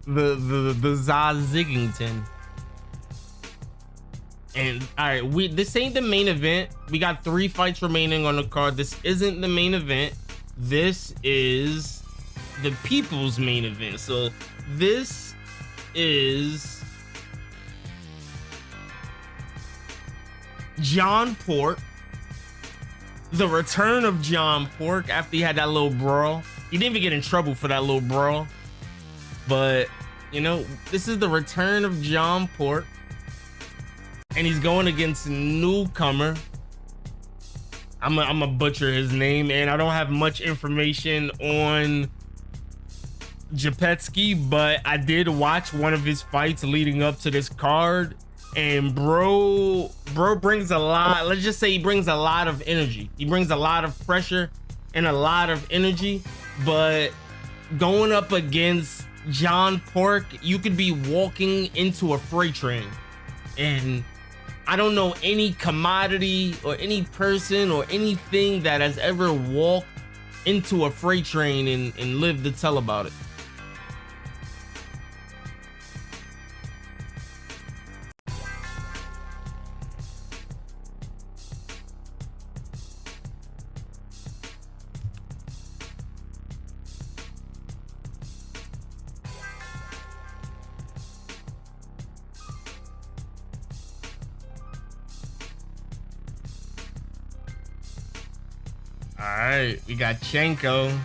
The Ziggington. And all right, this ain't the main event. We got 3 fights remaining on the card. This isn't the main event. This is the people's main event. So this is John Pork, the return of John Pork after he had that little brawl. He didn't even get in trouble for that little brawl, but you know, this is the return of John Pork, and he's going against a newcomer. I'm a butcher his name, and I don't have much information on Japetsky, but I did watch one of his fights leading up to this card. And bro brings a lot. Let's just say he brings a lot of energy. He brings a lot of pressure and a lot of energy. But going up against John Pork, you could be walking into a freight train. And I don't know any commodity or any person or anything that has ever walked into a freight train and lived to tell about it. All right, we got Chenko.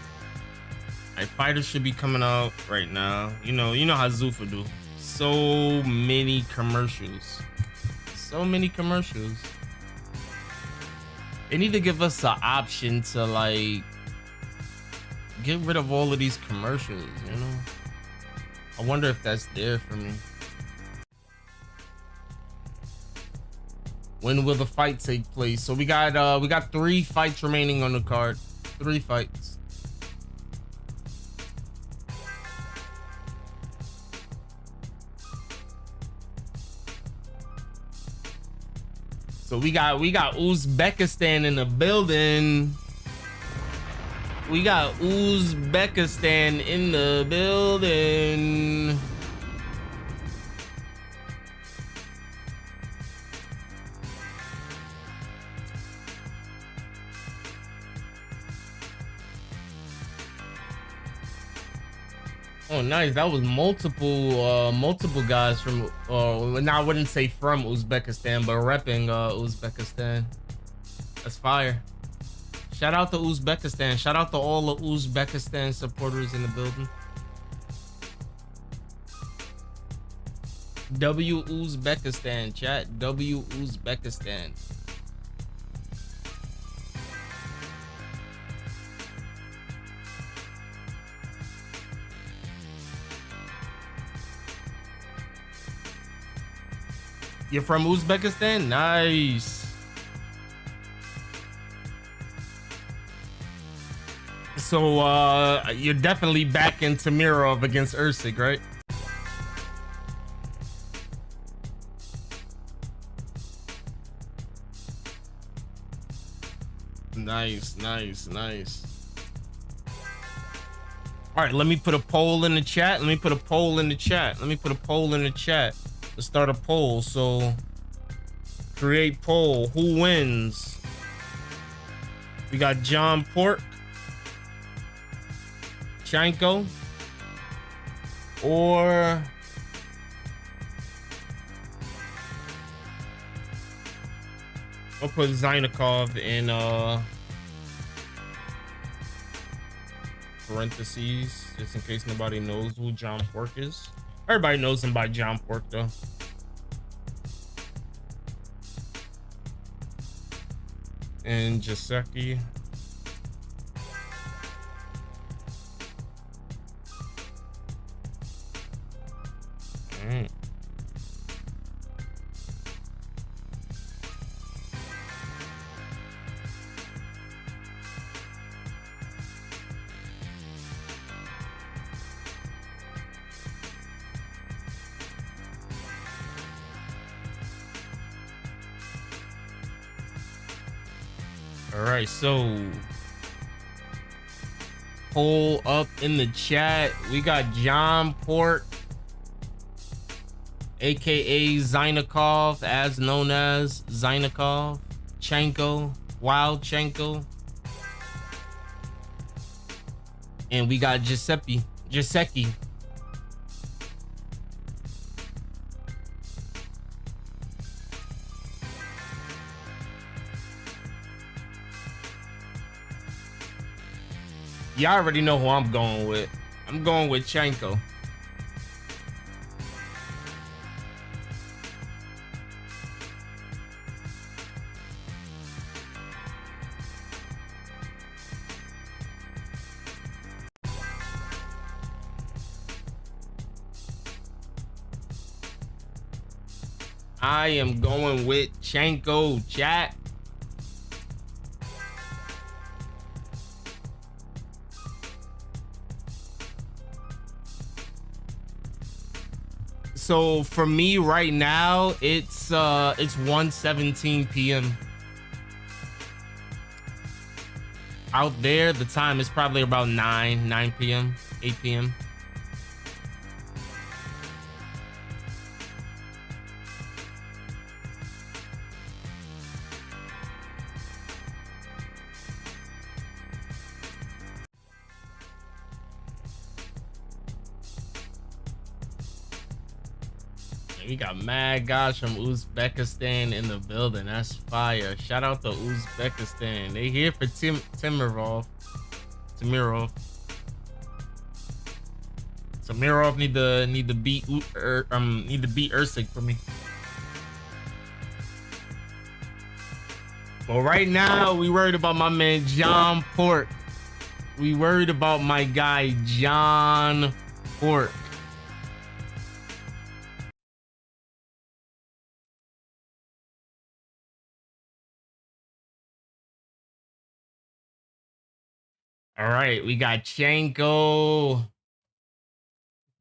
Our fighters should be coming out right now. You know how Zuffa do. So many commercials. So many commercials. They need to give us an option to like get rid of all of these commercials, you know? I wonder if that's there for me. When will the fight take place? So we got 3 fights remaining on the card. 3 fights. So we got Uzbekistan in the building. We got Uzbekistan in the building. Oh, nice. That was multiple guys from, now I wouldn't say from Uzbekistan, but repping Uzbekistan. That's fire. Shout out to Uzbekistan. Shout out to all the Uzbekistan supporters in the building. W Uzbekistan, chat. W Uzbekistan. You're from Uzbekistan? Nice. So you're definitely back in Temirov against Erceg, right? Nice, nice, nice. All right, let me put a poll in the chat. Let me put a poll in the chat. Let's start a poll. So create poll. Who wins? We got John Pork, Chanko, or I'll put Izagakhmaev in parentheses just in case nobody knows who John Pork is. Everybody knows him by John Pork though. And Jaseki. All right, so poll up in the chat. We got John Pork, aka Izagakhmaev, as known as Izagakhmaev, Chanko, Wild Chanko, and we got Jaseki. Y'all already know who I'm going with. I'm going with Chanko. I am going with Chanko, chat. So for me right now, it's 1:17 p.m. Out there, the time is probably about 9 p.m., 8 p.m. We got mad guys from Uzbekistan in the building. That's fire. Shout out to Uzbekistan. They here for Temirov. Temirov need to beat Erceg for me. But right now we worried about my man John Pork. We worried about my guy John Pork. All right, we got Chanko.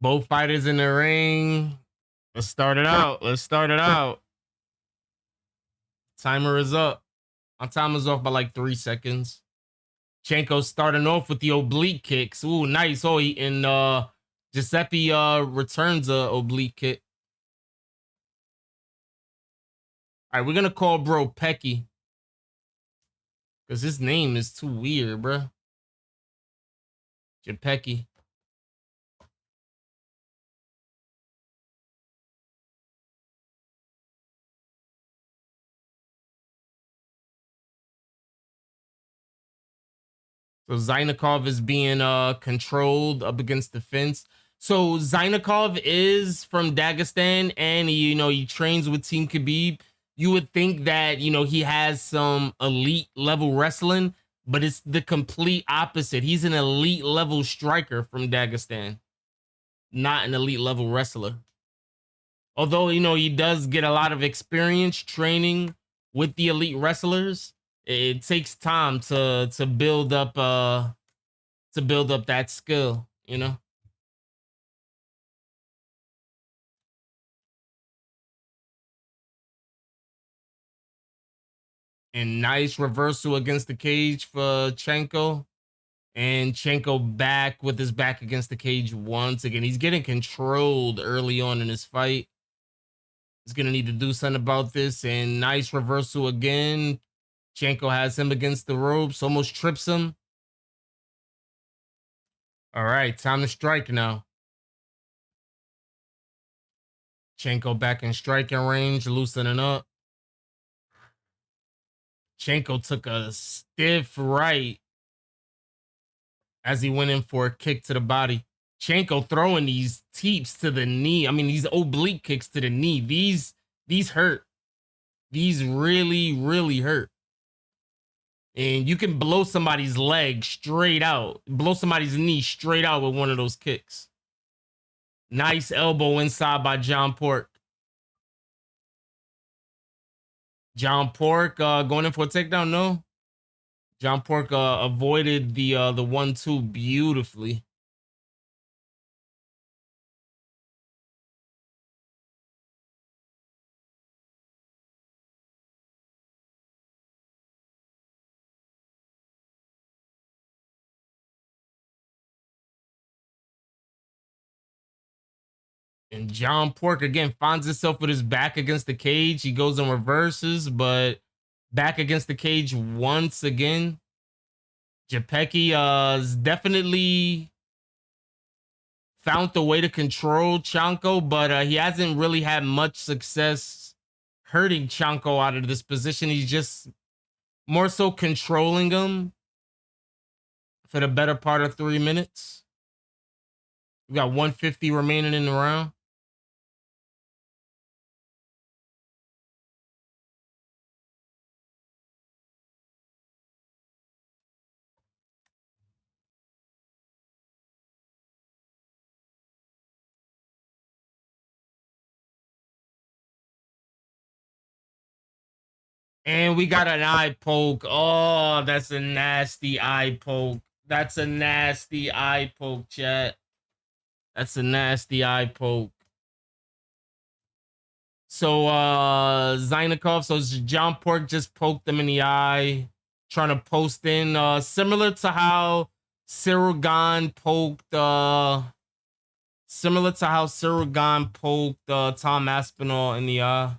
Both fighters in the ring. Let's start it out. Let's start it out. Timer is up. My timer's off by like 3 seconds. Chanko starting off with the oblique kicks. Ooh, nice. Oh, and Giuseppe returns a oblique kick. All right, we're gonna call bro Pecky because his name is too weird, bro. Pecky. So Zainakov is being controlled up against the fence. So Zainakov is from Dagestan, and he trains with Team Khabib. You would think that he has some elite level wrestling, but it's the complete opposite. He's an elite level striker from Dagestan, not an elite level wrestler. Although he does get a lot of experience training with the elite wrestlers, it takes time to build up that skill, And nice reversal against the cage for Chanko. And Chanko back with his back against the cage once again. He's getting controlled early on in his fight. He's gonna need to do something about this. And nice reversal again. Chanko has him against the ropes, almost trips him. All right, time to strike now. Chanko back in striking range, loosening up. Chanko took a stiff right as he went in for a kick to the body. Chanko throwing these teeps to the knee. I mean, these oblique kicks to the knee. These hurt. These really, really hurt. And you can blow somebody's leg straight out, blow somebody's knee straight out with one of those kicks. Nice elbow inside by John Pork. John Pork going in for a takedown. No, John Pork avoided the 1-2 beautifully. And John Pork again finds himself with his back against the cage. He goes in reverses, but back against the cage once again. Japecki is definitely found the way to control Chanko, but he hasn't really had much success hurting Chanko out of this position. He's just more so controlling him for the better part of 3 minutes. We got 150 remaining in the round. And we got an eye poke. Oh, that's a nasty eye poke. That's a nasty eye poke, chat. That's a nasty eye poke. So Zainakov, so John Pork just poked him in the eye, trying to post in, similar to how Cyril Gane poked Tom Aspinall in the eye.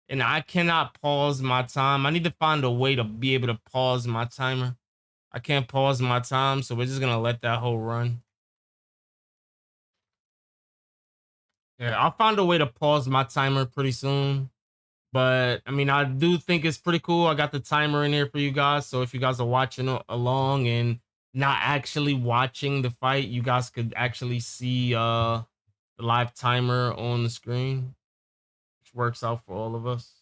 And I cannot pause my time. I need to find a way to be able to pause my timer. I can't pause my time, so we're just gonna let that whole run. Yeah, I'll find a way to pause my timer pretty soon. But I mean, I do think it's pretty cool. I got the timer in here for you guys. So if you guys are watching along and not actually watching the fight, you guys could actually see the live timer on the screen, which works out for all of us.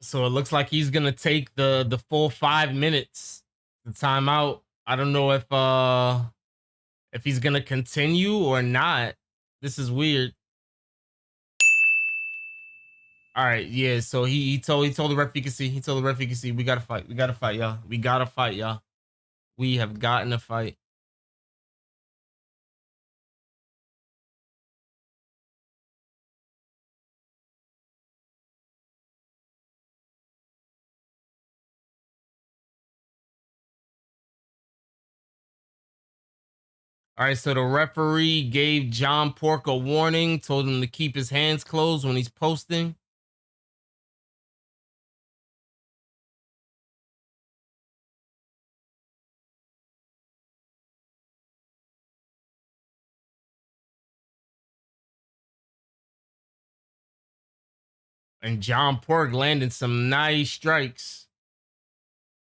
So it looks like he's gonna take the full 5 minutes, the timeout. I don't know if he's gonna continue or not. This is weird. All right, yeah. So he told the ref you can see. He told the ref you can see. We gotta fight. We gotta fight, y'all. We gotta fight, y'all. We have gotten to fight. All right, so the referee gave John Pork a warning, told him to keep his hands closed when he's posting. And John Pork landing some nice strikes.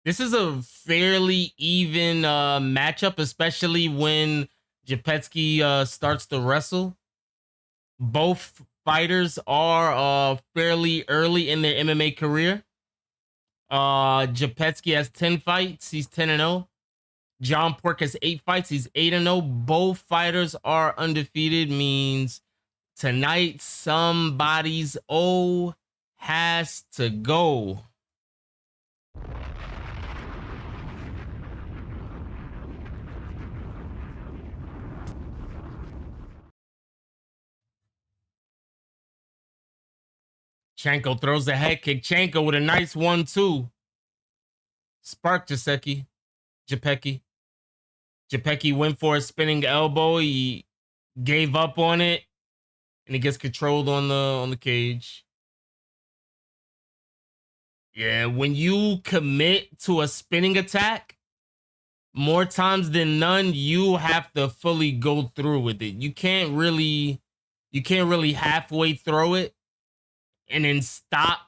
This is a fairly even matchup, especially when Japetsky starts to wrestle. Both fighters are fairly early in their MMA career. Japetsky has 10 fights. He's 10-0. John Pork has 8 fights. He's 8-0. Both fighters are undefeated. Means tonight somebody's O has to go. Chanko throws a head kick. Chanko with a nice 1-2. Spark Jasecki. Japecki. Japecki went for a spinning elbow. He gave up on it, and he gets controlled on the cage. Yeah, when you commit to a spinning attack, more times than none, you have to fully go through with it. You can't really halfway throw it and then stop,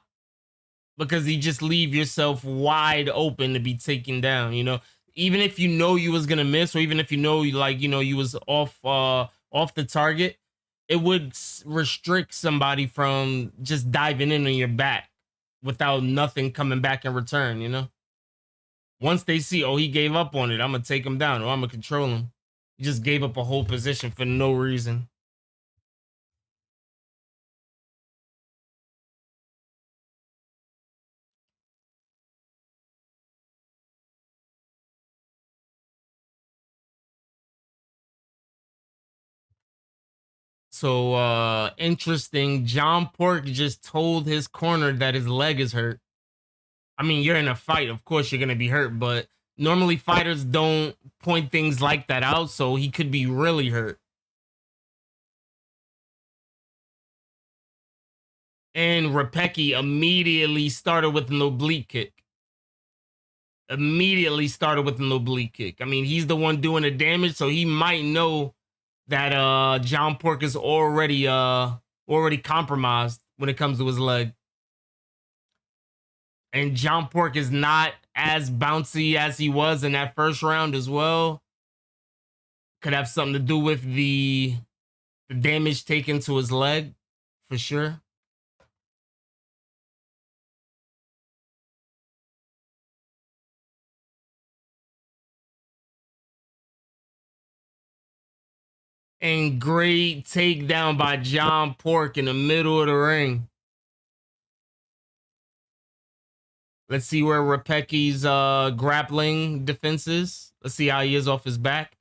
because you just leave yourself wide open to be taken down, you know. Even if you know you was gonna miss, or even if you know you was off the target, it would restrict somebody from just diving in on your back without nothing coming back in return, you know. Once they see, oh, he gave up on it, I'm gonna take him down, or I'm gonna control him. He just gave up a whole position for no reason. So interesting. John Pork just told his corner that his leg is hurt. I mean, you're in a fight, of course you're gonna be hurt, but normally fighters don't point things like that out, so he could be really hurt. And Rapecki immediately started with an oblique kick. Immediately started with an oblique kick. I mean, he's the one doing the damage, so he might know that John Pork is already compromised when it comes to his leg. And John Pork is not as bouncy as he was in that first round as well. Could have something to do with the damage taken to his leg, for sure. And great takedown by John Pork in the middle of the ring. Let's see where Rapecki's grappling defense is. Let's see how he is off his back.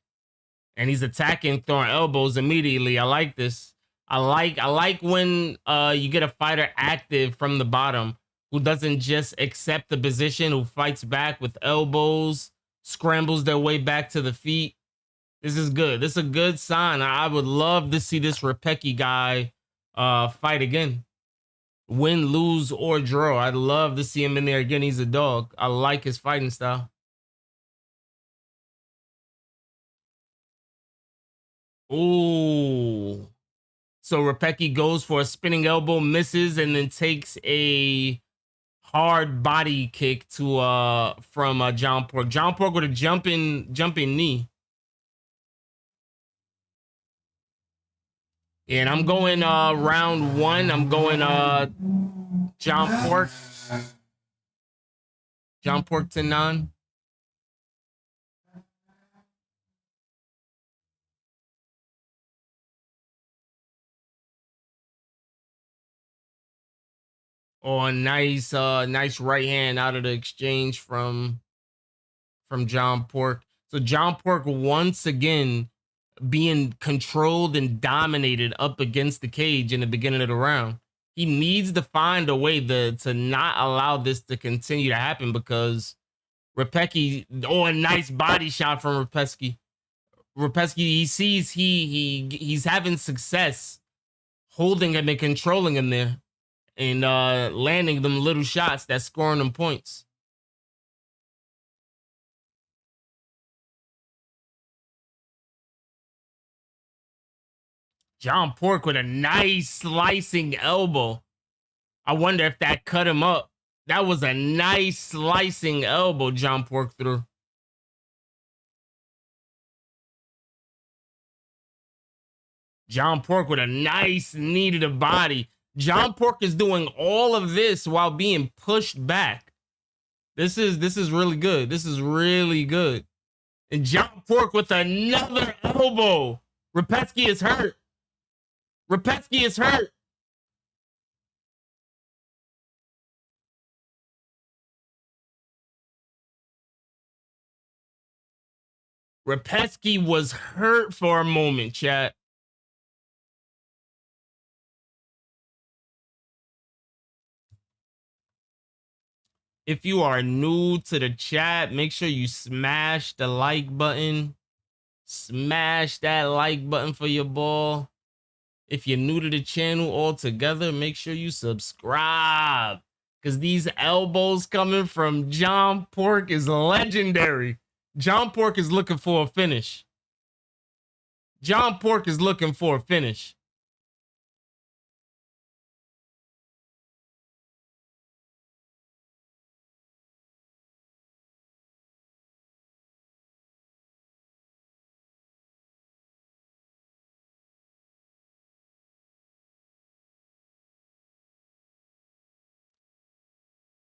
And he's attacking, throwing elbows immediately. I like this. I like when you get a fighter active from the bottom, who doesn't just accept the position, who fights back with elbows, scrambles their way back to the feet. This is good. This is a good sign. I would love to see this Rapecki guy fight again. Win, lose, or draw. I'd love to see him in there again. He's a dog. I like his fighting style. Ooh. So Rapecki goes for a spinning elbow, misses, and then takes a hard body kick to from John Pork. John Pork with a jumping knee. And I'm going round one. I'm going John Pork. John Pork 10-9. Oh, a nice right hand out of the exchange from John Pork. So John Pork once again being controlled and dominated up against the cage in the beginning of the round. He needs to find a way to not allow this to continue to happen, because Repecki, a nice body shot from Repecki. Repecki, he sees he's having success holding him and controlling him there, and landing them little shots that's scoring them points. John Pork with a nice slicing elbow. I wonder if that cut him up. That was a nice slicing elbow John Pork threw. John Pork with a nice knee to the body. John Pork is doing all of this while being pushed back. This is really good. This is really good. And John Pork with another elbow. Repecki is hurt. Repecki is hurt. Repecki was hurt for a moment, chat. If you are new to the chat, make sure you smash the like button. Smash that like button for your ball. If you're new to the channel altogether, make sure you subscribe, because these elbows coming from John Pork is legendary. John Pork is looking for a finish. John Pork is looking for a finish.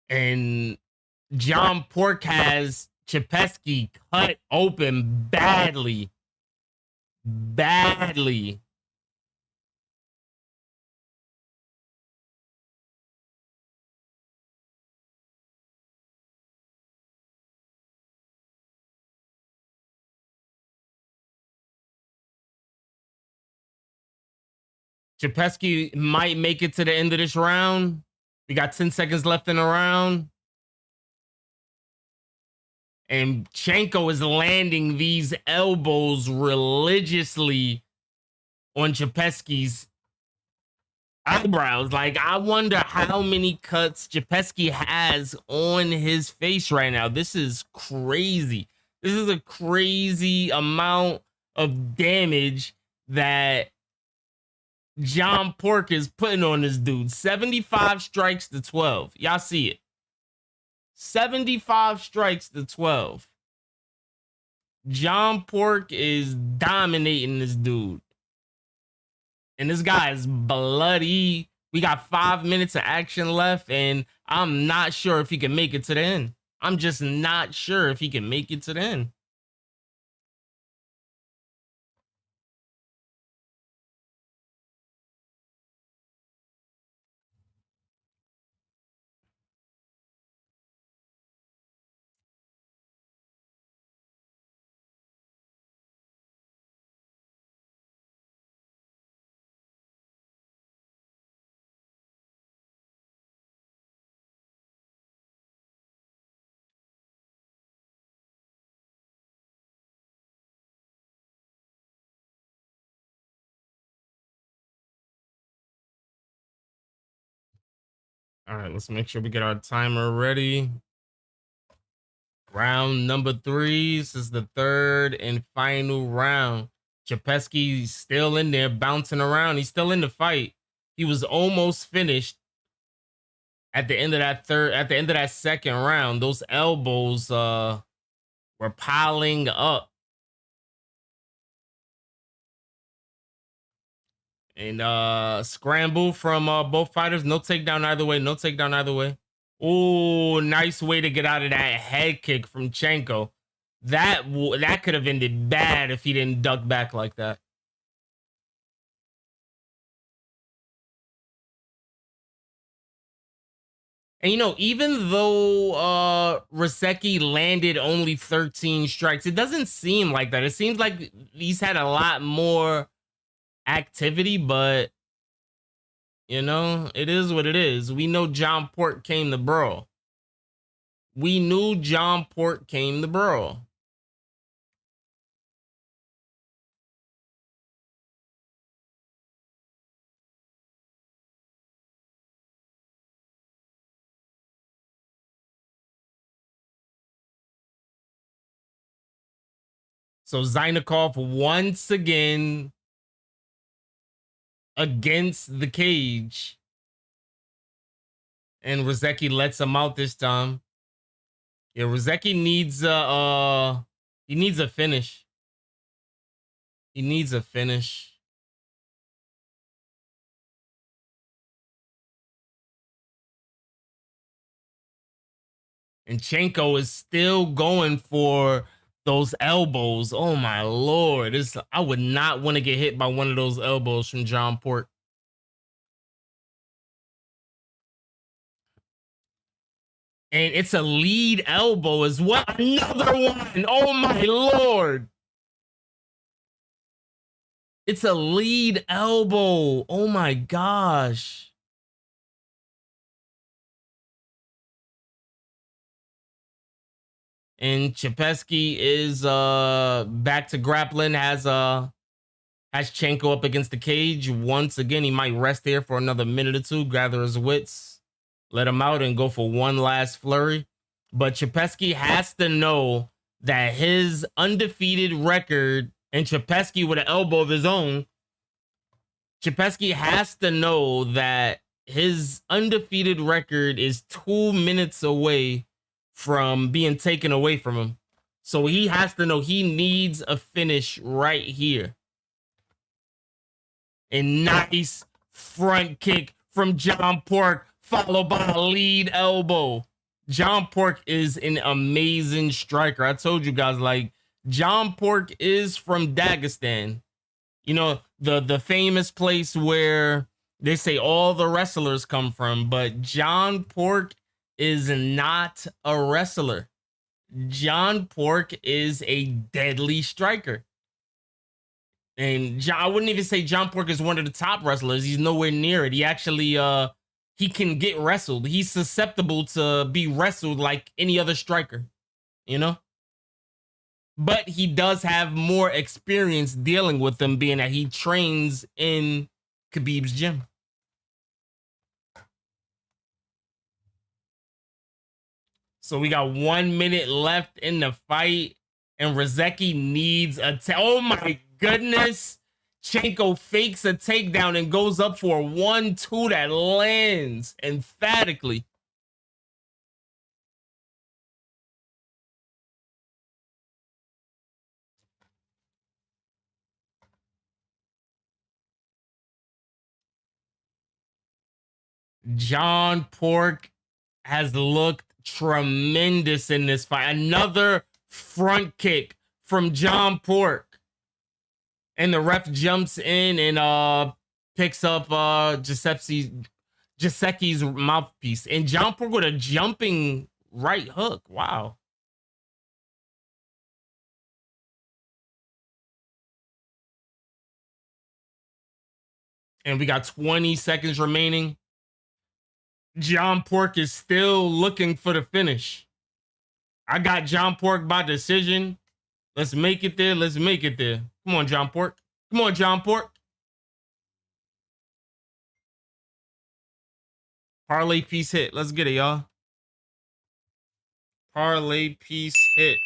And John Pork has Chepesky cut open badly. Badly. Chepesky might make it to the end of this round. We got 10 seconds left in the round. And Chenko is landing these elbows religiously on Chepesky's eyebrows. Like, I wonder how many cuts Chepesky has on his face right now. This is crazy. This is a crazy amount of damage that John Pork is putting on this dude. 75 strikes to 12. Y'all see it. 75 strikes to 12. John Pork is dominating this dude. And this guy is bloody. We got 5 minutes of action left, and I'm not sure if he can make it to the end. I'm just not sure if he can make it to the end. All right, let's make sure we get our timer ready. Round number 3. This is the third and final round. Chepesky's still in there, bouncing around. He's still in the fight. He was almost finished at the end of that second round. Those elbows were piling up. And scramble from both fighters. No takedown either way. No takedown either way. Oh, nice way to get out of that head kick from Chenko. That could have ended bad if he didn't duck back like that. And, you know, even though Erceg landed only 13 strikes, it doesn't seem like that. It seems like he's had a lot more activity, but, you know, it is what it is. We know John Pork came to brawl. We knew John Pork came to brawl. So Zainikov once again against the cage. And Erceg lets him out this time. Yeah, Erceg needs he needs a finish. He needs a finish. And Chenko is still going for those elbows. Oh my lord. I would not want to get hit by one of those elbows from John Pork. And it's a lead elbow as well. Another one. Oh my lord. It's a lead elbow. Oh my gosh. And Chepesky is back to grappling, has Chenko up against the cage. Once again, he might rest here for another minute or two, gather his wits, let him out, and go for one last flurry. But Chepesky has to know that his undefeated record, and Chepesky with an elbow of his own, Chepesky has to know that his undefeated record is 2 minutes away from being taken away from him. So he has to know he needs a finish right here. A nice front kick from John Pork, followed by a lead elbow. John Pork is an amazing striker. I told you guys, like, John Pork is from Dagestan. You know, the famous place where they say all the wrestlers come from, but John Pork is not a wrestler. John Pork is a deadly striker. And I wouldn't even say John Pork is one of the top wrestlers. He's nowhere near it. He actually he can get wrestled. He's susceptible to be wrestled like any other striker, you know? But he does have more experience dealing with them, being that he trains in Khabib's gym. So we got 1 minute left in the fight, and Erceg needs oh my goodness. Chenko fakes a takedown and goes up for a 1-2 that lands emphatically. John Pork has looked tremendous in this fight. Another front kick from John Pork. And the ref jumps in and picks up Giuseppe's mouthpiece. And John Pork with a jumping right hook. Wow. And we got 20 seconds remaining. John Pork is still looking for the finish. I got John Pork by decision. Let's make it there. Let's make it there. Come on, John Pork. Come on, John Pork. Parlay piece hit. Let's get it, y'all. Parlay piece hit.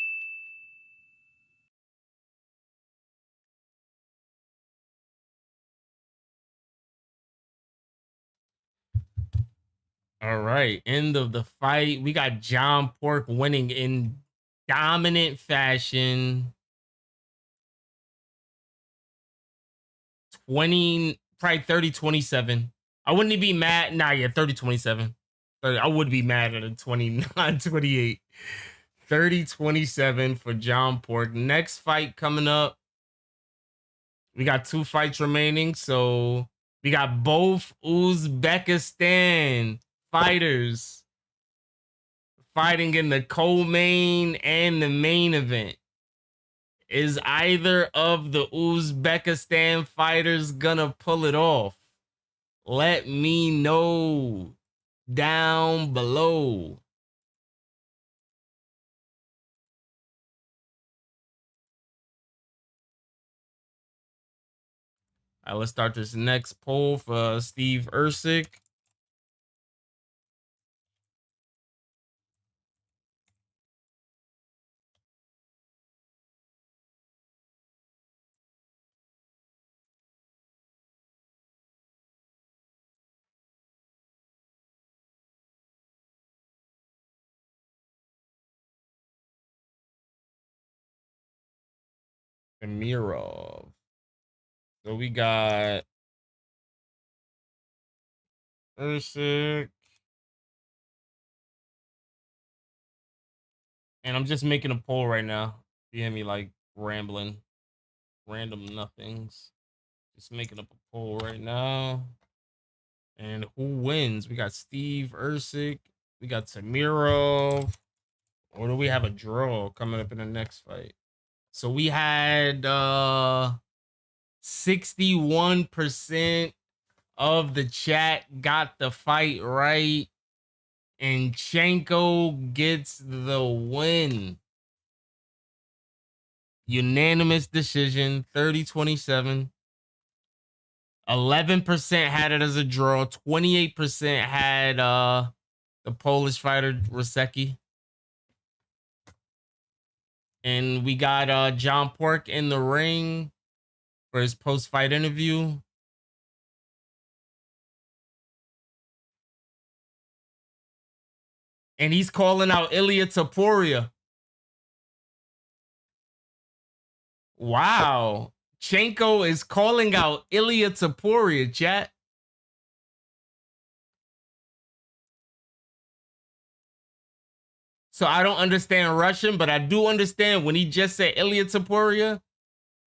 All right, end of the fight. We got John Pork winning in dominant fashion. 20, probably 30-27. I wouldn't be mad. Nah, yeah, 30-27. I would be mad at a 29-28. 30-27 for John Pork. Next fight coming up. We got 2 fights remaining. So we got both Uzbekistan fighters fighting in the co-main and the main event. Is either of the Uzbekistan fighters gonna pull it off? Let me know down below. All right, let's start this next poll for Steve Erceg. Temirov. So we got Erceg. And I'm just making a poll right now. You hear me like rambling, random nothings. Just making up a poll right now. And who wins? We got Steve Erceg. We got Temirov. Or do we have a draw coming up in the next fight? So we had 61% of the chat got the fight right. And Chenko gets the win. Unanimous decision, 30-27. 11% had it as a draw. 28% had the Polish fighter Rizvan. And we got John Pork in the ring for his post-fight interview. And he's calling out Ilia Topuria. Wow. Chenko is calling out Ilia Topuria, chat. So I don't understand Russian, but I do understand when he just said Ilia Topuria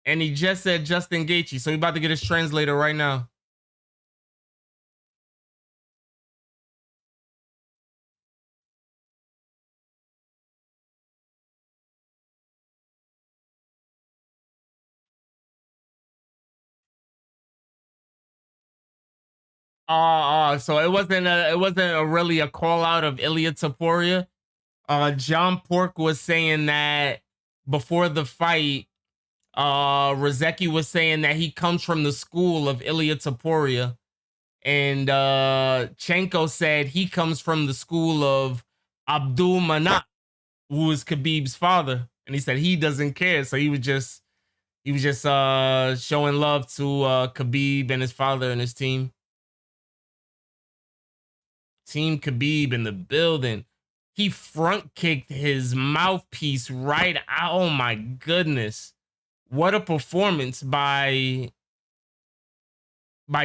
and he just said Justin Gaethje. So we're about to get his translator right now. So it wasn't really a call out of Ilia Topuria. John Pork was saying that before the fight, Rizvan was saying that he comes from the school of Ilia Topuria, and Chenko said he comes from the school of Abdul Manap, who is Khabib's father, and he said he doesn't care, so he was just showing love to Khabib and his father and his team. Team Khabib in the building. He front kicked his mouthpiece right out. Oh my goodness. What a performance by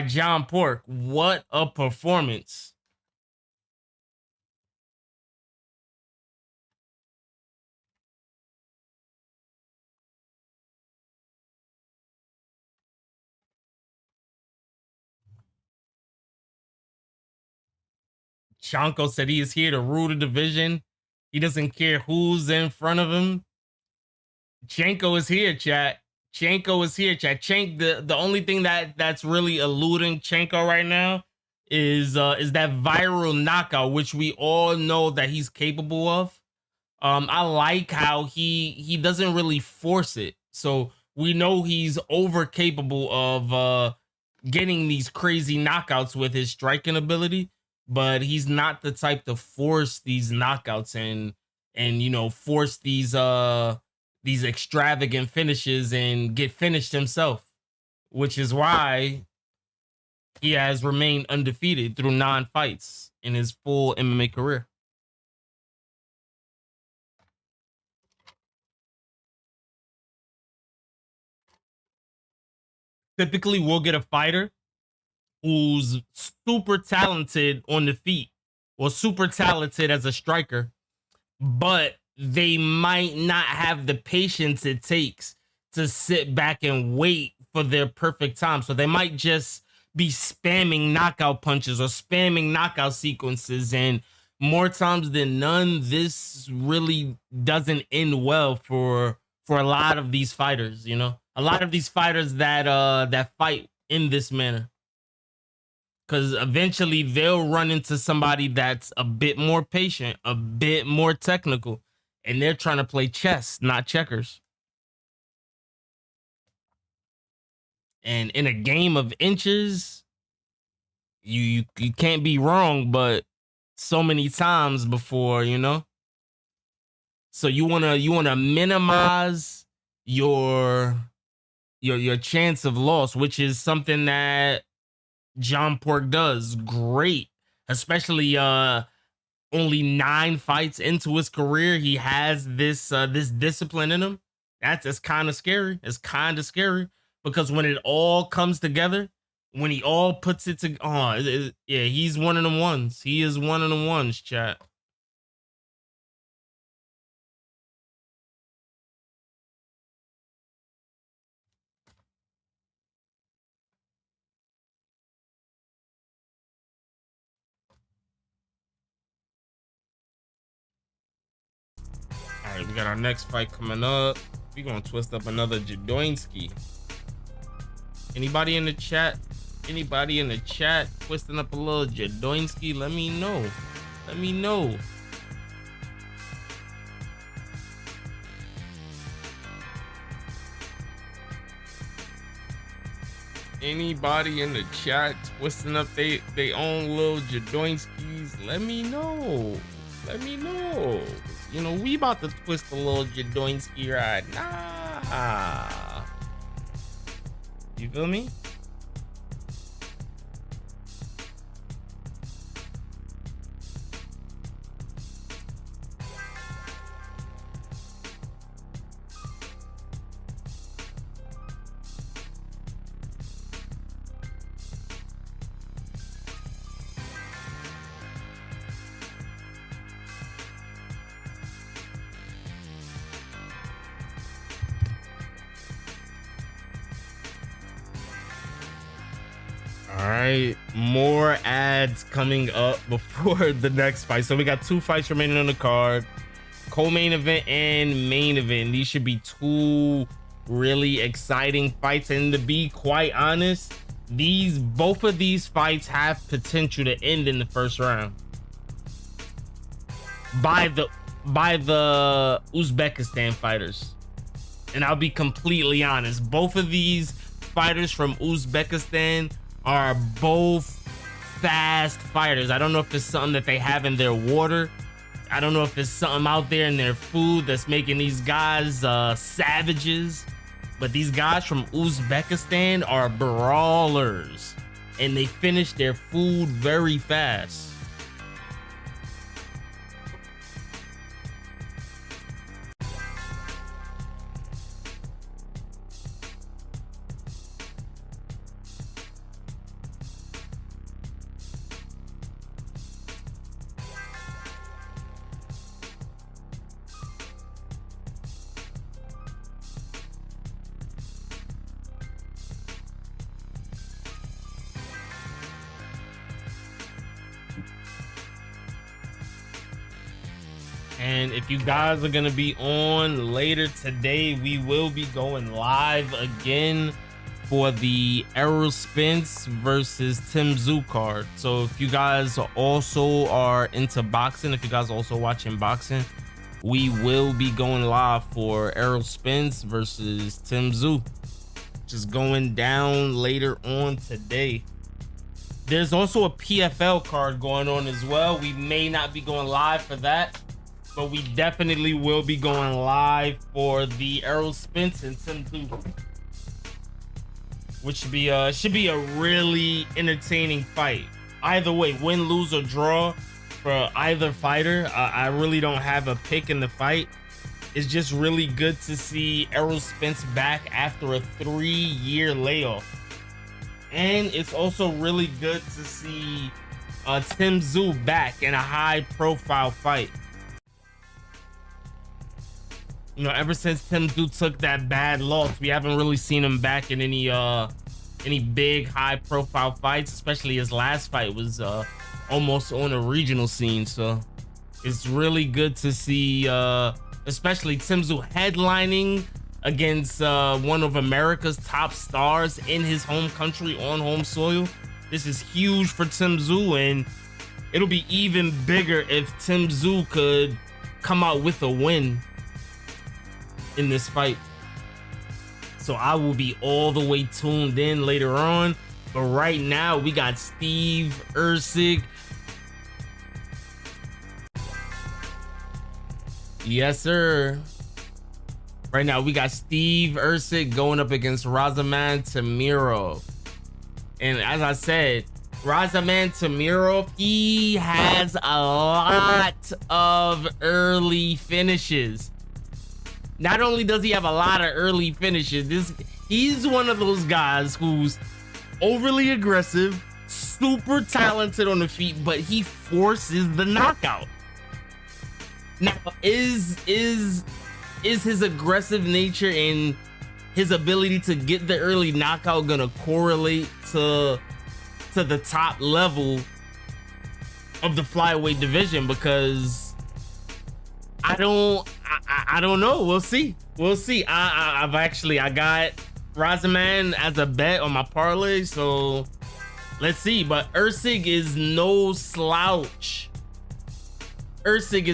John Pork. What a performance. Chanko said he is here to rule the division. He doesn't care who's in front of him. Chanko is here, chat. Chanko is here, chat. The only thing that's really eluding Chanko right now is that viral knockout, which we all know that he's capable of. I like how he doesn't really force it. So we know he's over capable of getting these crazy knockouts with his striking ability, but he's not the type to force these knockouts and you know, force these extravagant finishes and get finished himself, which is why he has remained undefeated through 9 fights in his full MMA career. Typically, we'll get a fighter who's super talented on the feet, or super talented as a striker, but they might not have the patience it takes to sit back and wait for their perfect time. So they might just be spamming knockout punches or spamming knockout sequences, and more times than none, this really doesn't end well for a lot of these fighters. You know, a lot of these fighters that fight in this manner, because eventually they'll run into somebody that's a bit more patient, a bit more technical, and they're trying to play chess, not checkers. And in a game of inches, you can't be wrong, but so many times before, you know. So you wanna minimize your chance of loss, which is something that John Pork does great, especially only 9 fights into his career. He has this discipline in him. It's kind of scary. It's kind of scary because when it all comes together, when he all puts it to, yeah, he's one of them ones. He is one of them ones, chat. All right, we got our next fight coming up. We're gonna twist up another Jadoinski. Anybody in the chat? Anybody in the chat twisting up a little Jadoinski? Let me know. Let me know. Anybody in the chat twisting up they own little Jadoinskis? Let me know. Let me know. You know, we about to twist a little Jadoinski right now. You feel me? All right, more ads coming up before the next fight. So we got 2 fights remaining on the card, co-main event and main event. These should be 2 really exciting fights, and to be quite honest, both of these fights have potential to end in the first round by the Uzbekistan fighters. And I'll be completely honest, both of these fighters from Uzbekistan are both fast fighters. I don't know if it's something that they have in their water. I don't know if it's something out there in their food that's making these guys savages. But these guys from Uzbekistan are brawlers, and they finish their food very fast. And if you guys are gonna be on later today, we will be going live again for the Errol Spence versus Tim Tszyu card. So if you guys also are into boxing, if you guys are also watching boxing, we will be going live for Errol Spence versus Tim Tszyu, just going down later on today. There's also a PFL card going on as well. We may not be going live for that, but we definitely will be going live for the Errol Spence and Tim Tszyu, which should be a really entertaining fight. Either way, win, lose, or draw for either fighter. I really don't have a pick in the fight. It's just really good to see Errol Spence back after a 3-year layoff. And it's also really good to see Tim Tszyu back in a high-profile fight. You know, ever since Tim Tszyu took that bad loss, we haven't really seen him back in any big high-profile fights. Especially his last fight was almost on a regional scene. So it's really good to see, especially Tim Tszyu headlining against one of America's top stars in his home country on home soil. This is huge for Tim Tszyu, and it'll be even bigger if Tim Tszyu could come out with a win in this fight. So I will be all the way tuned in later on. But right now we got Steve Erceg. Yes, sir. Right now we got Steve Erceg going up against Ramazan Temirov. And as I said, Ramazan Temirov, he has a lot of early finishes. Not only does he have a lot of early finishes, he's one of those guys who's overly aggressive, super talented on the feet, but he forces the knockout. Now, is his aggressive nature and his ability to get the early knockout gonna correlate to the top level of the flyweight division? Because I don't know. We'll see. I got Ramazan as a bet on my parlay, so let's see. But Erceg is no slouch. Erceg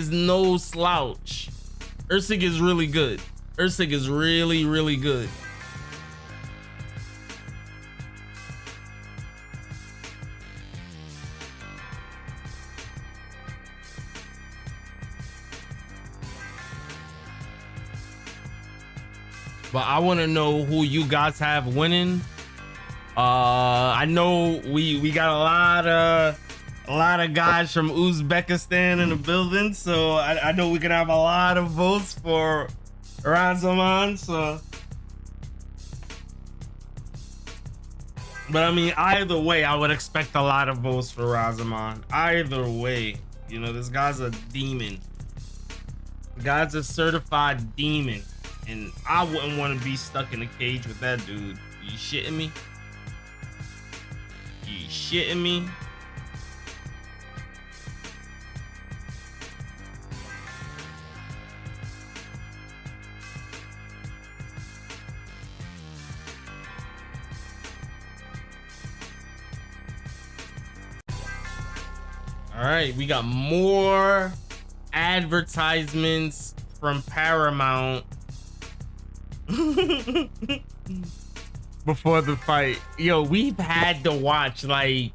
is really good. Erceg is really good. But I want to know who you guys have winning. I know we got a lot of guys from Uzbekistan in the building, so I know we can have a lot of votes for Ramazan. So, but I mean, either way, I would expect a lot of votes for Ramazan. Either way, you know, this guy's a demon. The guy's a certified demon, and I wouldn't want to be stuck in a cage with that dude. You shitting me? You shitting me? All right, we got more advertisements from Paramount before the fight. Yo, we've had to watch like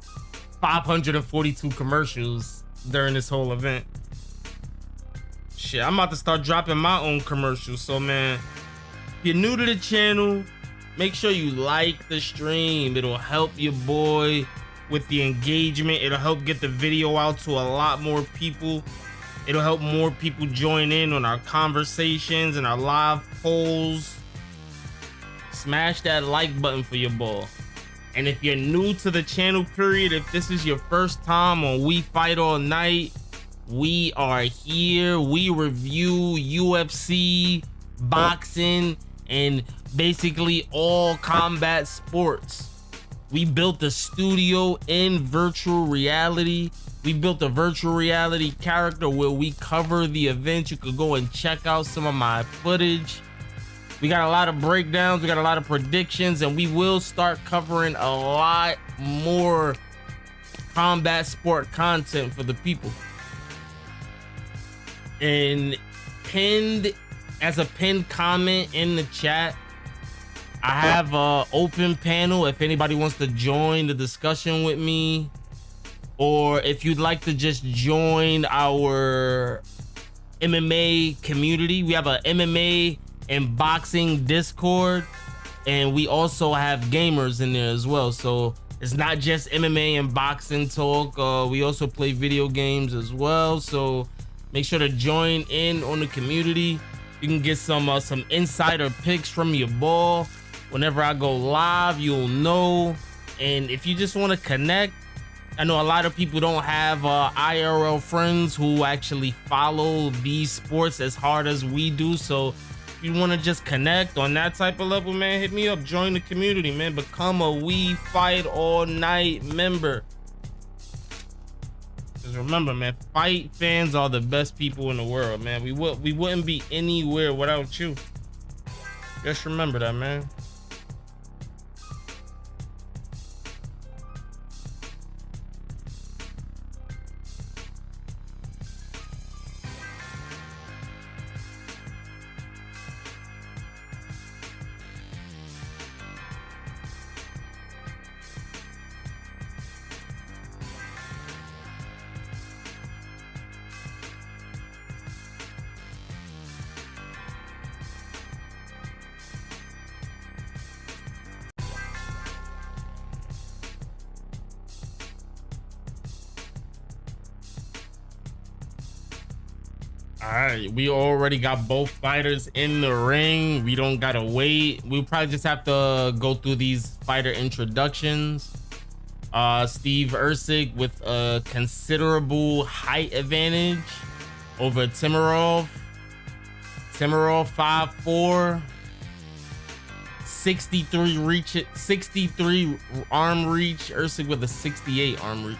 542 commercials during this whole event. Shit, I'm about to start dropping my own commercials. So man, if you're new to the channel, make sure you like the stream. It'll help your boy with the engagement. It'll help get the video out to a lot more people. It'll help more people join in on our conversations and our live polls. Smash that like button for your boy. And if you're new to the channel, period, if this is your first time on We Fight All Night, we are here. We review UFC, boxing, and basically all combat sports. We built a studio in virtual reality. We built a virtual reality character where we cover the event. You could go and check out some of my footage. We got a lot of breakdowns. We got a lot of predictions, and we will start covering a lot more combat sport content for the people. And as a pinned comment in the chat, I have an open panel if anybody wants to join the discussion with me, or if you'd like to just join our MMA community. We have a MMA and boxing Discord, and we also have gamers in there as well. So it's not just MMA and boxing talk. We also play video games as well. So make sure to join in on the community. You can get some insider picks from your ball. Whenever I go live, you'll know. And if you just want to connect, I know a lot of people don't have IRL friends who actually follow these sports as hard as we do. So if you want to just connect on that type of level, man, hit me up. Join the community, man. Become a We Fight All Night member. Just remember, man, fight fans are the best people in the world, man. We wouldn't be anywhere without you. Just remember that, man. All right, we already got both fighters in the ring. We don't gotta wait. We'll probably just have to go through these fighter introductions. Steve Erceg with a considerable height advantage over Temirov. Temirov 5'4", 63 reach, 63 arm reach. Erceg with a 68 arm reach.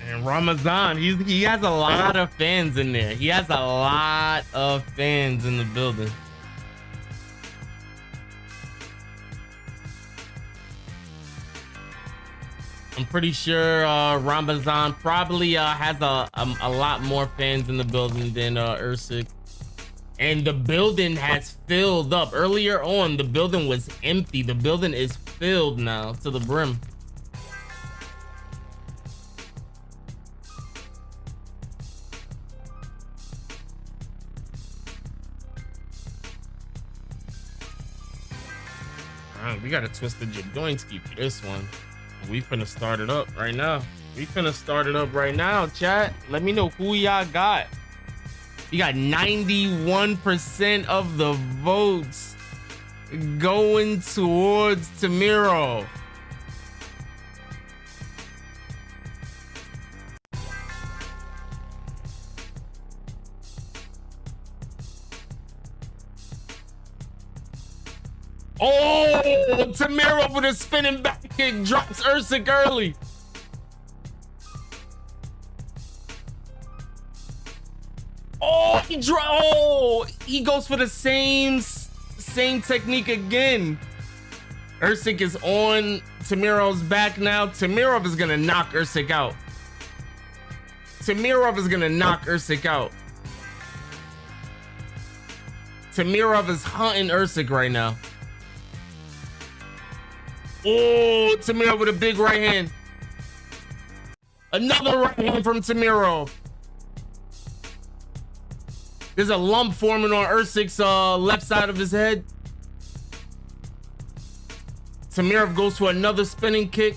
And Ramazan, he has a lot of fans in there. He has a lot of fans in the building. I'm pretty sure Ramazan probably has a lot more fans in the building than Erceg. And the building has filled up. Earlier on, the building was empty. The building is filled now to the brim. We gotta twist the Jadoinski for this one. We finna start it up right now. We finna start it up right now, chat. Let me know who y'all got. You got 91% of the votes going towards Temirov. Oh, Temirov with a spinning back kick drops Erceg early. Oh, he goes for the same technique again. Erceg is on Temirov's back now. Temirov is gonna knock Erceg out. Temirov is gonna knock Erceg out. Temirov is hunting Erceg right now. Oh, Temirov with a big right hand. Another right hand from Temirov. There's a lump forming on Erceg's left side of his head. Temirov goes for another spinning kick.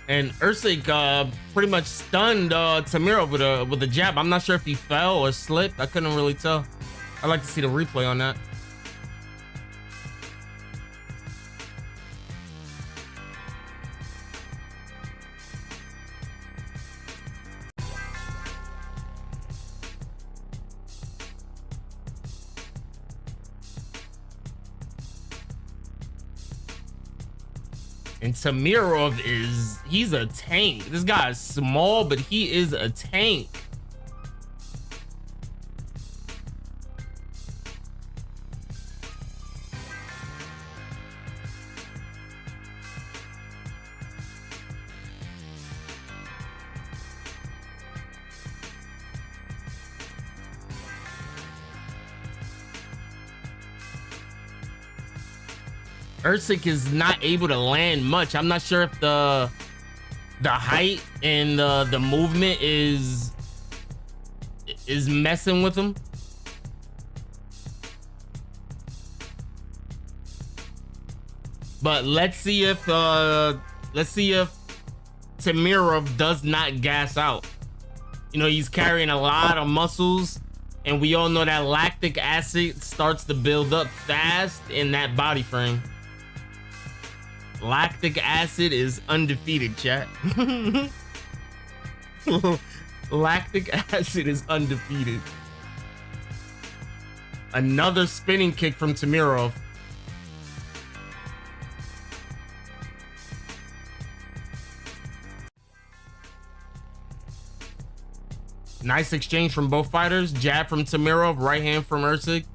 And Erceg pretty much stunned Temirov with a jab. I'm not sure if he fell or slipped. I couldn't really tell. I'd like to see the replay on that. And Temirov he's a tank. This guy is small, but he is a tank. Erceg is not able to land much. I'm not sure if the height and the movement is messing with him. But let's see if Temirov does not gas out. You know, he's carrying a lot of muscles, and we all know that lactic acid starts to build up fast in that body frame. Lactic acid is undefeated, chat. Lactic acid is undefeated. Another spinning kick from Temirov. Nice exchange from both fighters. Jab from Temirov, right hand from Erceg.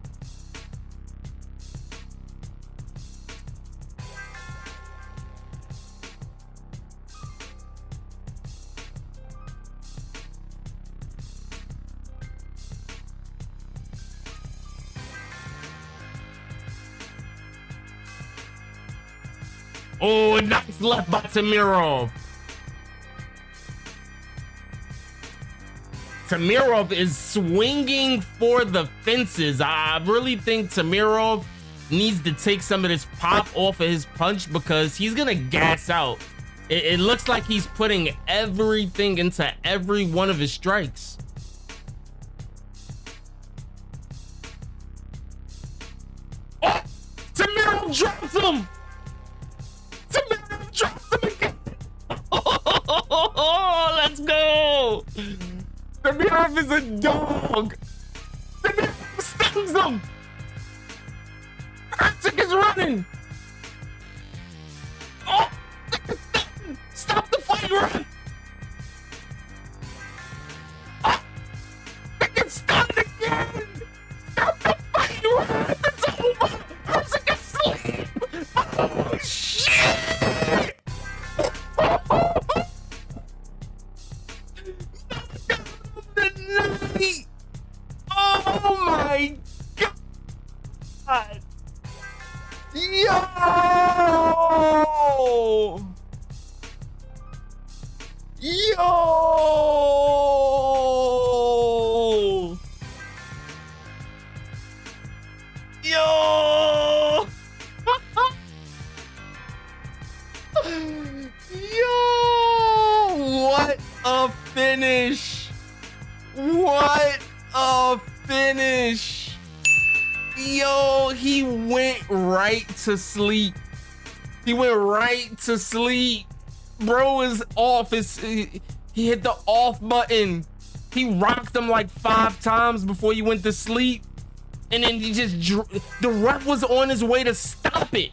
Oh, nice left by Temirov. Temirov is swinging for the fences. I really think Temirov needs to take some of this pop off of his punch because he's gonna gas out. It looks like he's putting everything into every one of his strikes. Oh, Temirov drops him. Temirov drops him again. Oh, let's go. Temirov is a dog. Temirov stuns him. Erceg is running. Oh, stop the fight, run. Oh, they get stunned again. Stop the fight, run. It's over. Erceg is asleep. Oh, shit. Oh my God! Yo! Yo! Yo! Yo! What a finish! What a finish! Yo, he went right to sleep. He went right to sleep. Bro is off. He hit the off button. He rocked him like 5 times before he went to sleep. And then he just, the ref was on his way to stop it.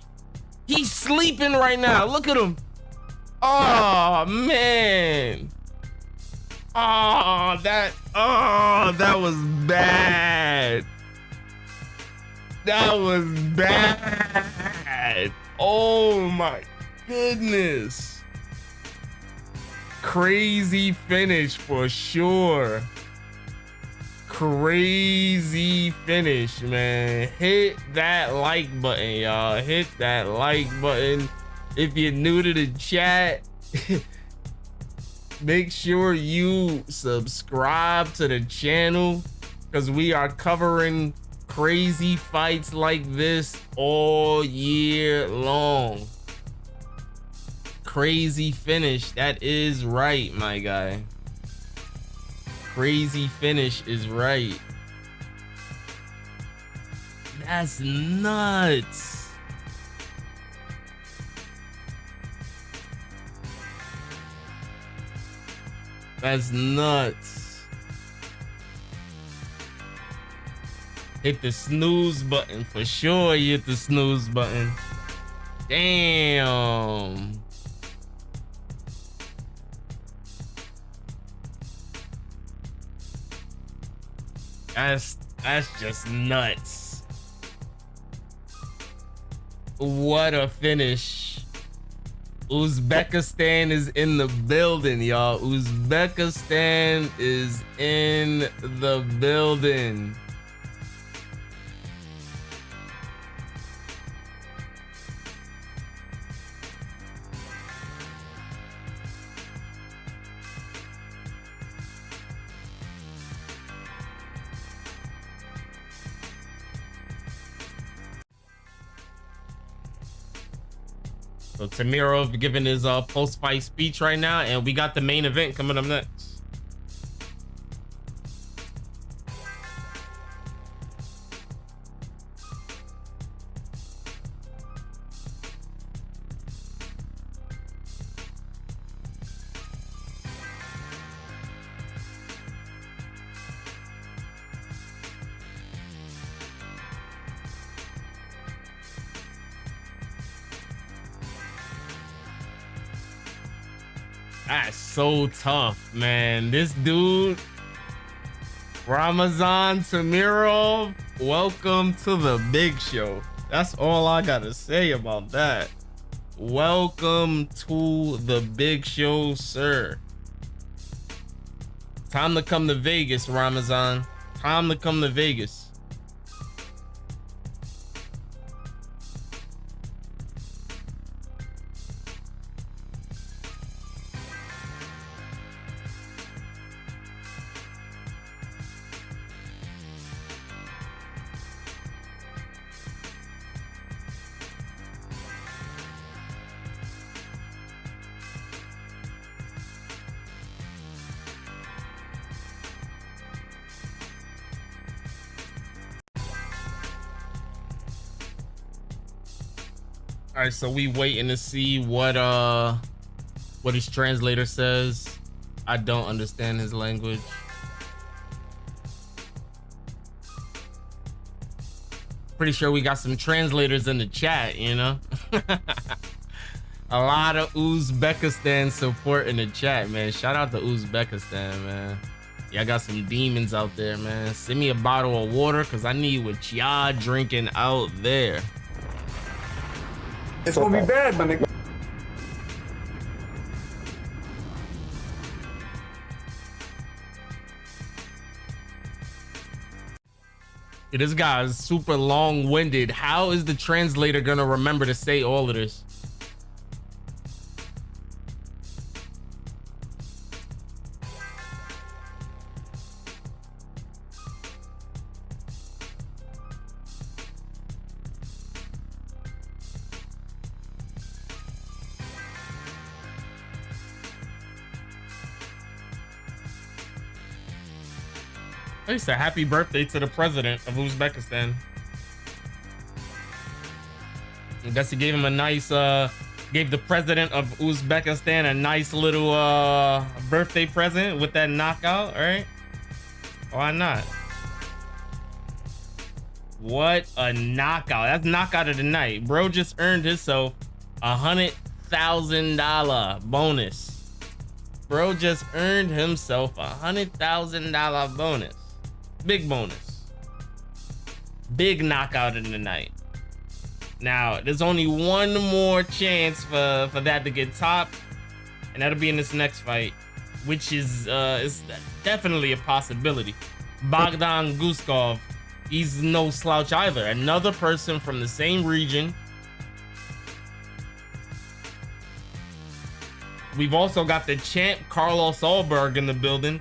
He's sleeping right now. Look at him. Oh, man. Oh, that was bad. That was bad. Oh my goodness. Crazy finish for sure. Crazy finish, man. Hit that like button, y'all. Hit that like button. If you're new to the chat, make sure you subscribe to the channel because we are covering crazy fights like this all year long. Crazy finish. That is right, my guy. Crazy finish is right. That's nuts. That's nuts. Hit the snooze button for sure. You hit the snooze button. Damn. That's just nuts. What a finish. Uzbekistan is in the building, y'all. Uzbekistan is in the building. So Temirov giving his post-fight speech right now, and we got the main event coming up next. That's so tough, man. This dude, Ramazan Temirov, welcome to the big show. That's all I gotta say about that. Welcome to the big show, sir. Time to come to Vegas, Ramazan. Time to come to Vegas. All right, so we waiting to see what his translator says. I don't understand his language. Pretty sure we got some translators in the chat, you know. A lot of Uzbekistan support in the chat, man. Shout out to Uzbekistan, man. Y'all got some demons out there, man. Send me a bottle of water, cause I need what y'all drinking out there. It's gonna be bad, my nigga. This guy is super long-winded. How is the translator gonna remember to say all of this? He said happy birthday to the president of Uzbekistan. I guess he gave him a nice gave the president of Uzbekistan a nice little birthday present with that knockout, right? Why not? What a knockout. That's knockout of the night. Bro just earned himself $100,000 bonus. Bro just earned himself $100,000 bonus. Big bonus. Big knockout in the night. Now, there's only one more chance for that to get topped, and that'll be in this next fight, which is definitely a possibility. Bogdan Guskov, he's no slouch either. Another person from the same region. We've also got the champ Carlos Ulberg in the building.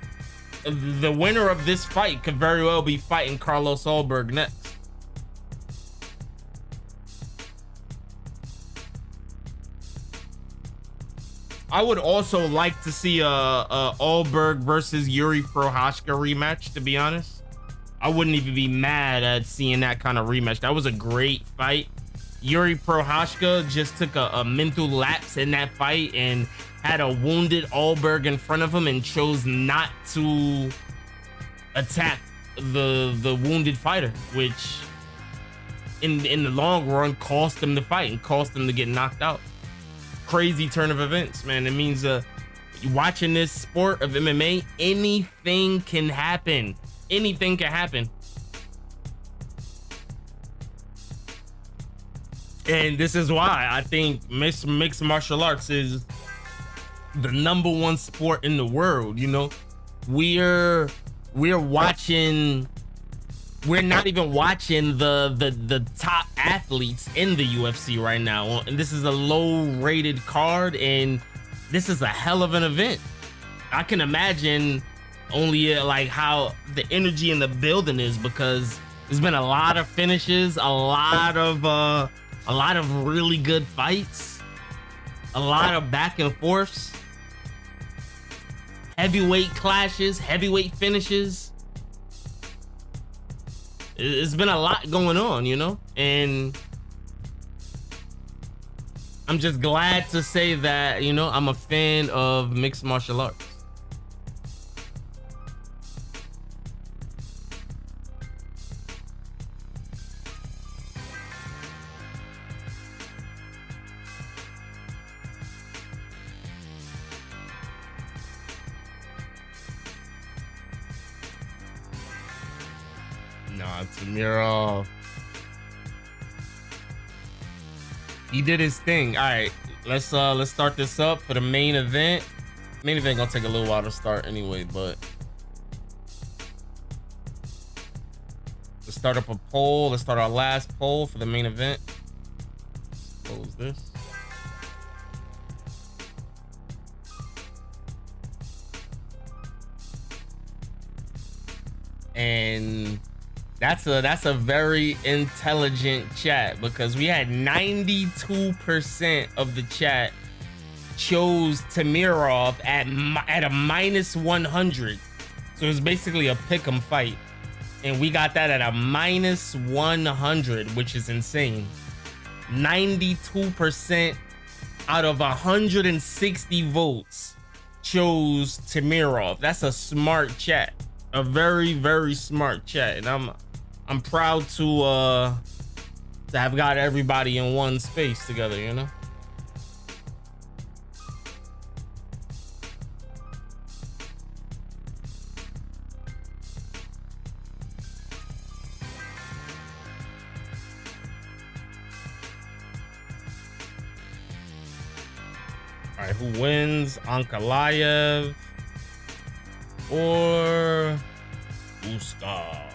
The winner of this fight could very well be fighting Carlos Ulberg next. I would also like to see a Ulberg versus Yuri Prochazka rematch, to be honest. I wouldn't even be mad at seeing that kind of rematch. That was a great fight. Yuri Prochazka just took a mental lapse in that fight and had a wounded Ulberg in front of him and chose not to attack the wounded fighter, which in the long run cost him the fight and cost him to get knocked out. Crazy turn of events, man. It means watching this sport of MMA, anything can happen. Anything can happen. And this is why I think mixed martial arts is the #1 sport in the world. You know, we're watching, we're not even watching the top athletes in the UFC right now, and this is a low rated card, and this is a hell of an event. I can imagine only like how the energy in the building is, because there's been a lot of finishes, a lot of really good fights. a lot of back and forths, heavyweight clashes, heavyweight finishes. It's been a lot going on, you know, and I'm just glad to say that, you know, I'm a fan of mixed martial arts. Nah, Temirov. He did his thing. All right, let's start this up for the main event. Main event gonna take a little while to start anyway, but let's start up a poll. Let's start our last poll for the main event. Let's close this. And that's a very intelligent chat, because we had 92% of the chat chose Temirov at a -100. So it's basically a pick'em fight, and we got that at a -100, which is insane. 92% out of 160 votes chose Temirov. That's a smart chat, a very, very smart chat, and I'm proud to have got everybody in one space together, you know. All right, who wins, Ankalaev or Guskov?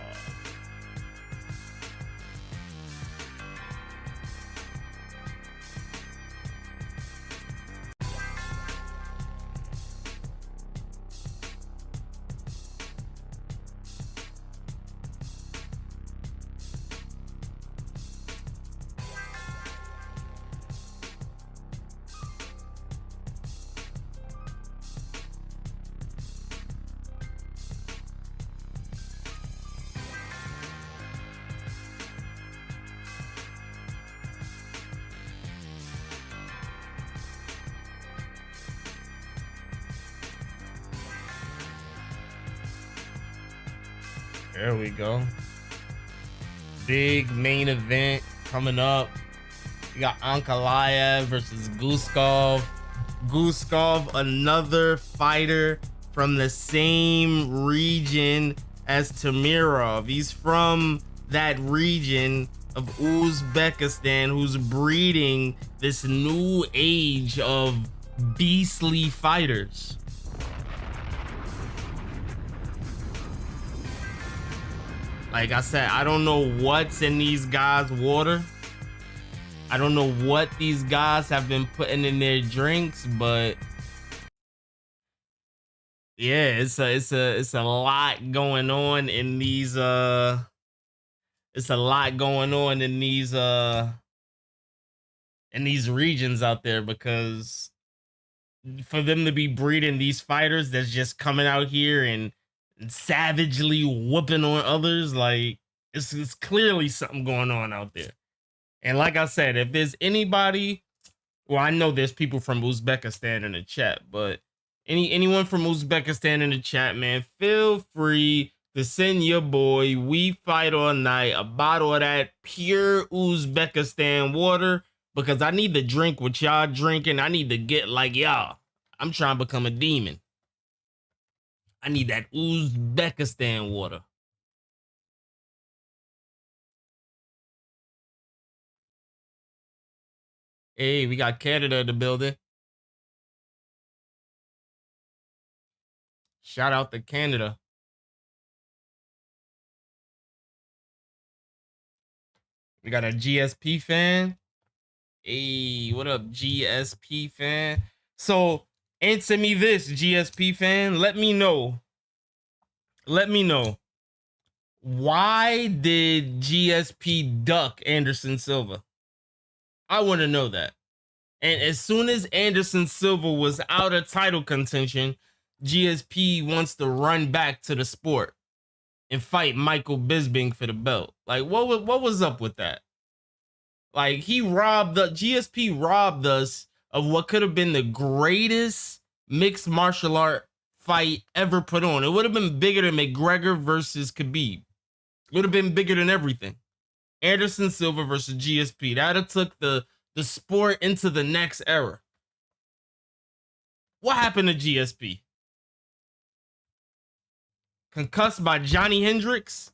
There we go. Big main event coming up. We got Ankalaev versus Guskov. Guskov, another fighter from the same region as Temirov. He's from that region of Uzbekistan, who's breeding this new age of beastly fighters. Like I said, I don't know what's in these guys' water. I don't know what these guys have been putting in their drinks, but yeah, it's a lot going on in these it's a lot going on in these regions out there, because for them to be breeding these fighters that's just coming out here and savagely whooping on others, like it's clearly something going on out there. And like I said, if there's anybody, well, I know there's people from Uzbekistan in the chat, but anyone from Uzbekistan in the chat, man, feel free to send your boy We Fight All Night a bottle of that pure Uzbekistan water, because I need to drink what y'all drinking. I need to get like y'all. I'm trying to become a demon. I need that Uzbekistan water. Hey, we got Canada in the building. Shout out to Canada. We got a GSP fan. Hey, what up, GSP fan? So answer me this, GSP fan. Let me know. Why did GSP duck Anderson Silva? I want to know that. And as soon as Anderson Silva was out of title contention, GSP wants to run back to the sport and fight Michael Bisping for the belt. Like, what was up with that? Like, GSP robbed us of what could have been the greatest mixed martial art fight ever put on. It would have been bigger than McGregor versus Khabib. It would have been bigger than everything. Anderson Silva versus GSP. That have took the sport into the next era. What happened to GSP? Concussed by Johnny Hendricks?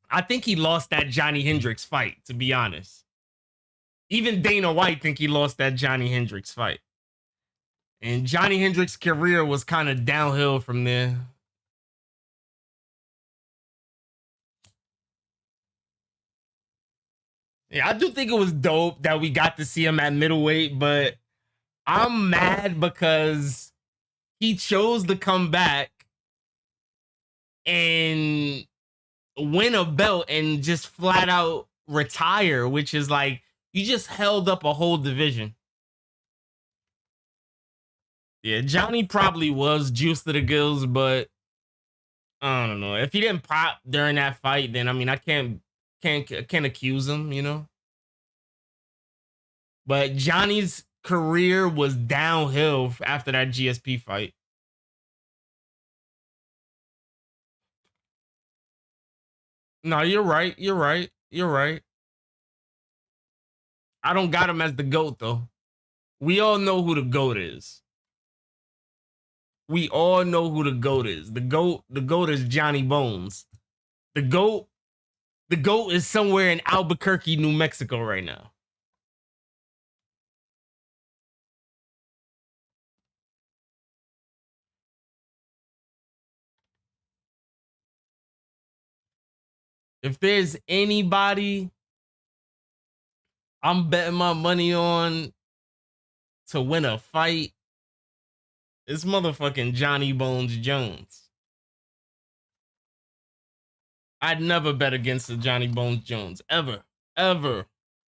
I think he lost that Johnny Hendricks fight, to be honest. Even Dana White think he lost that Johnny Hendricks fight. And Johnny Hendricks' career was kind of downhill from there. Yeah, I do think it was dope that we got to see him at middleweight, but I'm mad because he chose to come back and win a belt and just flat out retire, which is like, you just held up a whole division. Yeah, Johnny probably was juiced to the gills, but I don't know. If he didn't pop during that fight, then I mean, I can't accuse him, you know. But Johnny's career was downhill after that GSP fight. No, you're right. You're right. You're right. I don't got him as the GOAT, though. We all know who the GOAT is. We all know who the GOAT is. The GOAT is Johnny Bones. The GOAT is somewhere in Albuquerque, New Mexico right now. If there's anybody I'm betting my money on to win a fight, it's motherfucking Johnny Bones Jones. I'd never bet against the Johnny Bones Jones. Ever. Ever.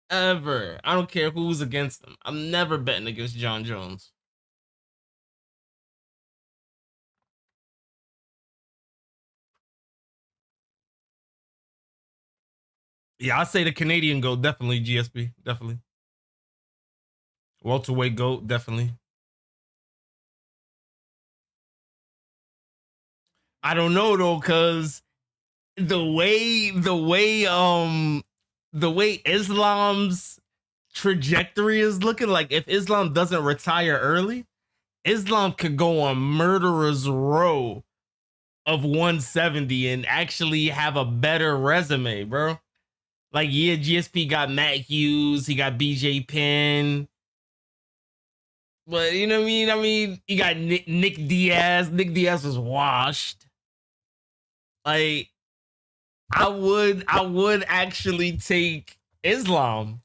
Ever. I don't care who's against him. I'm never betting against John Jones. Yeah, I say the Canadian GOAT, definitely GSP, definitely. Welterweight GOAT, definitely. I don't know though, cause the way Islam's trajectory is looking, like if Islam doesn't retire early, Islam could go on murderer's row of 170 and actually have a better resume, bro. Like, yeah, GSP got Matt Hughes, he got BJ Penn, but you know what I mean? I mean, you got Nick Diaz. Nick Diaz was washed. Like, I would actually take Islam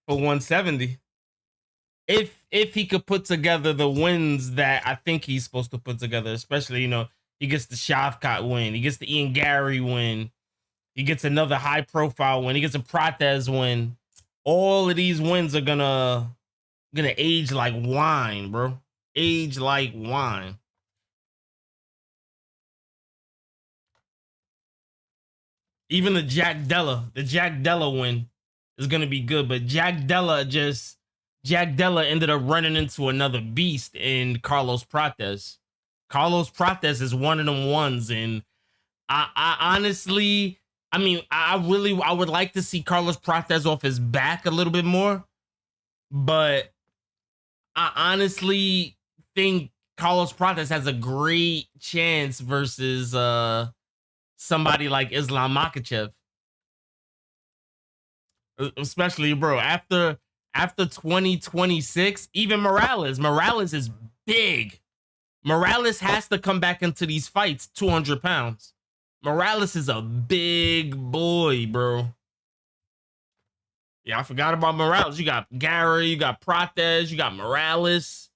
for 170 if he could put together the wins that I think he's supposed to put together. Especially, you know, he gets the Shavkat win, he gets the Ian Gary win, he gets another high profile win, he gets a Protez win. All of these wins are gonna age like wine, bro. Age like wine. Even the Jack Della win is gonna be good, but Jack Della ended up running into another beast in Carlos Prates. Carlos Prates is one of them ones, and I honestly, I mean, I would like to see Carlos Prates off his back a little bit more, but I honestly think Carlos Prates has a great chance versus somebody like Islam Makhachev. Especially, bro, after 2026, even Morales is big. Morales has to come back into these fights 200 pounds. Morales is a big boy, bro. Yeah, I forgot about Morales. You got Gary, you got Prates, you got Morales.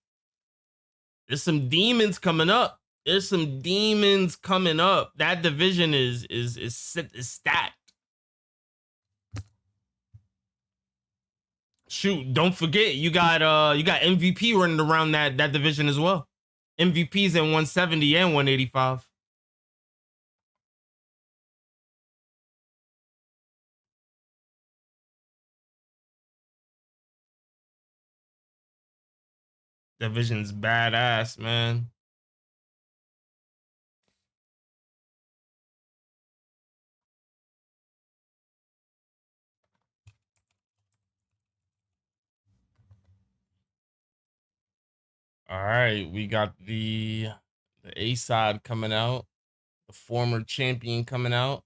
There's some demons coming up. There's some demons coming up. That division is stacked. Shoot, don't forget you got MVP running around that division as well. MVP's in 170 and 185. Division's badass, man. All right, we got the A side coming out, the former champion coming out.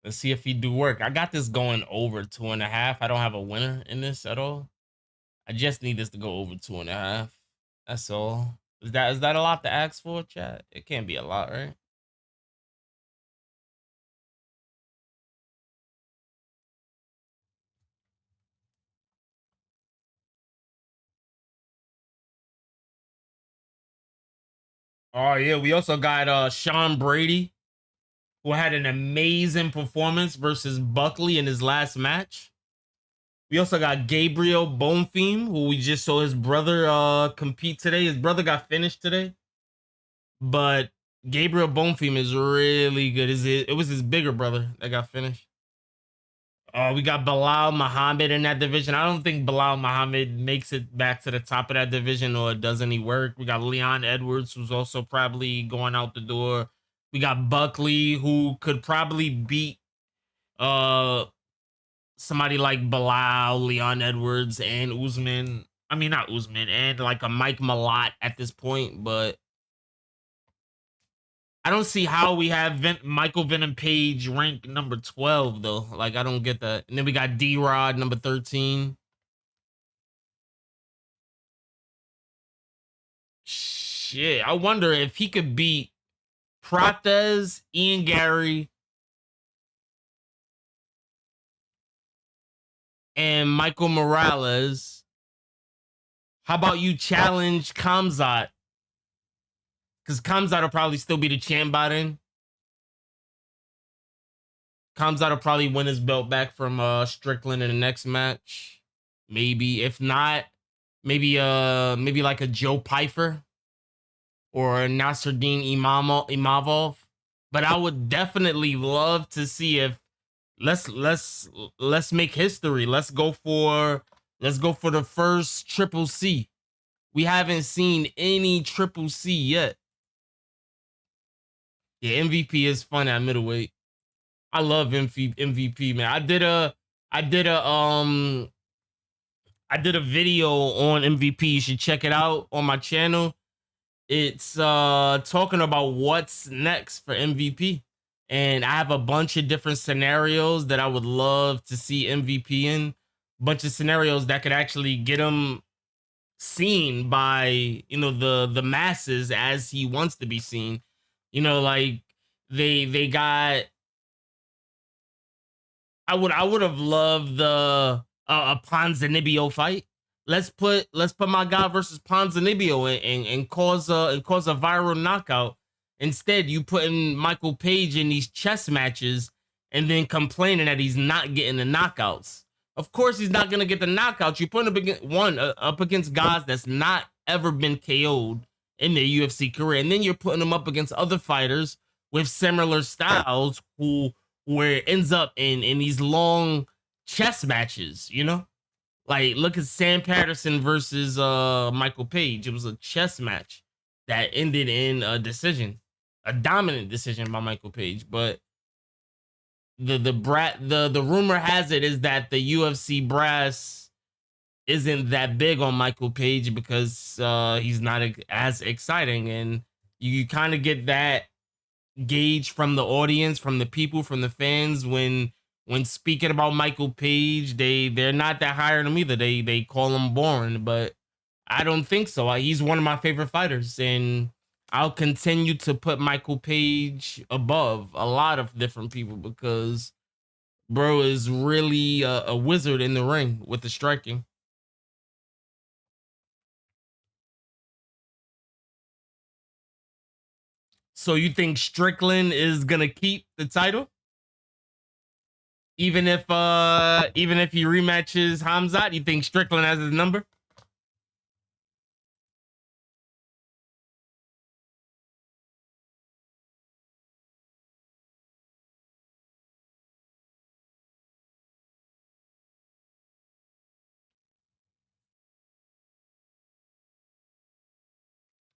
Let's see if he do work. I got this going over 2.5. I don't have a winner in this at all. I just need this to go over 2.5. That's all. Is that a lot to ask for, chat? It can't be a lot, right? Oh yeah, we also got Sean Brady, who had an amazing performance versus Buckley in his last match. We also got Gabriel Bonfim, who we just saw his brother compete today. His brother got finished today, but Gabriel Bonfim is really good. It was his bigger brother that got finished. We got Bilal Muhammad in that division. I don't think Bilal Muhammad makes it back to the top of that division or does any work. We got Leon Edwards, who's also probably going out the door. We got Buckley, who could probably beat somebody like Bilal, Leon Edwards, and Usman. I mean, not Usman, and like a Mike Malott at this point, but I don't see how we have Michael Venom Page ranked number 12 though. Like I don't get that. And then we got D-Rod number 13. Shit, I wonder if he could beat Prates, Ian Gary, and Michael Morales. How about you challenge Kamzat? Because Kamzat will probably still be the champ by then. Kamzat will probably win his belt back from Strickland in the next match. Maybe. If not, maybe like a Joe Pyfer or Nasruddin Imavov. But I would definitely love to see if let's make history. Let's go for the first triple C. We haven't seen any triple C yet. Yeah, MVP is fun at middleweight. I love MVP, man. I did a video on MVP. You should check it out on my channel. It's talking about what's next for MVP. And I have a bunch of different scenarios that I would love to see MVP in. Bunch of scenarios that could actually get him seen by, the masses as he wants to be seen. Like they got I would have loved the a Ponzinibbio fight. Let's put my guy versus Ponzinibbio and cause a viral knockout. Instead, you putting Michael Page in these chess matches and then complaining that he's not getting the knockouts. Of course, he's not gonna get the knockouts. You're putting up against guys that's not ever been KO'd in their UFC career, and then you're putting them up against other fighters with similar styles where it ends up in these long chess matches, Like look at Sam Patterson versus Michael Page. It was a chess match that ended in a decision, a dominant decision by Michael Page. But the rumor has it is that the UFC brass isn't that big on Michael Page because he's not as exciting, and you kind of get that gauge from the audience, from the people, from the fans when speaking about Michael Page. They're not that high on him either. They call him boring, but I don't think so. He's one of my favorite fighters, and I'll continue to put Michael Page above a lot of different people because bro is really a wizard in the ring with the striking. So you think Strickland is gonna keep the title? Even if he rematches Hamzat, you think Strickland has his number?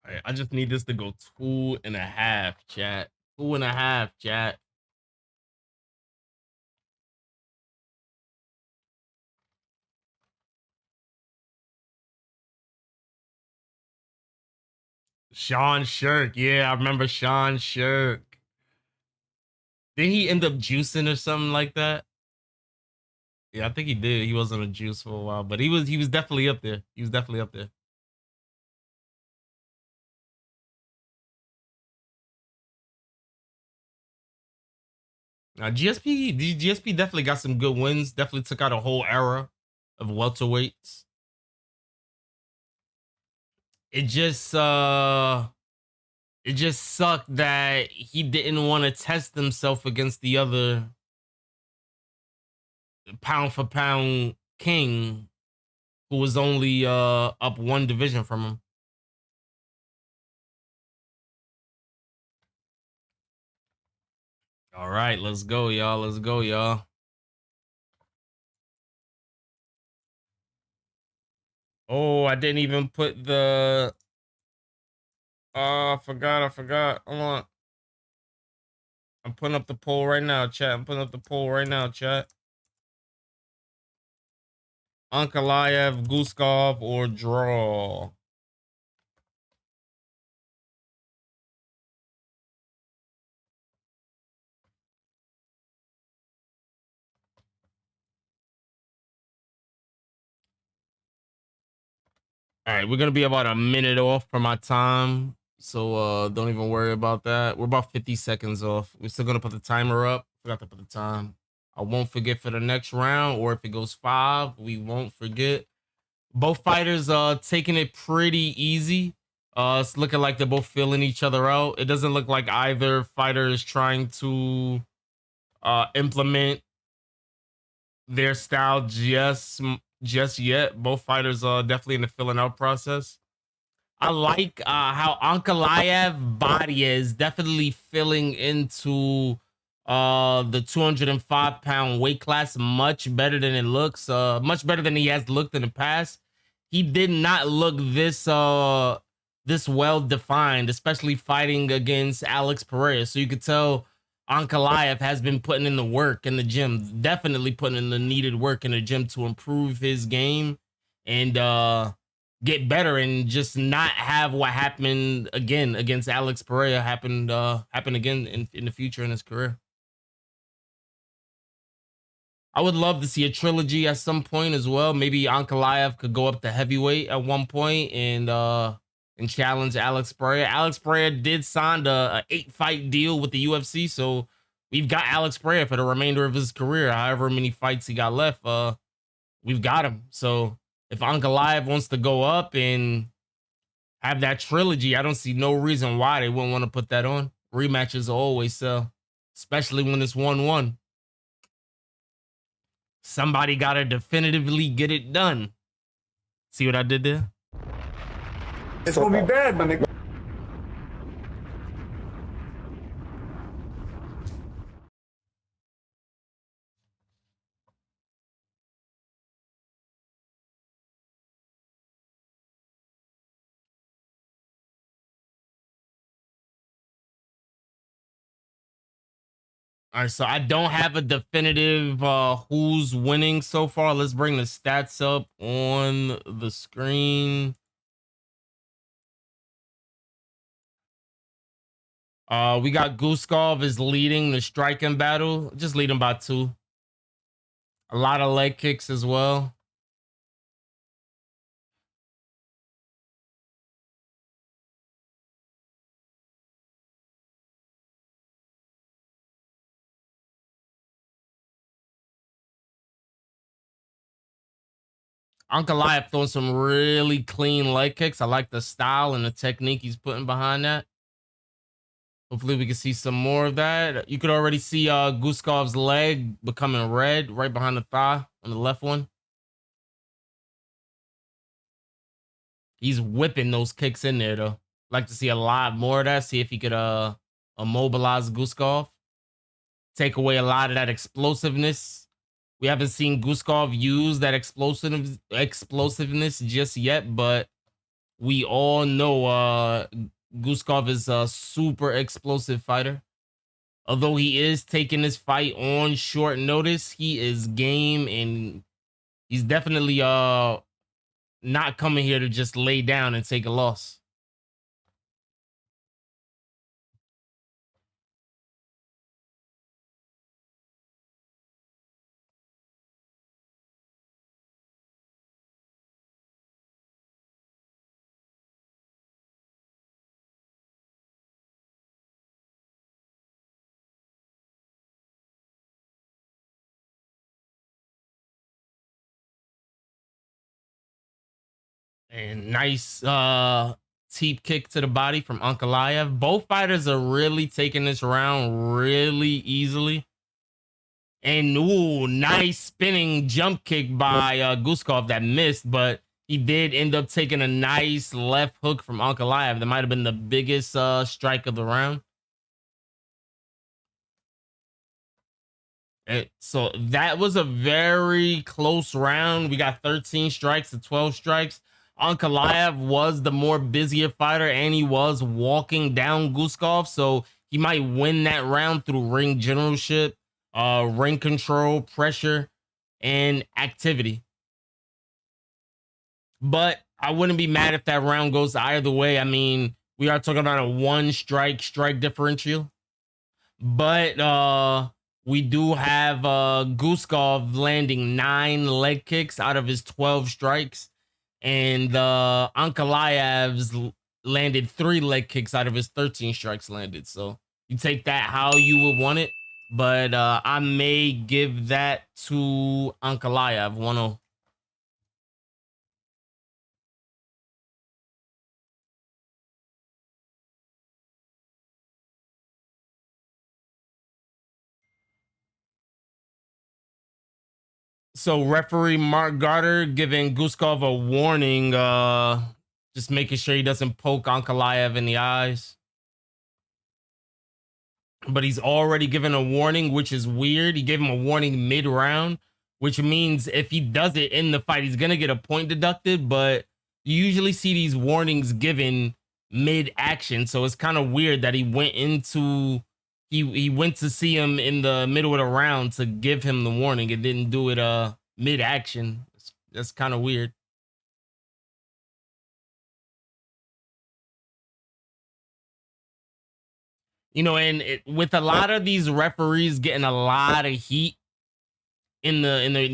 All right, I just need this to go 2.5, chat. 2.5, chat. Sean Shirk. Yeah, I remember Sean Shirk. Did he end up juicing or something like that? Yeah, I think he did. He was on a juice for a while, but he was definitely up there. He was definitely up there. Now GSP definitely got some good wins. Definitely took out a whole era of welterweights. It just sucked that he didn't want to test himself against the other pound for pound king who was only up one division from him. All right, let's go, y'all. Let's go, y'all. Oh, I didn't even put the I forgot. Hold on. I'm putting up the poll right now, chat. Ankalaev, Guskov, or draw. All right, we're gonna be about a minute off from my time, so don't even worry about that. We're about 50 seconds off. We're still gonna put the timer up. Forgot to put the time. I won't forget for the next round, or if it goes 5, we won't forget. Both fighters taking it pretty easy. It's looking like they're both feeling each other out. It doesn't look like either fighter is trying to implement their style just yet. Both fighters are definitely in the filling out process. I like how Ankalaev body is definitely filling into the 205-pound weight class much better than it looks. Much better than he has looked in the past. He did not look this well defined, especially fighting against Alex Pereira. So you could tell Ankalaev has been putting in the work in the gym, definitely putting in the needed work in the gym to improve his game and get better and just not have what happened again against Alex Pereira happen again in the future in his career. I would love to see a trilogy at some point as well. Maybe Ankalaev could go up to heavyweight at one point and challenge Alex Pereira. Alex Pereira did sign a 8-fight deal with the UFC, so we've got Alex Pereira for the remainder of his career. However many fights he got left, we've got him. So if Ankalaev wants to go up and have that trilogy, I don't see no reason why they wouldn't want to put that on. Rematches always sell, especially when it's 1-1. Somebody got to definitively get it done. See what I did there? It's gonna be bad, my nigga. All right, so I don't have a definitive who's winning so far. Let's bring the stats up on the screen. We got Guskov is leading the striking battle, just leading by 2. A lot of leg kicks as well. Ankalaev throwing some really clean leg kicks. I like the style and the technique he's putting behind that. Hopefully we can see some more of that. You could already see Guskov's leg becoming red right behind the thigh on the left one. He's whipping those kicks in there though. Like to see a lot more of that. See if he could immobilize Guskov. Take away a lot of that explosiveness. We haven't seen Guskov use that explosiveness just yet, but we all know Guskov is a super explosive fighter. Although he is taking this fight on short notice, he is game, and he's definitely not coming here to just lay down and take a loss. And nice teep kick to the body from Ankalaev. Both fighters are really taking this round really easily. And ooh, nice spinning jump kick by Guskov that missed, but he did end up taking a nice left hook from Ankalaev. That might have been the biggest strike of the round. So that was a very close round. We got 13 strikes to 12 strikes. Ankalaev was the more busier fighter, and he was walking down Guskov, so he might win that round through ring generalship, ring control, pressure, and activity. But I wouldn't be mad if that round goes either way. I mean, we are talking about a one strike differential, but we do have Guskov landing 9 leg kicks out of his 12 strikes. And Ankalaev's landed 3 leg kicks out of his 13 strikes landed. So you take that how you would want it. But I may give that to Ankalaev 1-0. So referee Mark Garter giving Guskov a warning, just making sure he doesn't poke Ankalaev in the eyes. But he's already given a warning, which is weird. He gave him a warning mid-round, which means if he does it in the fight, he's gonna get a point deducted. But you usually see these warnings given mid-action, so it's kind of weird that he went into he went to see him in the middle of the round to give him the warning and didn't do it mid-action. That's kind of weird. You know, and with a lot of these referees getting a lot of heat in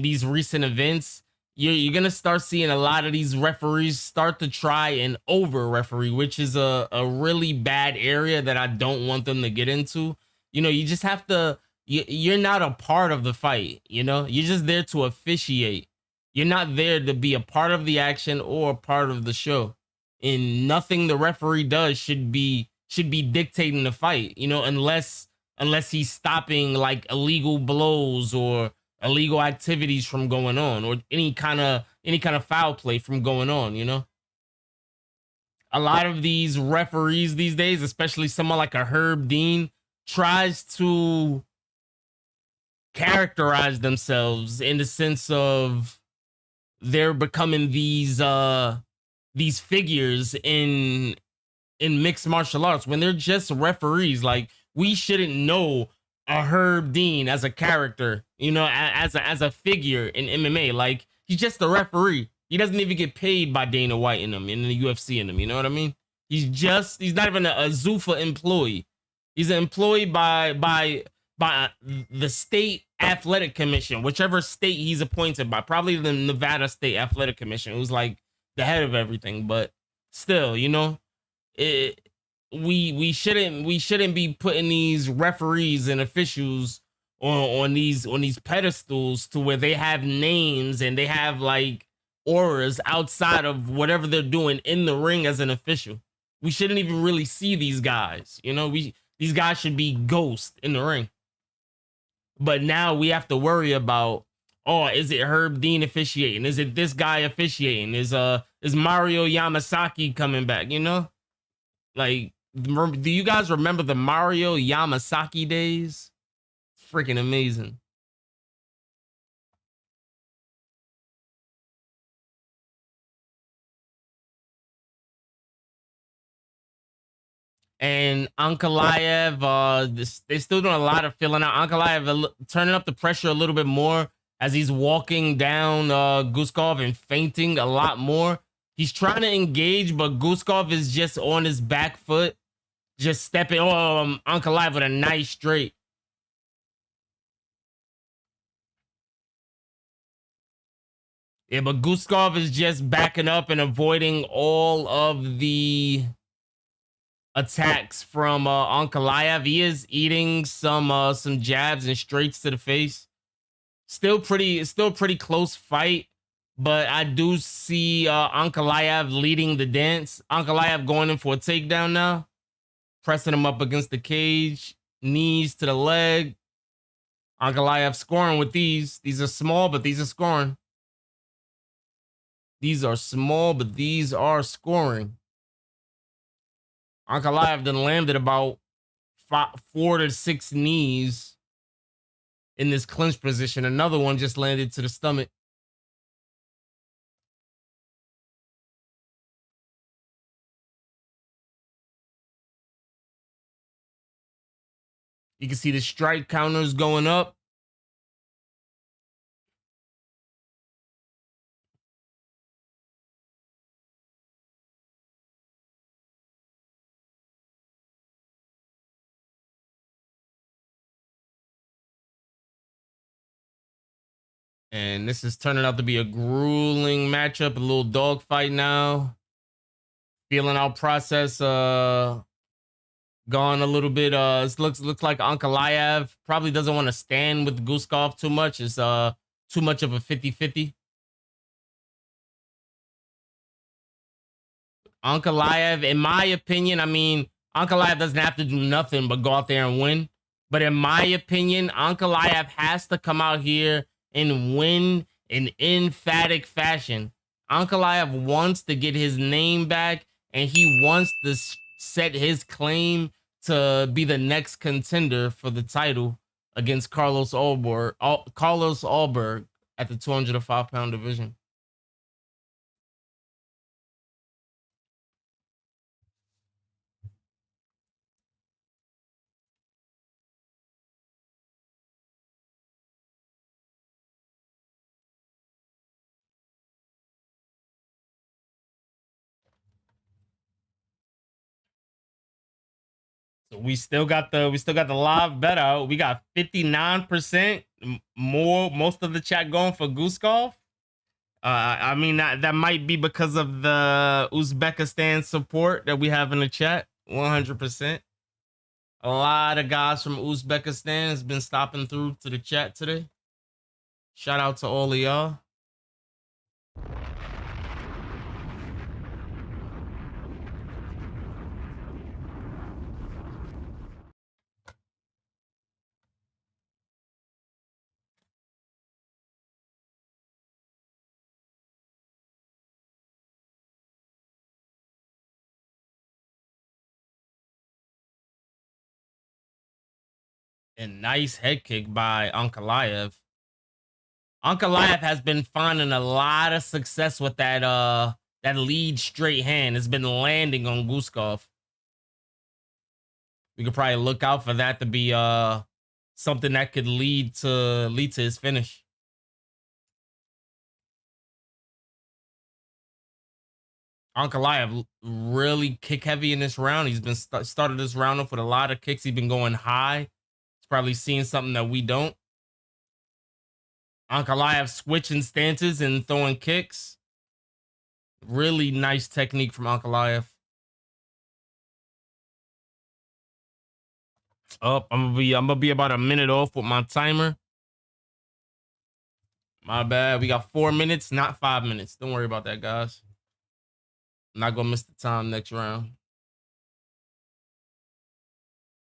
these recent events, you're gonna start seeing a lot of these referees start to try and over referee, which is a really bad area that I don't want them to get into. You know, you just have to, you're not a part of the fight, you know, you're just there to officiate. You're not there to be a part of the action or a part of the show. And nothing the referee does should be dictating the fight, you know, unless he's stopping like illegal blows or illegal activities from going on, or any kind of foul play from going on, you know. A lot of these referees these days, especially someone like a Herb Dean, tries to characterize themselves in the sense of they're becoming these figures in mixed martial arts when they're just referees. Like, we shouldn't know a Herb Dean as a character, you know, as a figure in MMA. Like, he's just a referee. He doesn't even get paid by Dana White in them, in the UFC in them. You know what I mean? He's not even a Zuffa employee. He's an employee by the state athletic commission, whichever state he's appointed by, probably the Nevada State Athletic Commission, who's like the head of everything. But still, you know, we shouldn't be putting these referees and officials on these pedestals to where they have names and they have like auras outside of whatever they're doing in the ring as an official. We shouldn't even really see these guys, you know. These guys should be ghosts in the ring. But now we have to worry about, oh, is it Herb Dean officiating? Is it this guy officiating? Is Mario Yamasaki coming back? You know, like, do you guys remember the Mario Yamasaki days? Freaking amazing. And Ankalaev, they're still doing a lot of filling out. Ankalaev turning up the pressure a little bit more as he's walking down Guskov and feinting a lot more. He's trying to engage, but Guskov is just on his back foot, just stepping. Oh, Ankalaev with a nice straight. Yeah, but Guskov is just backing up and avoiding all of the attacks from Ankalaev. He is eating some jabs and straights to the face. Still pretty close fight, but I do see Ankalaev leading the dance. Ankalaev going in for a takedown now, pressing him up against the cage, knees to the leg. Ankalaev scoring with these. These are small, but these are scoring. These are small, but these are scoring. Ankalaev then landed about 4 to 6 knees in this clinch position. Another one just landed to the stomach. You can see the strike counters going up. And this is turning out to be a grueling matchup, a little dogfight now. Feeling out process gone a little bit. It looks like Ankalaev probably doesn't want to stand with Guskov too much. It's too much of a 50-50. Ankalaev, in my opinion, I mean, Ankalaev doesn't have to do nothing but go out there and win. But in my opinion, Ankalaev has to come out here and win in emphatic fashion. Ankalaev wants to get his name back, and he wants to set his claim to be the next contender for the title against Carlos Alberg at the 205-pound division. So we still got the live bet out. We got 59% more, most of the chat going for Guskov. I mean, that might be because of the Uzbekistan support that we have in the chat. 100%. A lot of guys from Uzbekistan has been stopping through to the chat today. Shout out to all of y'all. And nice head kick by Ankalaev. Ankalaev has been finding a lot of success with that lead straight hand. It's been landing on Guskov. We could probably look out for that to be something that could lead to his finish. Ankalaev really kick heavy in this round. He's been started this round off with a lot of kicks. He's been going high. He's probably seeing something that we don't. Ankalaev switching stances and throwing kicks. Really nice technique from Ankalaev. Oh, I'm gonna be about a minute off with my timer. My bad. We got 4 minutes, not 5 minutes. Don't worry about that, guys. I'm not gonna miss the time next round.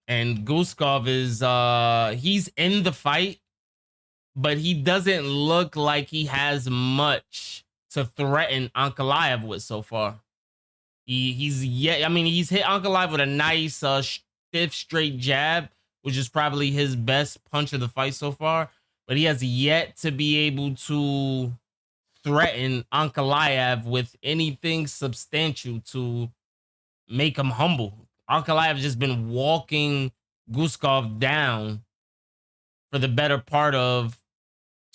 And Guskov is he's in the fight, but he doesn't look like he has much to threaten Ankalaev with so far. He's yet, I mean, he's hit Ankalaev with a nice stiff straight jab, which is probably his best punch of the fight so far, but he has yet to be able to threaten Ankalaev with anything substantial to make him humble. Ankalaev has just been walking Guskov down for the better part of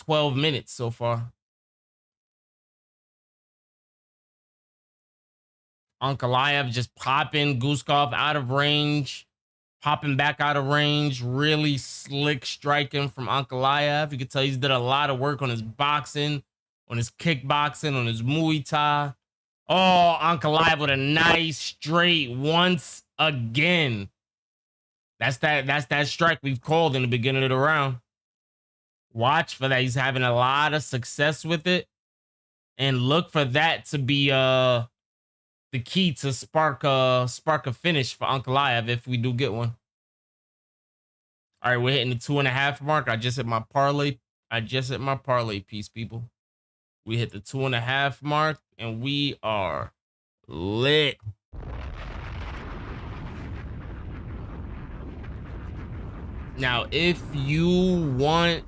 12 minutes so far. Ankalaev just popping Guskov out of range, popping back out of range. Really slick striking from Ankalaev. You can tell he's did a lot of work on his boxing, on his kickboxing, on his Muay Thai. Oh, Ankalaev with a nice straight once again. That's that strike we've called in the beginning of the round. Watch for that. He's having a lot of success with it. And look for that to be the key to spark a finish for Ankalaev if we do get one. All right, we're hitting the 2.5 mark. I just hit my parlay piece, people. We hit the 2.5 mark and we are lit. Now, if you want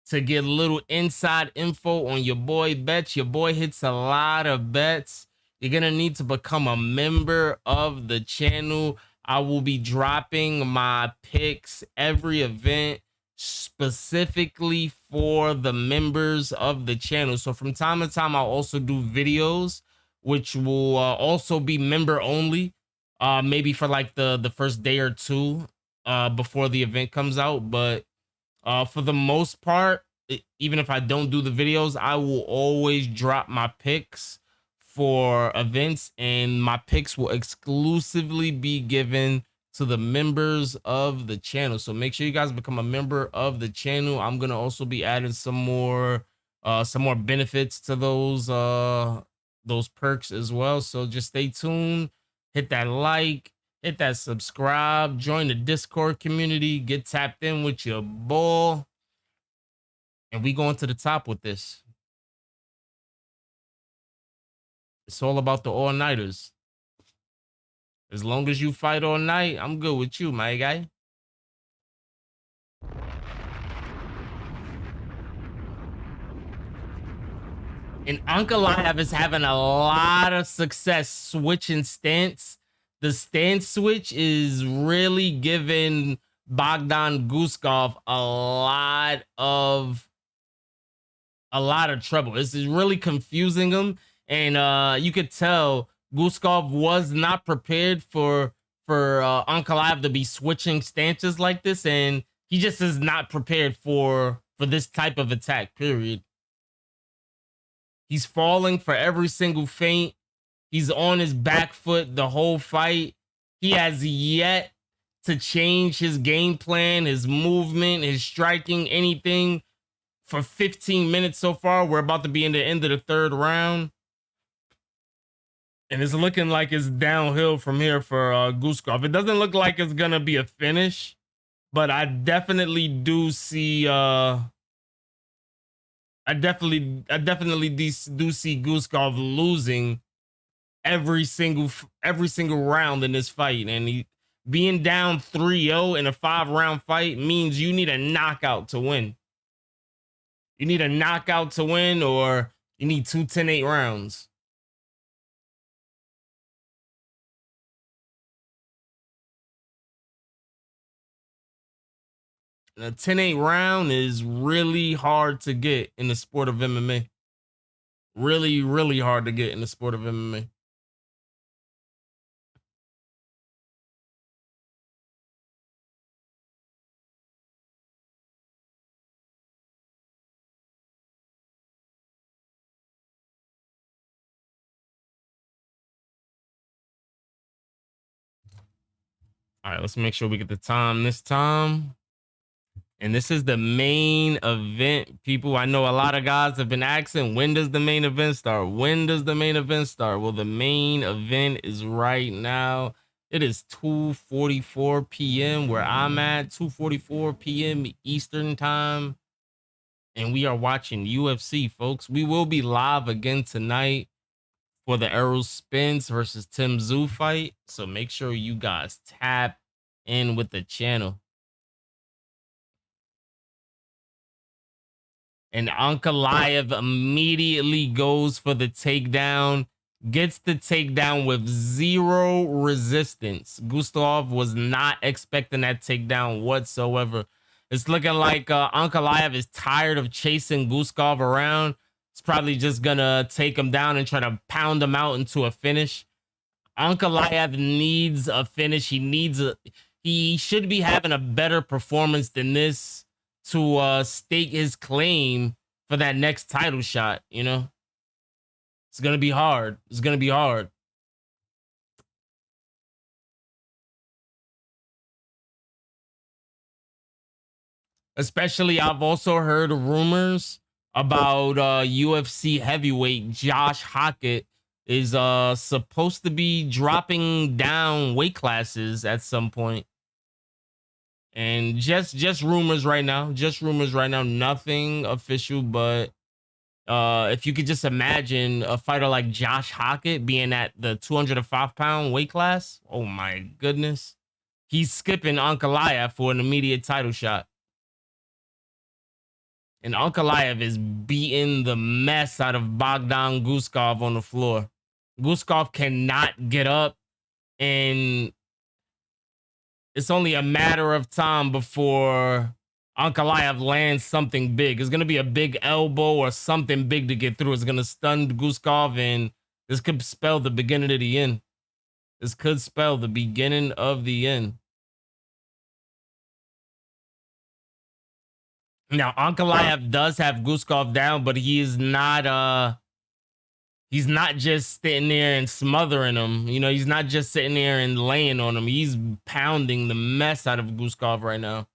to get a little inside info on your boy bets, your boy hits a lot of bets, you're gonna need to become a member of the channel. I will be dropping my picks every event specifically for the members of the channel. So from time to time, I'll also do videos, which will also be member only, maybe for like the first day or two before the event comes out. But for the most part, even if I don't do the videos, I will always drop my picks for events, and my picks will exclusively be given to the members of the channel. So make sure you guys become a member of the channel. I'm gonna also be adding some more benefits to those perks as well. So just stay tuned, hit that like, hit that subscribe, join the Discord community, get tapped in with your boy, and we going to the top with this. It's all about the all-nighters. As long as you fight all night, I'm good with you, my guy. And Ankalaev is having a lot of success switching stance. The stance switch is really giving Bogdan Guskov a lot of trouble. This is really confusing him. And you could tell Guskov was not prepared for Ankalaev to be switching stances like this, and he just is not prepared for this type of attack, period. He's falling for every single feint. He's on his back foot the whole fight. He has yet to change his game plan, his movement, his striking, anything for 15 minutes so far. We're about to be in the end of the 3rd round. And it's looking like it's downhill from here for Guskov. It doesn't look like it's gonna be a finish, but I definitely do see I definitely do see Guskov losing every single round in this fight. And he being down 3-0 in a 5-round fight means you need a knockout to win. You need a knockout to win, or you need 2 10-8 rounds. A 10-8 round is really hard to get in the sport of MMA. Really, really hard to get in the sport of MMA. All right, let's make sure we get the time this time. And this is the main event, people. I know a lot of guys have been asking, when does the main event start? When does the main event start? Well, the main event is right now. It is 2:44 p.m. where I'm at, 2:44 p.m. Eastern time. And we are watching UFC, folks. We will be live again tonight for the Errol Spence versus Tim Tszyu fight. So make sure you guys tap in with the channel. And Ankalaev immediately goes for the takedown, gets the takedown with zero resistance. Guskov was not expecting that takedown whatsoever. It's looking like Ankalaev is tired of chasing Guskov around. It's probably just gonna take him down and try to pound him out into a finish. Ankalaev needs a finish. He should be having a better performance than this to stake his claim for that next title shot. You know, it's gonna be hard. It's gonna be hard. Especially, I've also heard rumors about UFC heavyweight Josh Hockett is supposed to be dropping down weight classes at some point. And just rumors right now, nothing official, but if you could just imagine a fighter like Josh Hockett being at the 205-pound weight class, oh my goodness, he's skipping Ankalaev for an immediate title shot. And Ankalaev is beating the mess out of Bogdan Guskov on the floor. Guskov cannot get up, and it's only a matter of time before Ankalaev lands something big. It's going to be a big elbow or something big to get through. It's going to stun Guskov, and this could spell the beginning of the end. This could spell the beginning of the end. Now, Ankalaev does have Guskov down, but he's not just sitting there and smothering him. You know, he's not just sitting there and laying on him. He's pounding the mess out of Guskov right now.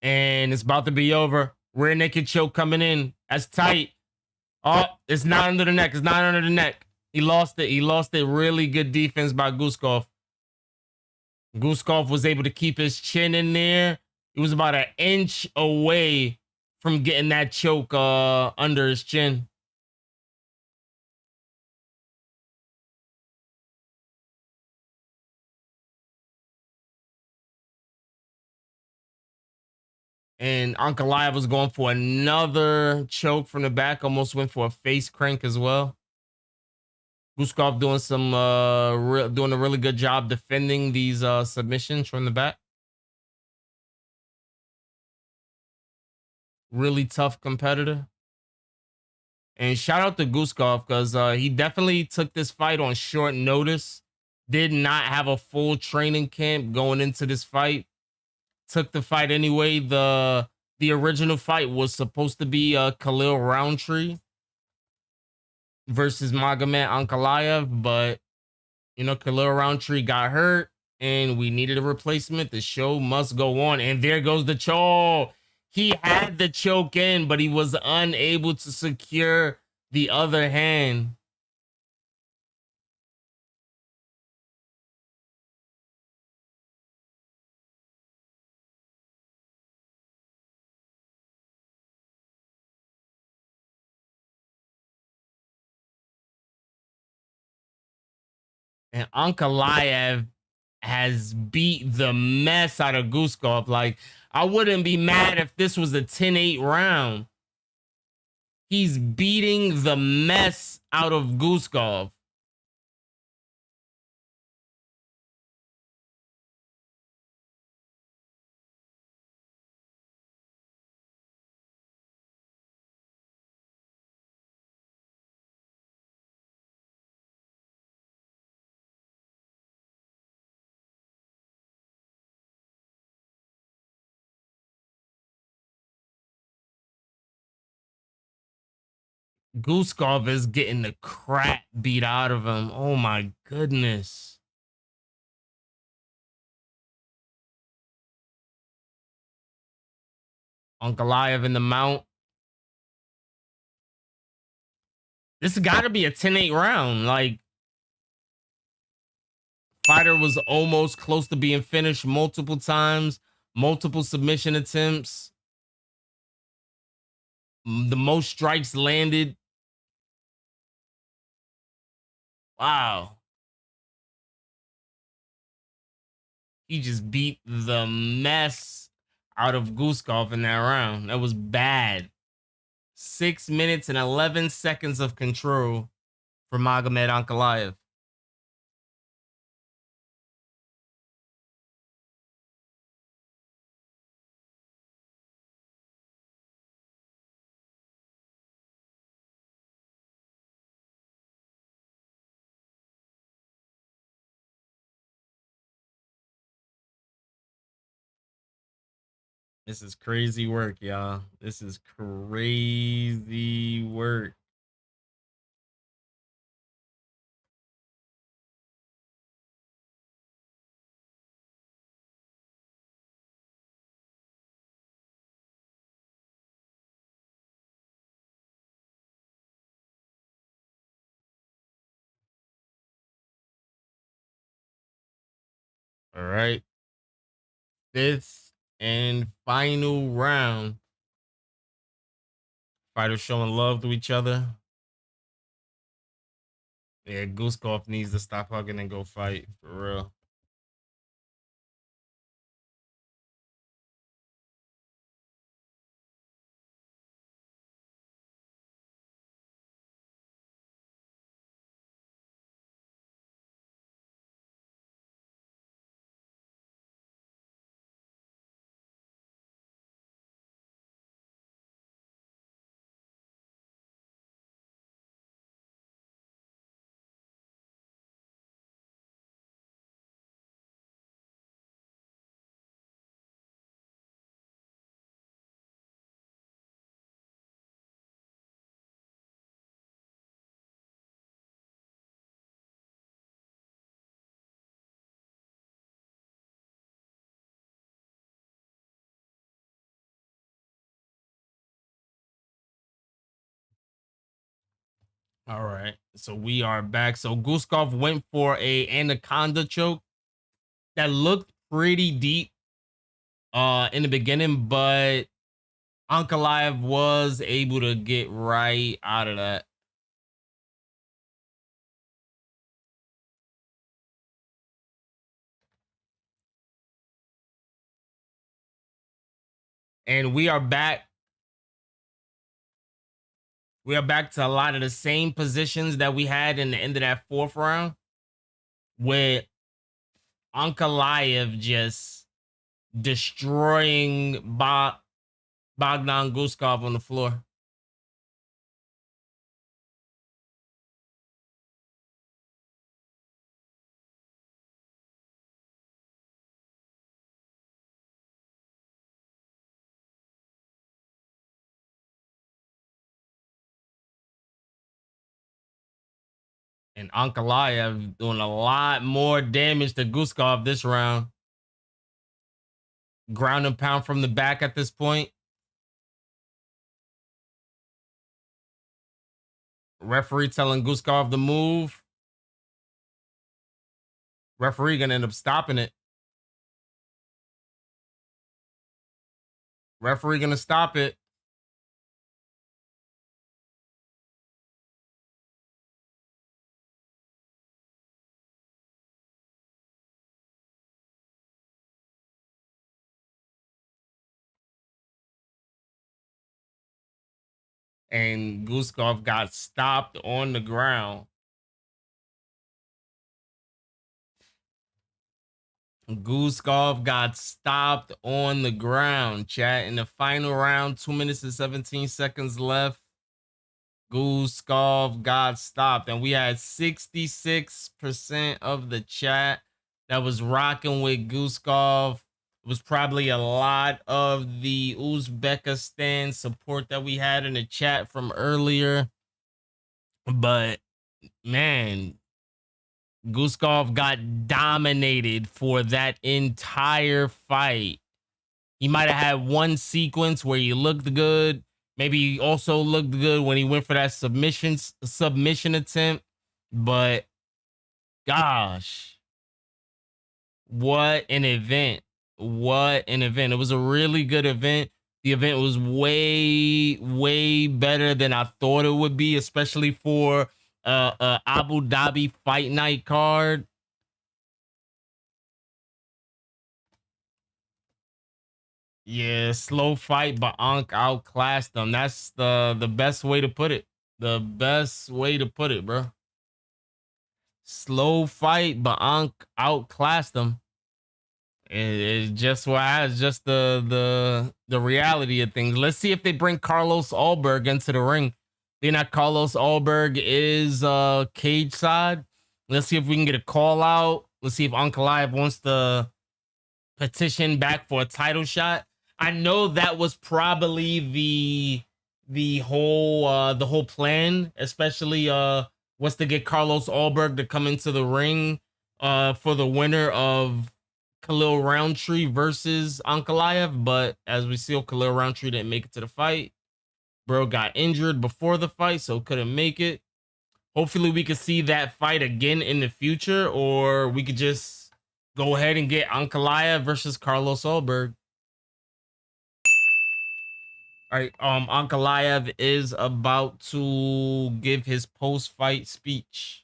And it's about to be over. Rear naked choke coming in. That's tight. Oh, it's not under the neck. It's not under the neck. He lost it. He lost it. Really good defense by Guskov. Guskov was able to keep his chin in there. He was about an inch away from getting that choke under his chin. And Ankalaev was going for another choke from the back. Almost went for a face crank as well. Guskov doing some doing a really good job defending these submissions from the back. Really tough competitor. And shout out to Guskov because he definitely took this fight on short notice. Did not have a full training camp going into this fight. Took the fight anyway. The original fight was supposed to be Khalil Roundtree versus Magomed Ankalaev, but you know, Khalil Roundtree got hurt and we needed a replacement. The show must go on. And there goes the choke. He had the choke in, but he was unable to secure the other hand. And Ankalaev has beat the mess out of Guskov. Like, I wouldn't be mad if this was a 10-8 round. He's beating the mess out of Guskov. Guskov is getting the crap beat out of him. Oh my goodness. Ankalaev in the mount. This has got to be a 10-8 round. Like, fighter was almost close to being finished multiple times, multiple submission attempts. The most strikes landed. Wow. He just beat the mess out of Guskov in that round. That was bad. 6 minutes and 11 seconds of control for Magomed Ankalaev. This is crazy work, y'all. This is crazy work. All right. Fifth and final round. Fighters showing love to each other. Yeah, Guskov needs to stop hugging and go fight for real. All right, so we are back. So Guskov went for a anaconda choke that looked pretty deep in the beginning, but Ankalaev was able to get right out of that. And we are back. We are back to a lot of the same positions that we had in the end of that fourth round, with Ankalaev just destroying Bogdan Guskov on the floor. And Ankalaev doing a lot more damage to Guskov this round. Ground and pound from the back at this point. Referee telling Guskov to move. Referee gonna end up stopping it. Referee gonna stop it. And Guskov got stopped on the ground. Guskov got stopped on the ground, chat. In the final round, 2 minutes and 17 seconds left. Guskov got stopped. And we had 66% of the chat that was rocking with Guskov. It was probably a lot of the Uzbekistan support that we had in the chat from earlier. But, man, Guskov got dominated for that entire fight. He might have had one sequence where he looked good. Maybe he also looked good when he went for that submission attempt. But gosh, what an event. What an event. It was a really good event. The event was way, way better than I thought it would be, especially for Abu Dhabi fight night card. Yeah, slow fight, but Ankh outclassed them. That's the best way to put it. The best way to put it, bro. Slow fight, but Ankh outclassed them. It's just why it's just the reality of things. Let's see if they bring Carlos Ulberg into the ring. Then that Carlos Ulberg is cage side. Let's see if we can get a call out. Let's see if Ankalaev wants to petition back for a title shot. I know that was probably the whole plan, especially was to get Carlos Ulberg to come into the ring for the winner of Khalil Roundtree versus Ankalaev. But as we see, Khalil Roundtree didn't make it to the fight. Bro got injured before the fight, so couldn't make it. Hopefully we could see that fight again in the future, or we could just go ahead and get Ankalaev versus Carlos Ulberg. All right, Ankalaev is about to give his post-fight speech.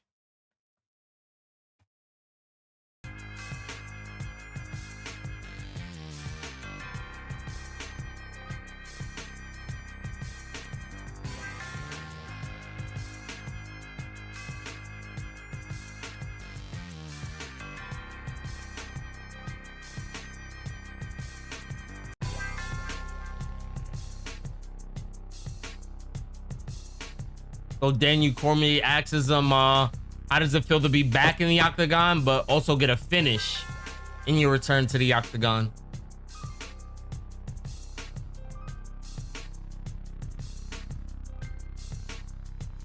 So Daniel Cormier asks him, how does it feel to be back in the octagon, but also get a finish in your return to the octagon?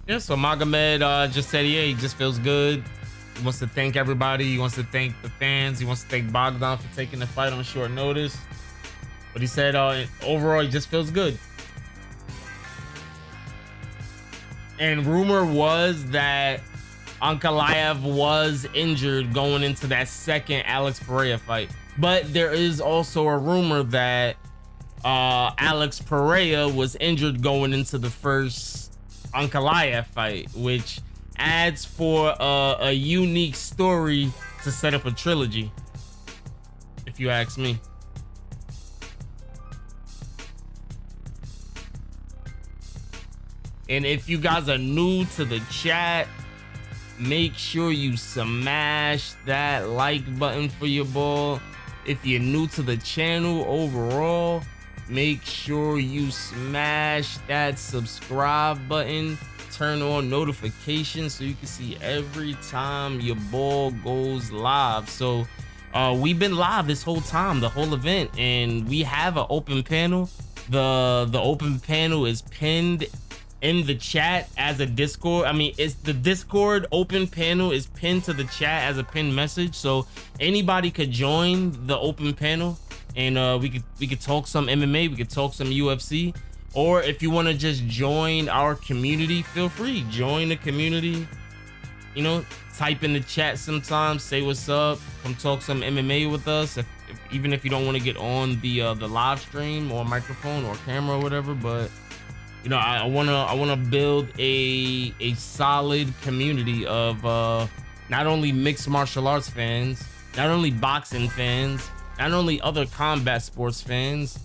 Yeah, so Magomed just said, yeah, he just feels good. He wants to thank everybody. He wants to thank the fans. He wants to thank Bogdan for taking the fight on short notice. But he said overall, he just feels good. And rumor was that Ankalaev was injured going into that second Alex Pereira fight. But there is also a rumor that Alex Pereira was injured going into the first Ankalaev fight, which adds for a unique story to set up a trilogy, if you ask me. And if you guys are new to the chat, make sure you smash that like button for your boy. If you're new to the channel overall, make sure you smash that subscribe button. Turn on notifications so you can see every time your ball goes live. So we've been live this whole time, the whole event, and we have an open panel. The open panel is pinned in the chat as a Discord. I mean, it's the Discord open panel is pinned to the chat as a pinned message, so anybody could join the open panel, and we could talk some MMA, we could talk some UFC, or if you want to just join our community, feel free, join the community. You know, type in the chat sometimes, say what's up, come talk some MMA with us. Even if you don't want to get on the live stream or microphone or camera or whatever, but you know, I wanna build a solid community of not only mixed martial arts fans, not only boxing fans, not only other combat sports fans,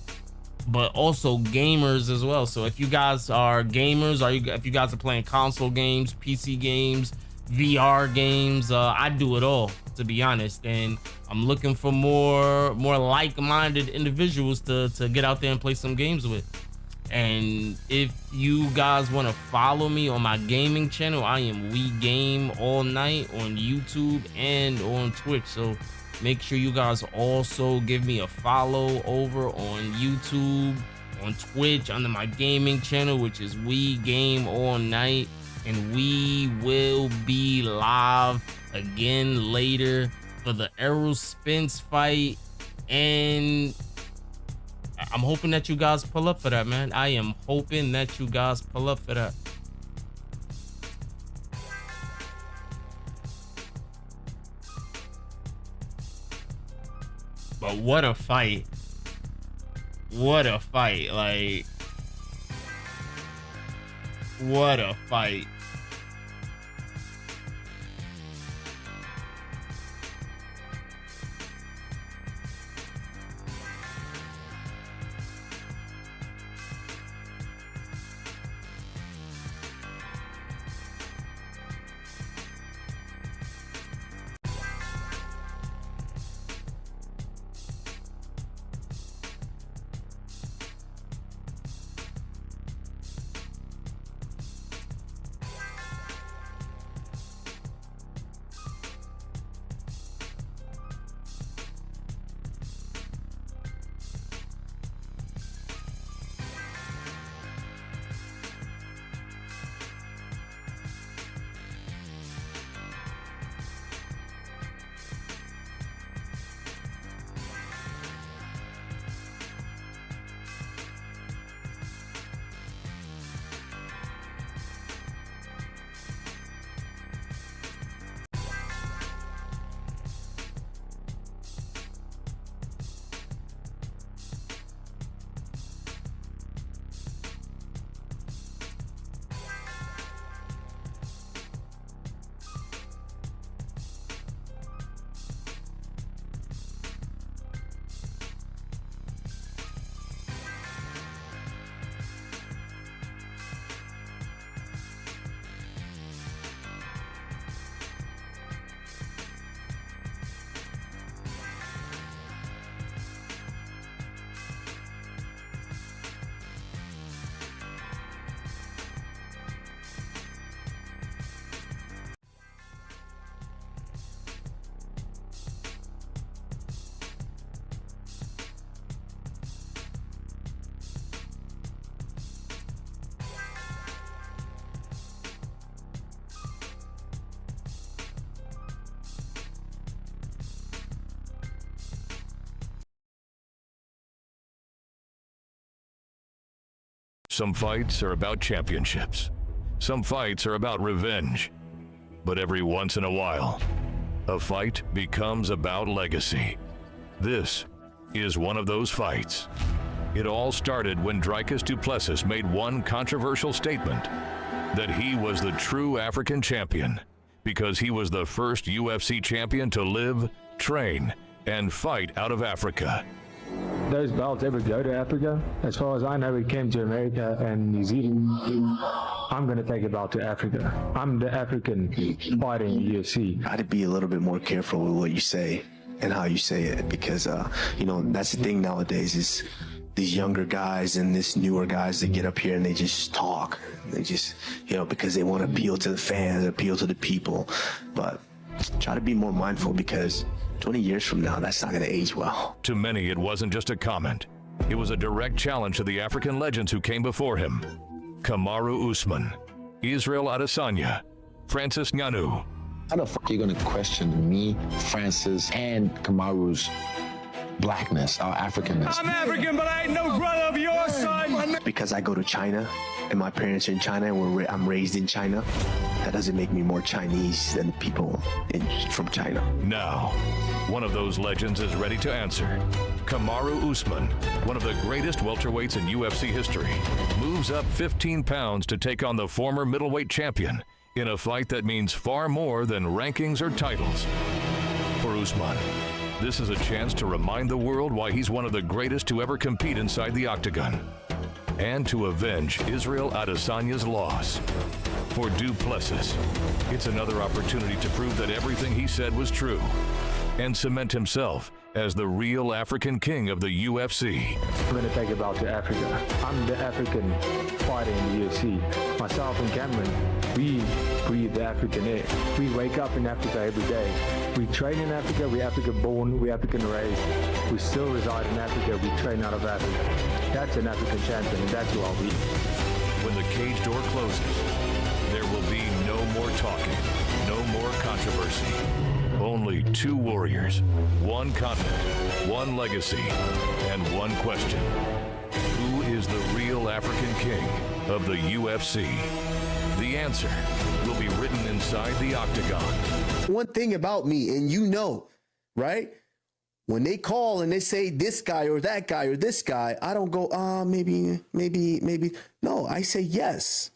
but also gamers as well. So if you guys are gamers, if you guys are playing console games, PC games, VR games, I do it all, to be honest, and I'm looking for more like-minded individuals to get out there and play some games with. And if you guys want to follow me on my gaming channel, I am WeGameAllNight on YouTube and on Twitch. So make sure you guys also give me a follow over on YouTube, on Twitch, under my gaming channel, which is WeGameAllNight. And we will be live again later for the Errol Spence fight and I'm hoping that you guys pull up for that, man. I am hoping that you guys pull up for that. But what a fight. What a fight. Like, what a fight. Some fights are about championships. Some fights are about revenge. But every once in a while, a fight becomes about legacy. This is one of those fights. It all started when Dricus du Plessis made one controversial statement, that he was the true African champion, because he was the first UFC champion to live, train, and fight out of Africa. Those belts ever go to Africa? As far as I know, it came to America and New Zealand. I'm going to take a belt to Africa. I'm the African fighting in the UFC. Try to be a little bit more careful with what you say and how you say it, because you know, that's the thing nowadays is these younger guys and this newer guys that get up here and they just talk. They just, you know, because they want to appeal to the fans, appeal to the people. But try to be more mindful, because 20 years from now, that's not going to age well. To many, it wasn't just a comment. It was a direct challenge to the African legends who came before him. Kamaru Usman, Israel Adesanya, Francis Ngannou. How the fuck are you going to question me, Francis, and Kamaru's blackness, our Africanness? I'm African, but I ain't no brother of yours, son. Because I go to China and my parents are in China and I'm raised in China, that doesn't make me more Chinese than the people from China. Now, one of those legends is ready to answer. Kamaru Usman, one of the greatest welterweights in UFC history, moves up 15 pounds to take on the former middleweight champion in a fight that means far more than rankings or titles. For Usman, this is a chance to remind the world why he's one of the greatest to ever compete inside the octagon, and to avenge Israel Adesanya's loss. For du Plessis, it's another opportunity to prove that everything he said was true, and cement himself as the real African king of the UFC. I'm going to take a belt to Africa. I'm the African fighter in the UFC. Myself and Cameron, we breathe the African air. We wake up in Africa every day. We train in Africa, we're African born, we're African raised. We still reside in Africa, we train out of Africa. That's an African champion, and that's who I'll be. When the cage door closes, there will be no more talking, no more controversy. Only two warriors, one continent, one legacy, and one question. Who is the real African king of the UFC? The answer will be written inside the octagon. One thing about me, and you know, right? When they call and they say this guy or that guy or this guy, I don't go, maybe. No, I say yes.